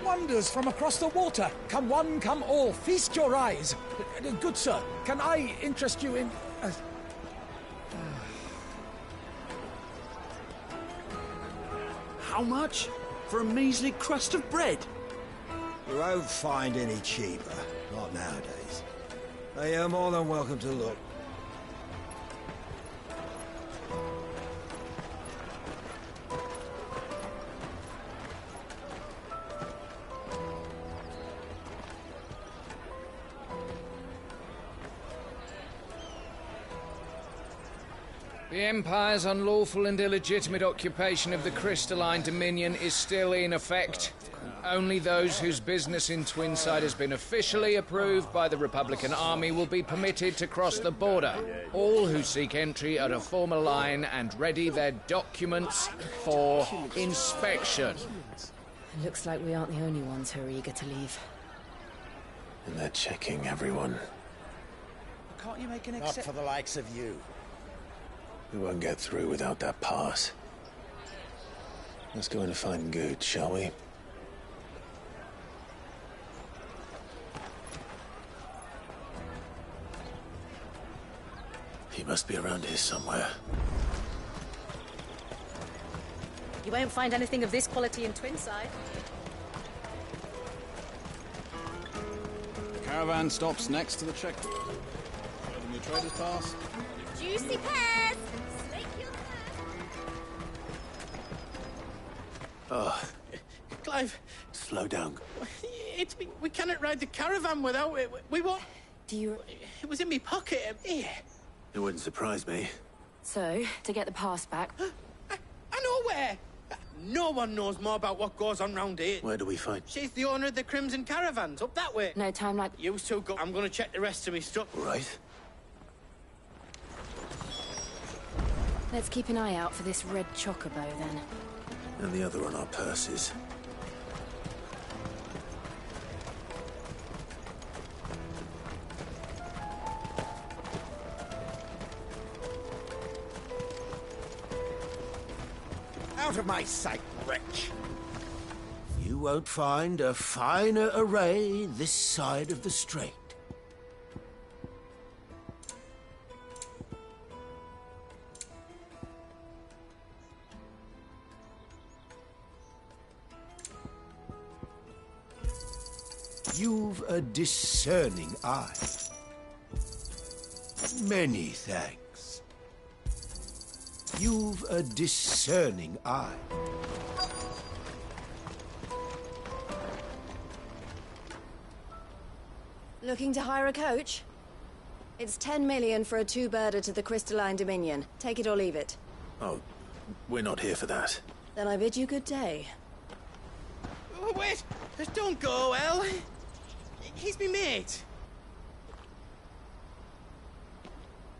[SPEAKER 1] Wonders from across the water. Come one, come all. Feast your eyes. Good sir, can I interest you in...
[SPEAKER 7] How much? For a measly crust of bread?
[SPEAKER 23] You won't find any cheaper. Not nowadays. But you're more than welcome to look.
[SPEAKER 24] The Empire's unlawful and illegitimate occupation of the Crystalline Dominion is still in effect. Only those whose business in Twinside has been officially approved by the Republican Army will be permitted to cross the border. All who seek entry are to form a line and ready their documents for inspection.
[SPEAKER 8] It looks like we aren't the only ones who are eager to leave.
[SPEAKER 9] And they're checking everyone.
[SPEAKER 11] Can't you make an
[SPEAKER 3] Not
[SPEAKER 11] exception?
[SPEAKER 3] for the likes of you.
[SPEAKER 9] We won't get through without that pass. Let's go in and find Good, shall we? He must be around here somewhere.
[SPEAKER 10] You won't find anything of this quality in Twinside.
[SPEAKER 4] The caravan stops next to the checkpoint. Show them your trader's pass.
[SPEAKER 5] Juicy pears!
[SPEAKER 9] Oh,
[SPEAKER 11] Clive,
[SPEAKER 9] slow down.
[SPEAKER 11] we cannot ride the caravan without it. We want...
[SPEAKER 8] Do you...
[SPEAKER 11] It was in my pocket. Here.
[SPEAKER 9] It wouldn't surprise me.
[SPEAKER 8] So, to get the pass back...
[SPEAKER 11] I know where. No one knows more about what goes on round here.
[SPEAKER 9] Where do we find...
[SPEAKER 11] She's the owner of the Crimson Caravans, up that way.
[SPEAKER 8] No time like...
[SPEAKER 11] You two go. I'm going to check the rest of me stuff.
[SPEAKER 9] Right.
[SPEAKER 8] Let's keep an eye out for this red chocobo, then.
[SPEAKER 9] And the other on our purses.
[SPEAKER 23] Out of my sight, wretch! You won't find a finer array this side of the strait. You've a discerning eye. Many thanks. You've a discerning eye.
[SPEAKER 2] Looking to hire a coach? It's 10 million for a two-birder to the Crystalline Dominion. Take it or leave it.
[SPEAKER 9] Oh, we're not here for that.
[SPEAKER 2] Then I bid you good day.
[SPEAKER 11] Oh, wait! Don't go, El. He's me mate.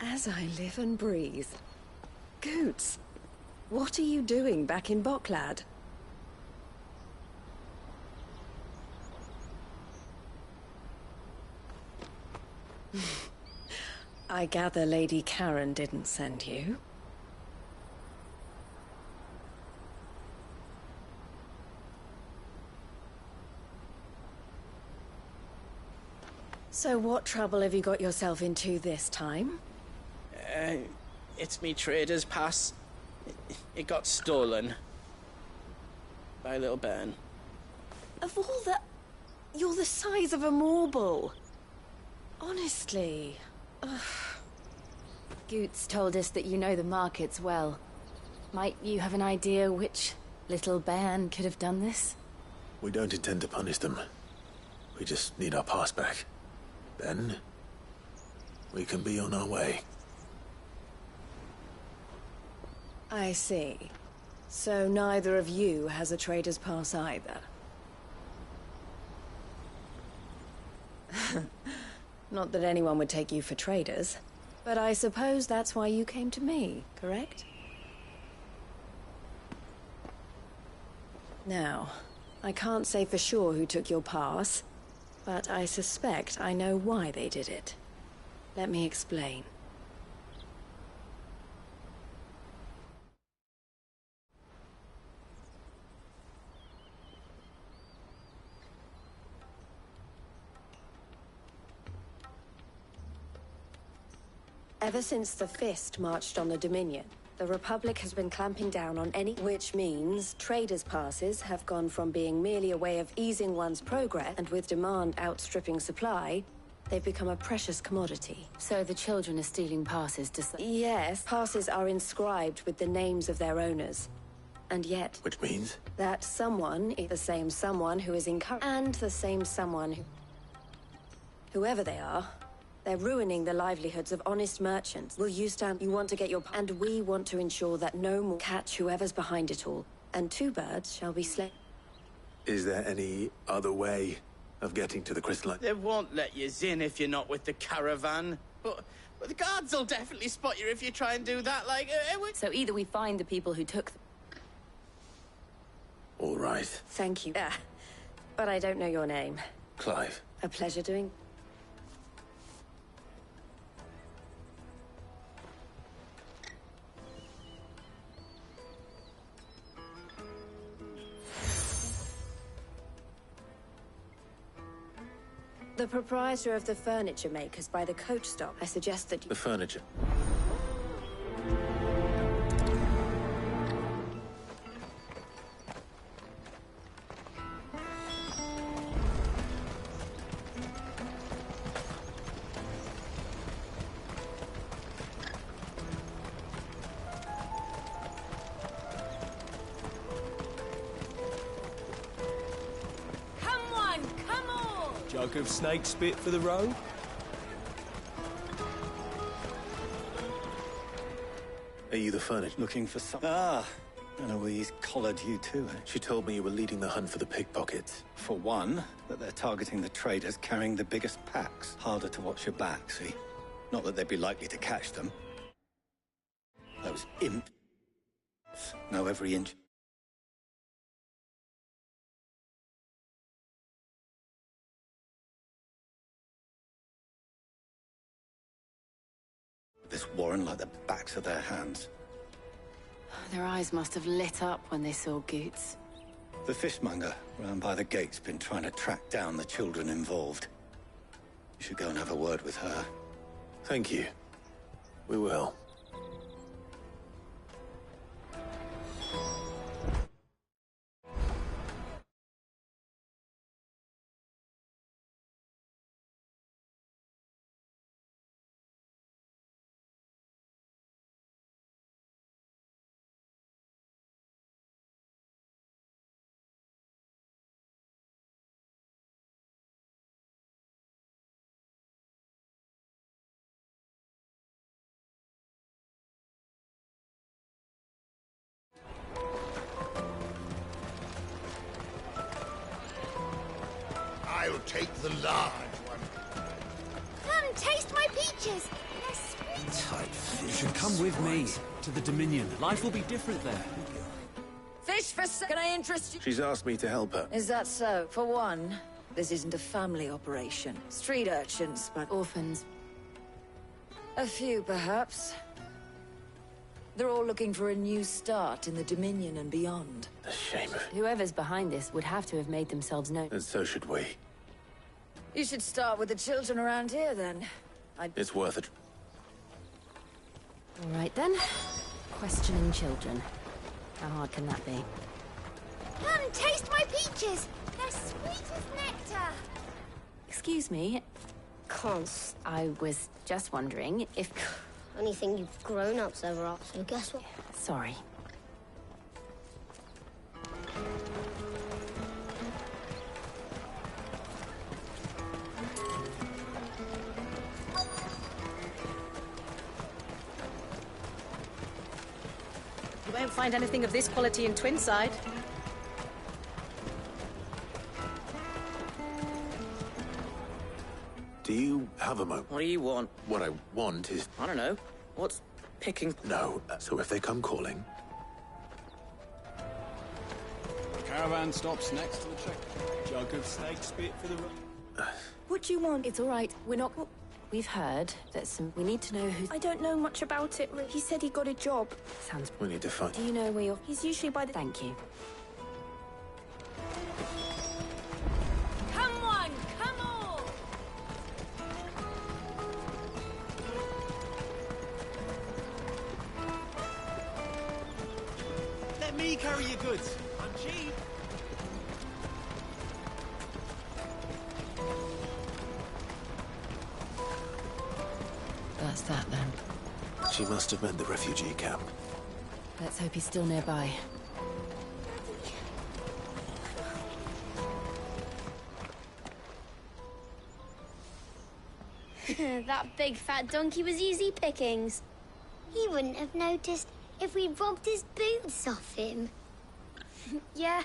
[SPEAKER 2] As I live and breathe. Goots. What are you doing back in Bocklad? I gather Lady Karen didn't send you. So what trouble have you got yourself into this time?
[SPEAKER 11] It's me trader's pass. It got stolen. By a little bairn.
[SPEAKER 2] Of all the... You're the size of a marble. Honestly. Ugh.
[SPEAKER 8] Goots told us that you know the markets well. Might you have an idea which little bairn could have done this?
[SPEAKER 6] We don't intend to punish them. We just need our pass back. Then, we can be on our way.
[SPEAKER 2] I see. So neither of you has a trader's pass either. Not that anyone would take you for traders, but I suppose that's why you came to me, correct? Now, I can't say for sure who took your pass, but I suspect I know why they did it. Let me explain. Ever since the Fist marched on the Dominion, the Republic has been clamping down on any... Which means traders' passes have gone from being merely a way of easing one's progress, and with demand outstripping supply, they've become a precious commodity.
[SPEAKER 8] So the children are stealing passes to...
[SPEAKER 2] Yes, passes are inscribed with the names of their owners. And yet...
[SPEAKER 6] Which means?
[SPEAKER 2] That someone is the same someone who is encouraged... And the same someone who... Whoever they are... They're ruining the livelihoods of honest merchants. Will you stand? You want to get your... And we want to ensure that no more... Catch whoever's behind it all. And two birds shall be slain.
[SPEAKER 6] Is there any other way of getting to the crystalline?
[SPEAKER 11] They won't let you in if you're not with the caravan. But the guards will definitely spot you if you try and do that, like...
[SPEAKER 8] So either we find the people who took...
[SPEAKER 6] All right.
[SPEAKER 2] Thank you. But I don't know your name.
[SPEAKER 6] Clive.
[SPEAKER 2] A pleasure doing... The proprietor of the furniture makers by the coach stop. I suggest that you...
[SPEAKER 6] The furniture.
[SPEAKER 9] Jug of snake spit for the road?
[SPEAKER 6] Are you the furniture?
[SPEAKER 16] Looking for some... Ah, Eloise collared you too, eh?
[SPEAKER 6] She told me you were leading the hunt for the pickpockets.
[SPEAKER 16] For one, that they're targeting the traders carrying the biggest packs. Harder to watch your back, see? Not that they'd be likely to catch them. Those imps know every inch. This warren like the backs of their hands.
[SPEAKER 8] Their eyes must have lit up when they saw Goots.
[SPEAKER 16] The fishmonger round by the gate's been trying to track down the children involved. You should go and have a word with her.
[SPEAKER 6] Thank you. We will.
[SPEAKER 15] I'll take the large one.
[SPEAKER 5] Come, taste my peaches. They're sweet.
[SPEAKER 1] You should come with me.
[SPEAKER 7] To the Dominion. Life will be different there.
[SPEAKER 17] Ff16, can I interest you?
[SPEAKER 6] She's asked me to help her.
[SPEAKER 17] Is that so? For one, this isn't a family operation. Street urchins, but
[SPEAKER 8] Orphans.
[SPEAKER 17] a few perhaps. They're all looking for a new start in the Dominion and beyond.
[SPEAKER 6] A shame.
[SPEAKER 8] Whoever's behind this would have to have made themselves known.
[SPEAKER 6] And so should we.
[SPEAKER 17] You should start with the children around here, then.
[SPEAKER 6] It's worth it.
[SPEAKER 8] All right, then. Questioning children. How hard can that be?
[SPEAKER 5] Come, taste my peaches. They're sweet as nectar.
[SPEAKER 8] Excuse me. Cons. I was just wondering if...
[SPEAKER 5] Only thing you've grown-ups ever up, so guess what?
[SPEAKER 8] Sorry.
[SPEAKER 19] You won't find anything of this quality in Twinside.
[SPEAKER 6] Do you have a moment?
[SPEAKER 20] What do you want?
[SPEAKER 6] What I want is...
[SPEAKER 20] I don't know. What's picking?
[SPEAKER 6] No, so if they come calling...
[SPEAKER 7] Caravan stops next to the check. Jug of snake spit for the road.
[SPEAKER 8] What do you want? It's all right. We're not... We've heard that some... We need to know who...
[SPEAKER 22] I don't know much about it. He said he got a job.
[SPEAKER 8] Sounds...
[SPEAKER 6] We need to find...
[SPEAKER 8] Do you know where you're...
[SPEAKER 22] He's usually by the...
[SPEAKER 8] Thank you.
[SPEAKER 22] Come on! Come on!
[SPEAKER 7] Let me carry your goods. I'm cheap.
[SPEAKER 8] That's that, then.
[SPEAKER 6] She must have meant the refugee camp.
[SPEAKER 8] Let's hope he's still nearby.
[SPEAKER 5] That big fat donkey was easy pickings. He wouldn't have noticed if we'd robbed his boots off him.
[SPEAKER 22] Yeah.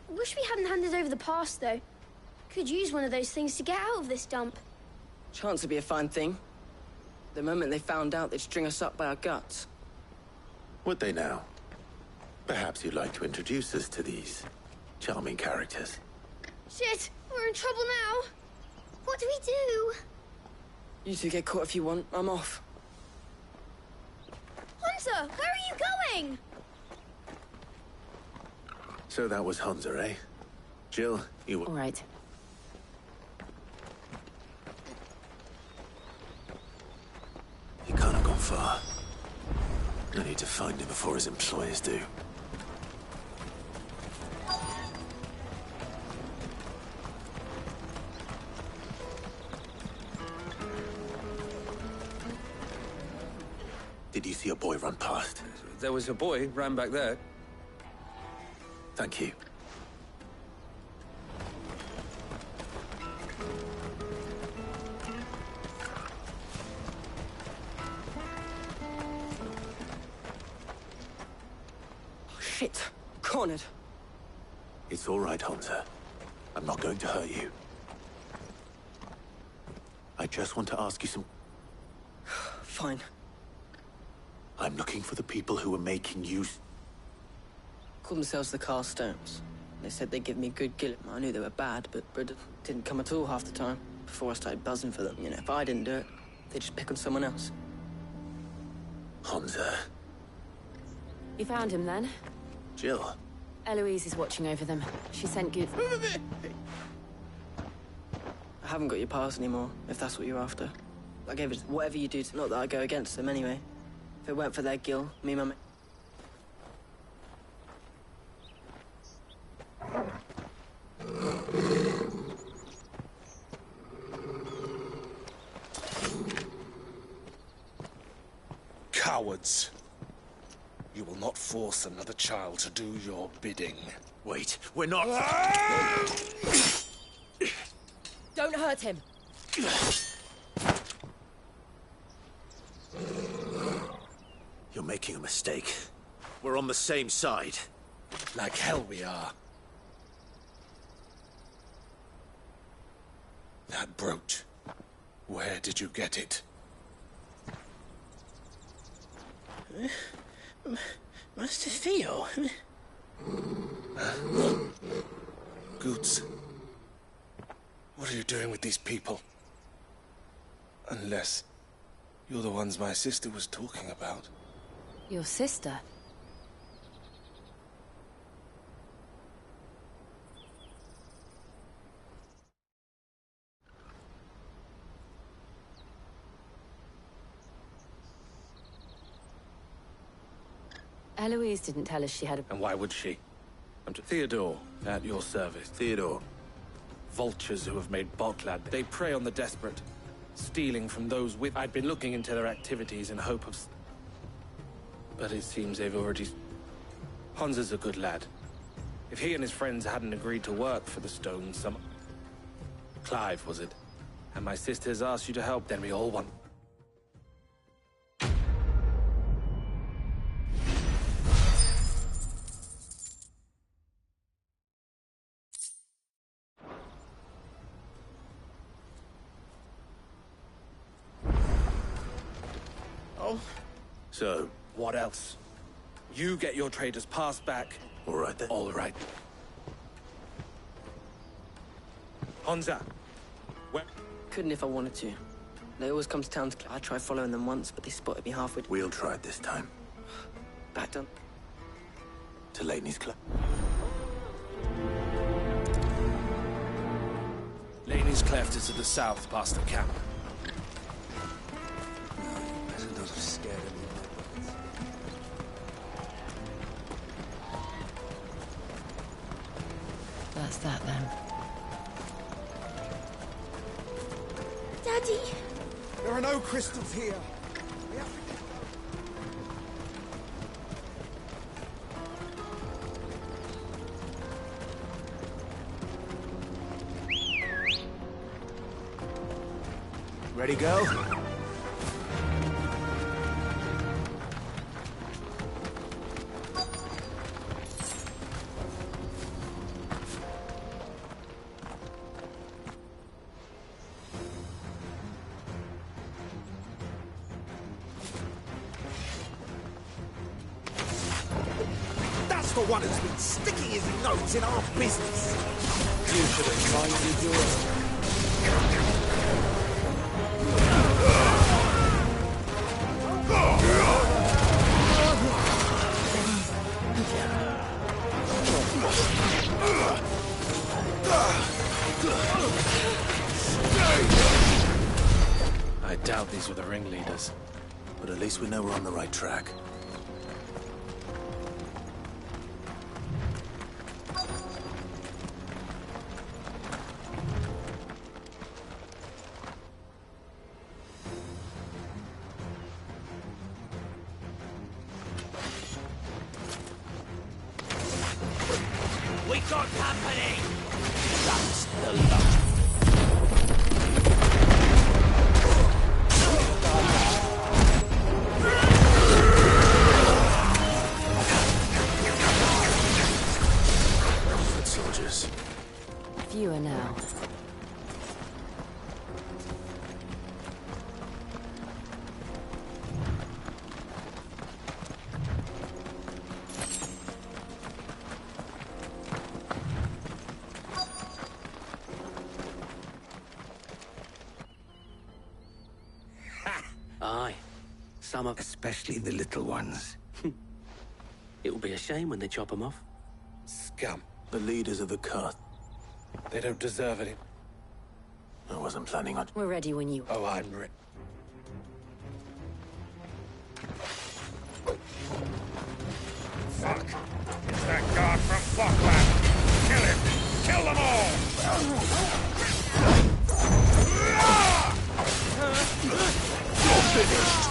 [SPEAKER 22] Wish we hadn't handed over the pass, though. Could use one of those things to get out of this dump.
[SPEAKER 25] Chance would be a fine thing. The moment they found out, they'd string us up by our guts.
[SPEAKER 6] Would they now? Perhaps you'd like to introduce us to these charming characters.
[SPEAKER 22] Shit! We're in trouble now!
[SPEAKER 5] What do we do?
[SPEAKER 25] You two get caught if you want. I'm off.
[SPEAKER 22] Hunter! Where are you going?
[SPEAKER 6] So that was Hunter, eh? Jill, you were...
[SPEAKER 8] All right.
[SPEAKER 6] He can't have gone far. I need to find him before his employers do. Did you see a boy run past?
[SPEAKER 26] There was a boy ran back there.
[SPEAKER 6] Thank you.
[SPEAKER 25] Shit. Cornered.
[SPEAKER 6] It's all right, Hunter. I'm not going to hurt you. I just want to ask you some...
[SPEAKER 25] Fine.
[SPEAKER 6] I'm looking for the people who are making use...
[SPEAKER 25] Called themselves the Carstones. They said they'd give me good gill. I knew they were bad, but didn't come at all half the time. Before I started buzzing for them, you know, if I didn't do it, they'd just pick on someone else.
[SPEAKER 6] Hunter.
[SPEAKER 8] You found him, then?
[SPEAKER 6] Jill.
[SPEAKER 8] Eloise is watching over them. She sent good...
[SPEAKER 25] I haven't got your pass anymore, if that's what you're after. I gave it whatever you do, not that I go against them anyway. If it weren't for their gill, me and my...
[SPEAKER 15] Cowards. You will not force another child to do your bidding.
[SPEAKER 6] Wait, we're not...
[SPEAKER 19] Don't hurt him.
[SPEAKER 6] You're making a mistake. We're on the same side.
[SPEAKER 15] Like hell we are. That brooch. Where did you get it?
[SPEAKER 23] Master Theo?
[SPEAKER 12] Goots, what are you doing with these people? Unless you're the ones my sister was talking about.
[SPEAKER 8] Your sister? Eloise didn't tell us she had a...
[SPEAKER 9] And why would she? I'm to Theodore, at your service.
[SPEAKER 6] Theodore.
[SPEAKER 9] Vultures who have made Boklad. They prey on the desperate, stealing from those with... I'd been looking into their activities in hope of... But it seems they've already... Hans is a good lad. If he and his friends hadn't agreed to work for the Stones, some... Clive, was it? And my sisters asked you to help, then we all want...
[SPEAKER 6] So,
[SPEAKER 9] what else? You get your traders passed back.
[SPEAKER 6] All right then.
[SPEAKER 9] All right. Honza, where?
[SPEAKER 25] Couldn't if I wanted to. They always come to town to... I tried following them once, but they spotted me halfway...
[SPEAKER 6] We'll try it this time.
[SPEAKER 25] Back down.
[SPEAKER 6] To Laney's club.
[SPEAKER 9] Laney's Cleft is to the south, past the camp.
[SPEAKER 23] Better not have scared him.
[SPEAKER 2] That's that then.
[SPEAKER 5] Daddy!
[SPEAKER 1] There are no crystals here.
[SPEAKER 23] Ready, go? That's the one who's been sticking his nose in our business.
[SPEAKER 1] You should have tried to do it.
[SPEAKER 9] I doubt these were the ringleaders.
[SPEAKER 6] But at least we know we're on the right track.
[SPEAKER 23] We got company! That's the luck.
[SPEAKER 6] Good soldiers.
[SPEAKER 2] Fewer now.
[SPEAKER 23] Aye. Some of... Especially the little ones. It will be a shame when they chop them off.
[SPEAKER 9] Scum.
[SPEAKER 6] The leaders of the cut.
[SPEAKER 9] They don't deserve it.
[SPEAKER 6] I wasn't planning on...
[SPEAKER 2] We're ready when you...
[SPEAKER 9] Oh, I'm ready.
[SPEAKER 15] Fuck! It's that guard from Buckland! Kill him! Kill them all! You're finished!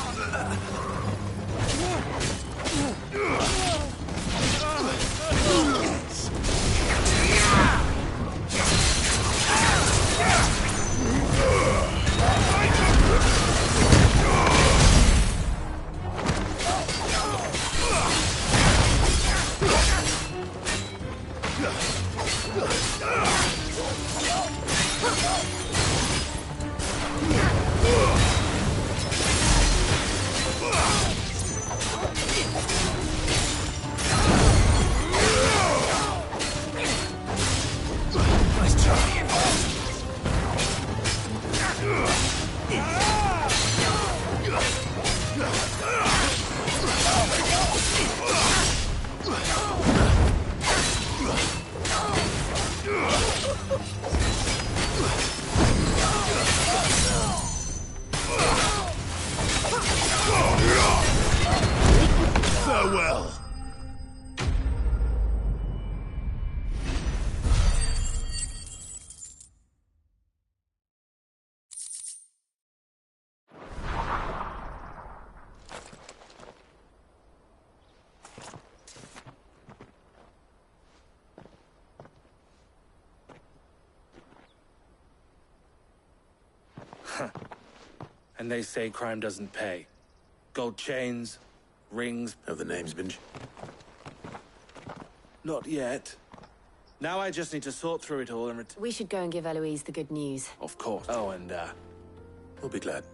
[SPEAKER 12] And they say crime doesn't pay. Gold chains, rings...
[SPEAKER 6] Have the names been...
[SPEAKER 12] Not yet. Now I just need to sort through it all and
[SPEAKER 19] We should go and give Eloise the good news.
[SPEAKER 12] Of course. Oh, and,
[SPEAKER 6] We'll be glad.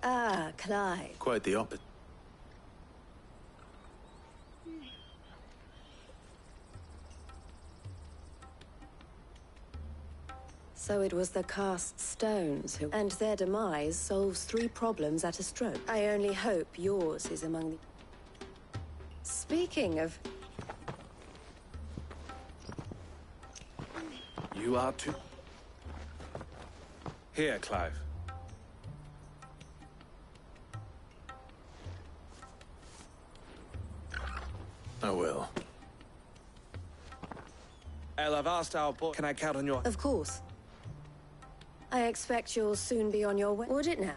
[SPEAKER 2] Ah, Clive.
[SPEAKER 6] Quite the opposite.
[SPEAKER 2] So it was the cast stones who... And their demise solves 3 problems at a stroke. I only hope yours is among the... Speaking of...
[SPEAKER 12] You are too... Here, Clive.
[SPEAKER 6] I will.
[SPEAKER 12] Elle, I've asked our boy... Can I count on your...
[SPEAKER 2] Of course. I expect you'll soon be on your way. Would it now?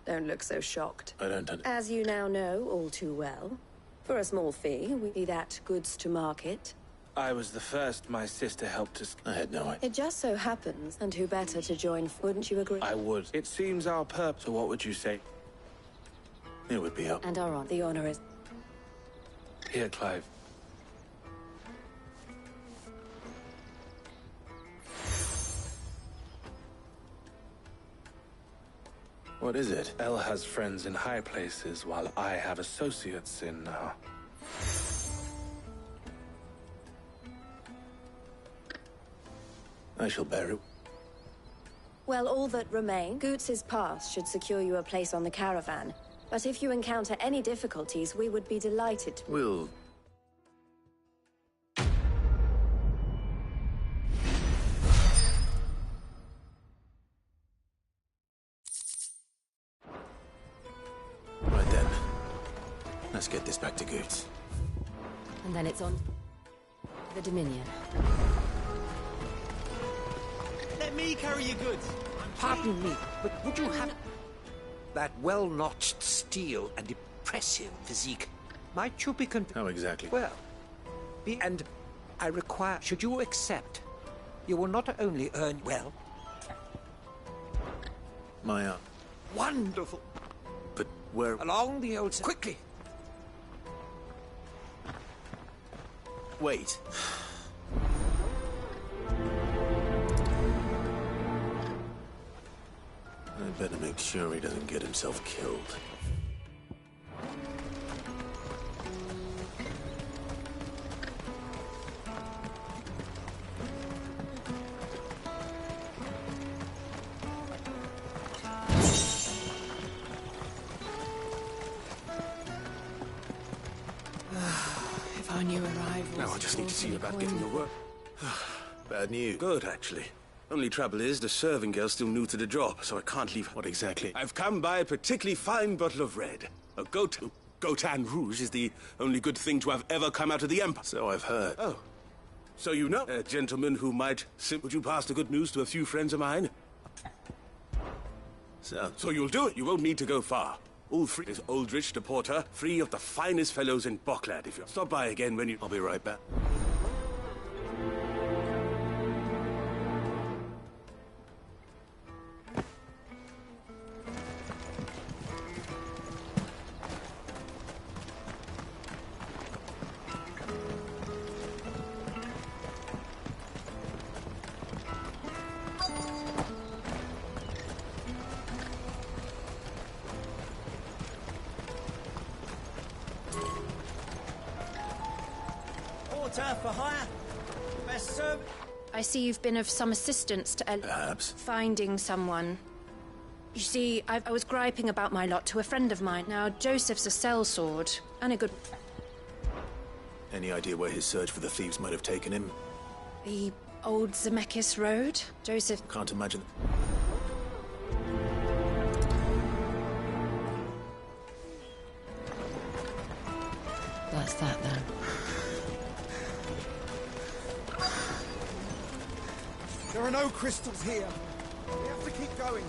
[SPEAKER 2] Don't look so shocked.
[SPEAKER 6] I don't...
[SPEAKER 2] As you now know all too well, for a small fee, we be that goods to market.
[SPEAKER 12] I was the first my sister helped us...
[SPEAKER 6] I had no idea.
[SPEAKER 2] It just so happens, and who better to join, wouldn't you agree?
[SPEAKER 12] I would. It seems our purpose... So what would you say?
[SPEAKER 6] It would be up.
[SPEAKER 2] And our honor. The honor is...
[SPEAKER 12] Here, Clive.
[SPEAKER 6] What is it?
[SPEAKER 12] Elle has friends in high places, while I have associates in,
[SPEAKER 6] I shall bear it.
[SPEAKER 2] Well, all that remain, Goots's pass should secure you a place on the caravan. But if you encounter any difficulties, we would be delighted to...
[SPEAKER 6] We'll... Right then. Let's get this back to Goots.
[SPEAKER 19] And then it's on the Dominion.
[SPEAKER 11] Let me carry your goods.
[SPEAKER 23] Pardon me, but would you have... That well-notched steel and impressive physique. Might you be
[SPEAKER 6] How exactly?
[SPEAKER 23] Well, and I require... Should you accept, you will not only earn well...
[SPEAKER 6] My,
[SPEAKER 23] Wonderful!
[SPEAKER 6] But where...
[SPEAKER 23] Along the old... Quickly!
[SPEAKER 6] Wait. I better make sure he doesn't get himself killed.
[SPEAKER 19] If our new arrival...
[SPEAKER 6] Now I just need to see about getting the work. Bad news. Good, actually. Only trouble is, the serving girl's still new to the job, so I can't leave. What exactly? I've come by a particularly fine bottle of red. A Gotan Rouge is the only good thing to have ever come out of the Empire. So I've heard. Oh. So you know a gentleman who might... Would you pass the good news to a few friends of mine? So you'll do it. You won't need to go far. All free is Aldrich, the porter, free of the finest fellows in Bocklad. If you stop by again when you... I'll be right back.
[SPEAKER 11] For hire. Best served.
[SPEAKER 19] I see you've been of some assistance to
[SPEAKER 6] Perhaps.
[SPEAKER 19] finding someone. You see, I was griping about my lot to a friend of mine. Now, Joseph's a sellsword, and a good...
[SPEAKER 6] Any idea where his search for the thieves might have taken him?
[SPEAKER 19] The old Zemeckis Road? Joseph...
[SPEAKER 6] Can't imagine.
[SPEAKER 19] That's that, then.
[SPEAKER 23] There are no crystals here. We have to keep going.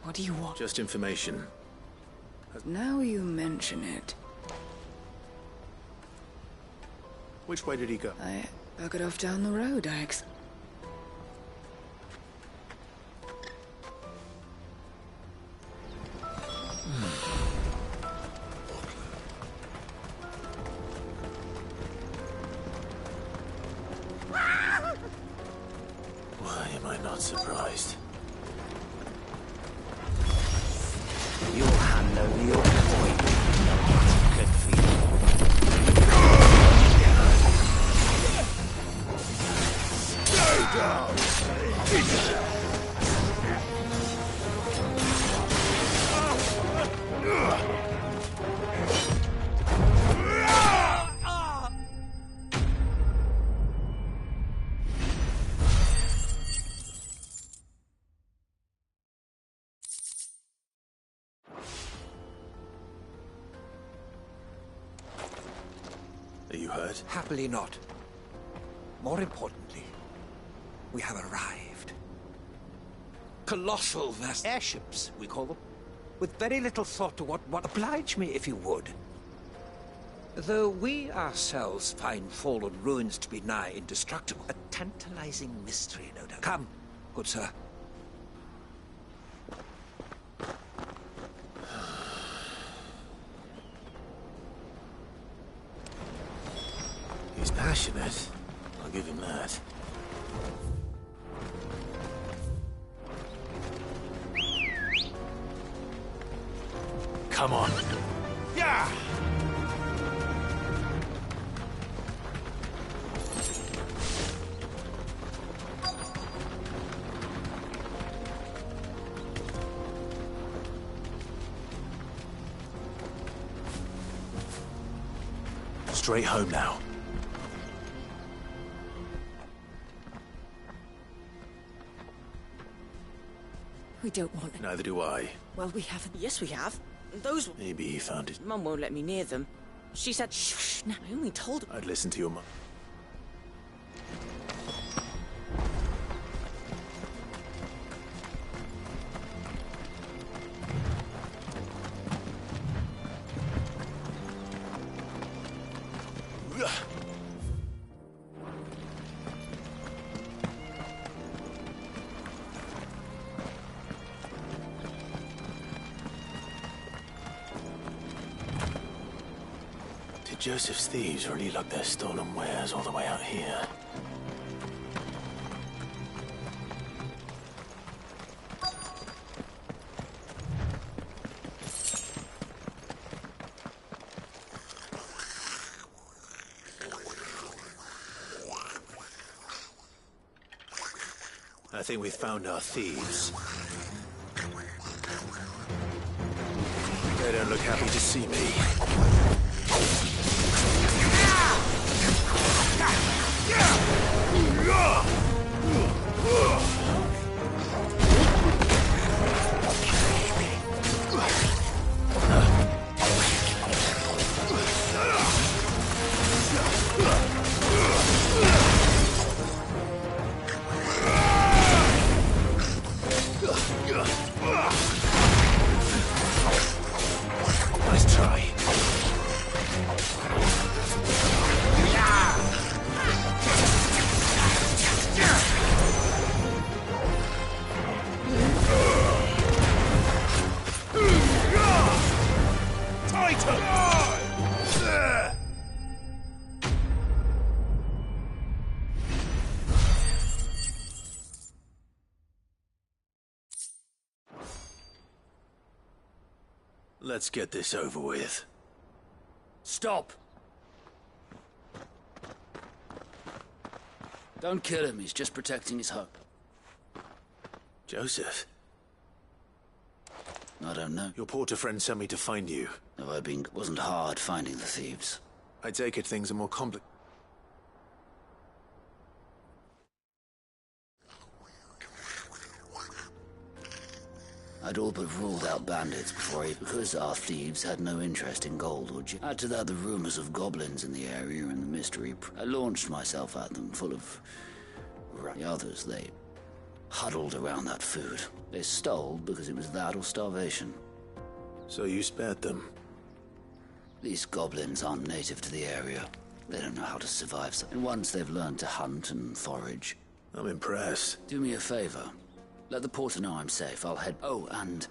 [SPEAKER 3] What do you want?
[SPEAKER 6] Just information.
[SPEAKER 3] Now you mention it.
[SPEAKER 6] Which way did he go?
[SPEAKER 3] I buggered off down the road,
[SPEAKER 6] Why am I not surprised?
[SPEAKER 23] You'll hand over your boy. Good for you. Stay down!
[SPEAKER 6] Are you hurt?
[SPEAKER 23] Happily not. More importantly, we have arrived. Colossal vast airships, we call them. With very little thought to what oblige me if you would. Though we ourselves find fallen ruins to be nigh indestructible. A tantalizing mystery, no doubt. Come, good sir.
[SPEAKER 6] He's passionate. I'll give him that. Come on.
[SPEAKER 23] Yeah!
[SPEAKER 6] Straight home now.
[SPEAKER 19] We don't want it.
[SPEAKER 6] Neither do I.
[SPEAKER 19] Well, we haven't.
[SPEAKER 25] Yes, we have. Those...
[SPEAKER 6] Maybe he found it.
[SPEAKER 25] Mum won't let me near them. She said, shh, no, I only told her.
[SPEAKER 6] I'd listen to your mum. Joseph's thieves really lug their stolen wares all the way out here. I think we've found our thieves. They don't look happy to see me. Nice try. Let's get this over with.
[SPEAKER 13] Stop! Don't kill him, he's just protecting his home.
[SPEAKER 6] Joseph?
[SPEAKER 13] I don't know.
[SPEAKER 6] Your porter friend sent me to find you.
[SPEAKER 13] It wasn't hard finding the thieves.
[SPEAKER 6] I take it things are more complicated.
[SPEAKER 13] I'd all but ruled out bandits before because our thieves had no interest in gold or add to that the rumors of goblins in the area and the mystery. I launched myself at them full of the others. They huddled around that food. They stole because it was that or starvation.
[SPEAKER 6] So you spared them?
[SPEAKER 13] These goblins aren't native to the area. They don't know how to survive. And once they've learned to hunt and forage...
[SPEAKER 6] I'm impressed.
[SPEAKER 13] Do me a favor. Let the porter know I'm safe. I'll head... Oh, and...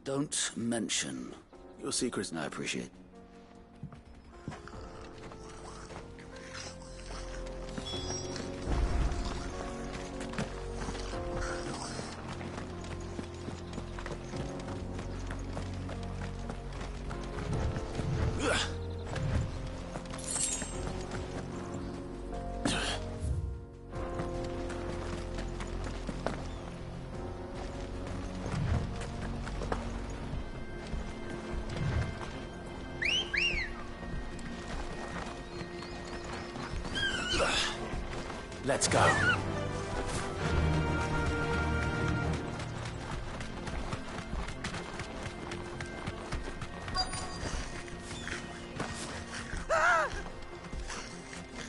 [SPEAKER 13] don't mention...
[SPEAKER 6] Your secrets.
[SPEAKER 13] I appreciate it.
[SPEAKER 9] Let's go.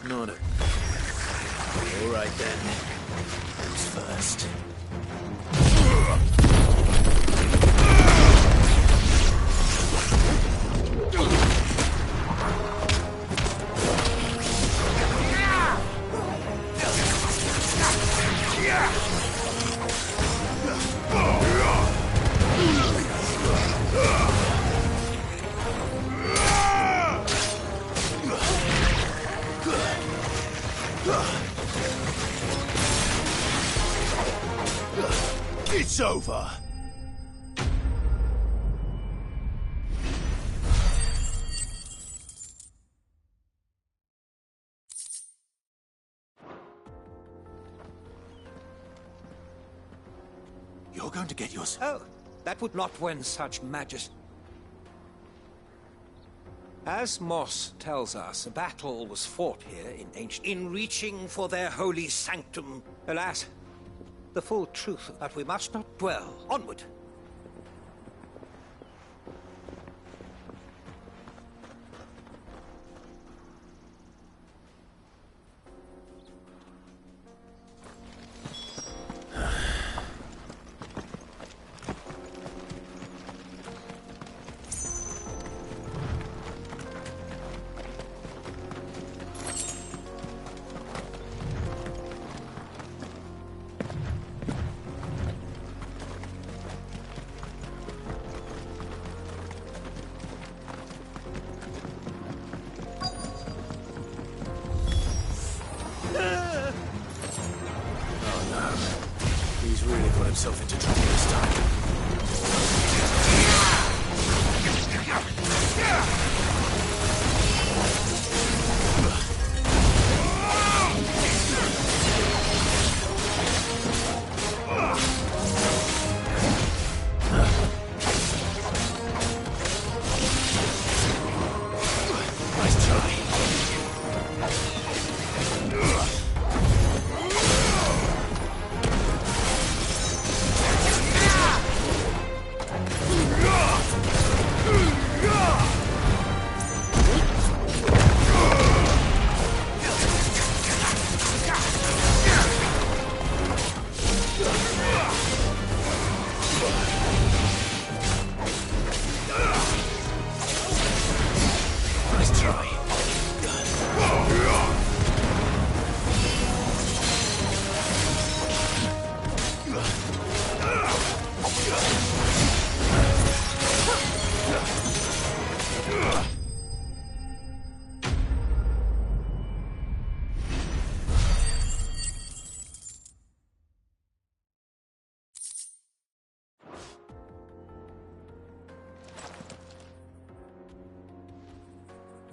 [SPEAKER 6] Not it. All right then. Who's first?
[SPEAKER 9] It's over.
[SPEAKER 6] You're going to get yours.
[SPEAKER 23] Oh, that would not win such majesty. As Moss tells us, a battle was fought here in ancient... in reaching for their holy sanctum. Alas, the full truth, but we must not dwell. Onward.
[SPEAKER 6] He's really got himself into trouble this time. Nice try.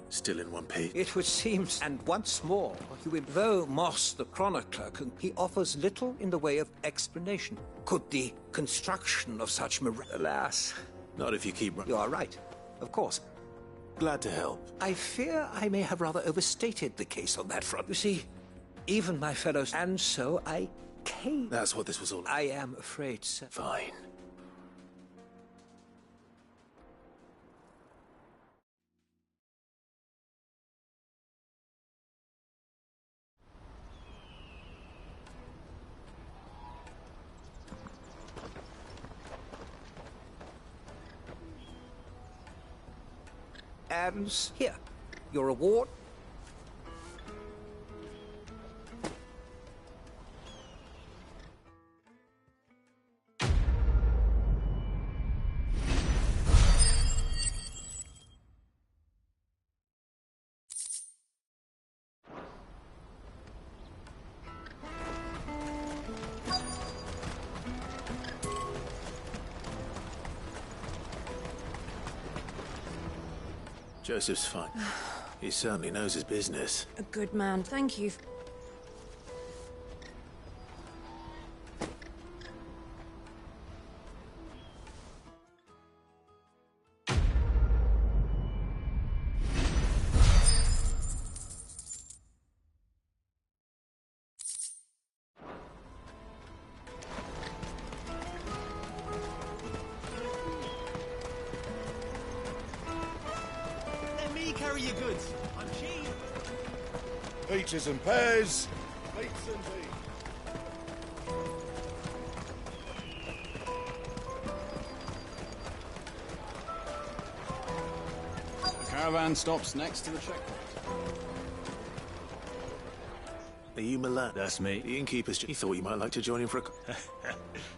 [SPEAKER 6] Still in one piece.
[SPEAKER 23] It would seem, and once more, though Moss the chronicler, he offers little in the way of explanation. Could the construction of such alas.
[SPEAKER 6] Not if you keep...
[SPEAKER 23] You are right, of course.
[SPEAKER 6] Glad to help.
[SPEAKER 23] I fear I may have rather overstated the case on that front. You see, even my fellows... And so I came.
[SPEAKER 6] That's what this was all about.
[SPEAKER 23] I am afraid, sir.
[SPEAKER 6] Fine.
[SPEAKER 23] And here, your reward.
[SPEAKER 6] Joseph's fine. He certainly knows his business.
[SPEAKER 19] A good man, thank you.
[SPEAKER 7] Let me carry your goods. I'm cheap.
[SPEAKER 12] Peaches and pears. Meats and beef.
[SPEAKER 7] The caravan stops next to the checkpoint.
[SPEAKER 6] Are you Milan?
[SPEAKER 4] That's me.
[SPEAKER 6] The innkeeper's... He thought you might like to join him for a...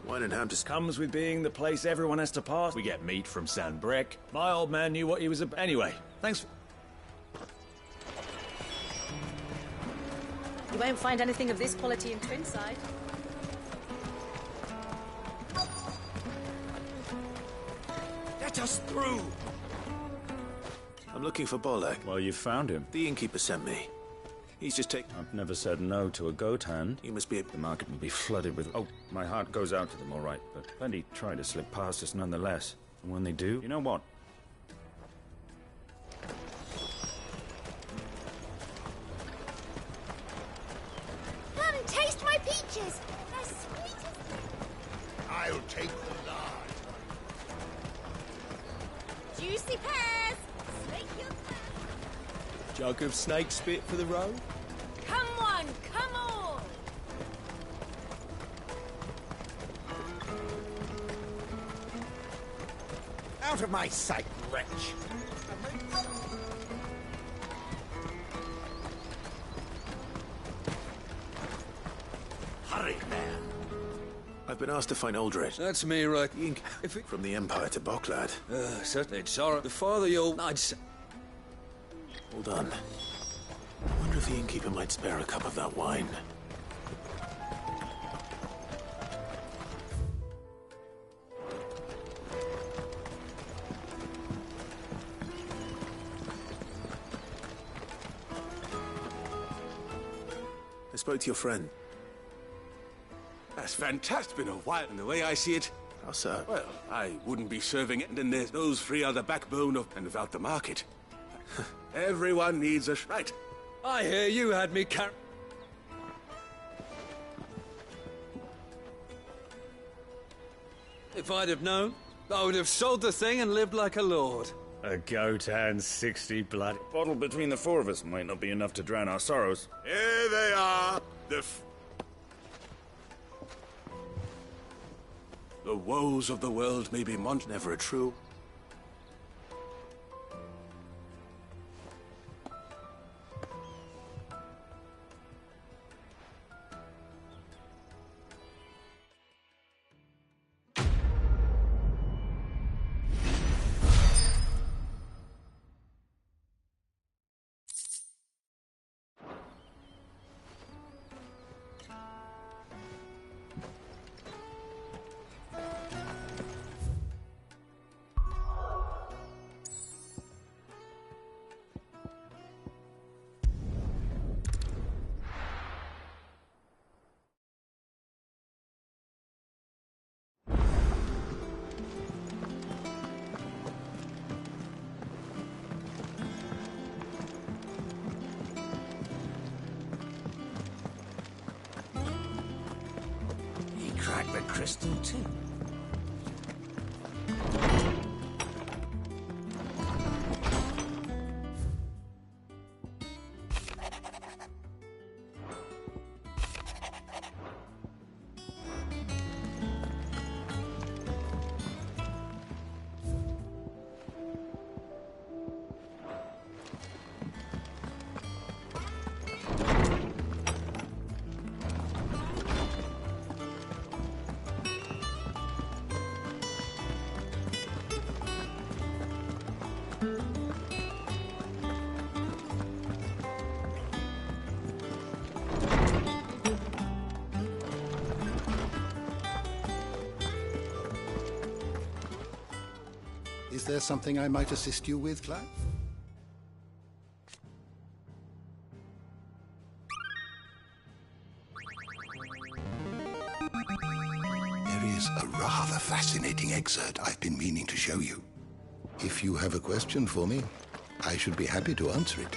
[SPEAKER 6] Wine and ham just...
[SPEAKER 4] Comes with being the place everyone has to pass. We get meat from Sandbrek. My old man knew what he was about. Anyway, thanks for...
[SPEAKER 19] You won't find anything of this quality in Twinside.
[SPEAKER 4] Let us through!
[SPEAKER 6] I'm looking for Bolek.
[SPEAKER 4] Well, you found him.
[SPEAKER 6] The innkeeper sent me. He's just taken...
[SPEAKER 4] I've never said no to a goat hand.
[SPEAKER 6] You must be...
[SPEAKER 4] The market will be flooded with... Oh, my heart goes out to them, all right. But plenty try to slip past us nonetheless. And when they do, you know what?
[SPEAKER 5] Come and taste my peaches. They're sweet as...
[SPEAKER 15] I'll take the lard.
[SPEAKER 5] Juicy pears. Snake your
[SPEAKER 7] Jug of snake spit for the road.
[SPEAKER 17] Come on, come on!
[SPEAKER 15] Out of my sight, wretch.
[SPEAKER 4] Hurry, man.
[SPEAKER 6] I've been asked to find Aldrich.
[SPEAKER 23] That's me, right?
[SPEAKER 6] From the Empire to Boklad.
[SPEAKER 23] Certainly, sorry. The farther you'll... I'd say...
[SPEAKER 6] Hold on. I wonder if the innkeeper might spare a cup of that wine. I spoke to your friend.
[SPEAKER 10] That's fantastic. Been a while, and the way I see it...
[SPEAKER 6] How so?
[SPEAKER 10] Well, I wouldn't be serving it, and then there's those three are the backbone of... and without the market. Everyone needs a... Right.
[SPEAKER 11] I hear you had me If I'd have known, I would have sold the thing and lived like a lord.
[SPEAKER 4] A goat and 60 blood. A bottle between the four of us might not be enough to drown our sorrows.
[SPEAKER 10] Here they are. The woes of the world may be never true.
[SPEAKER 23] Crack the crystal too.
[SPEAKER 14] Is there something I might assist you with, Clive?
[SPEAKER 16] There is a rather fascinating excerpt I've been meaning to show you. If you have a question for me, I should be happy to answer it.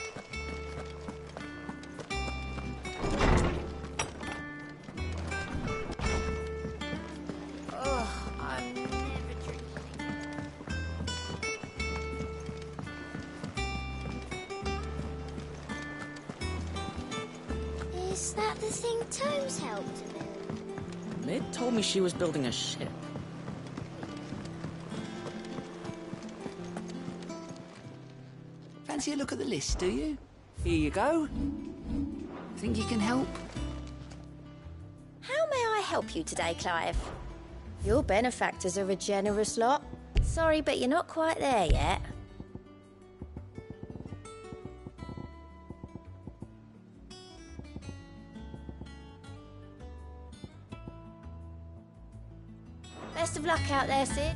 [SPEAKER 5] Is that the thing Tomes helped to build?
[SPEAKER 25] Mid told me she was building a ship.
[SPEAKER 18] Fancy a look at the list, do you? Here you go. Think you can help?
[SPEAKER 22] How may I help you today, Clive? Your benefactors are a generous lot. Sorry, but you're not quite there yet. Best of luck out there, Sid.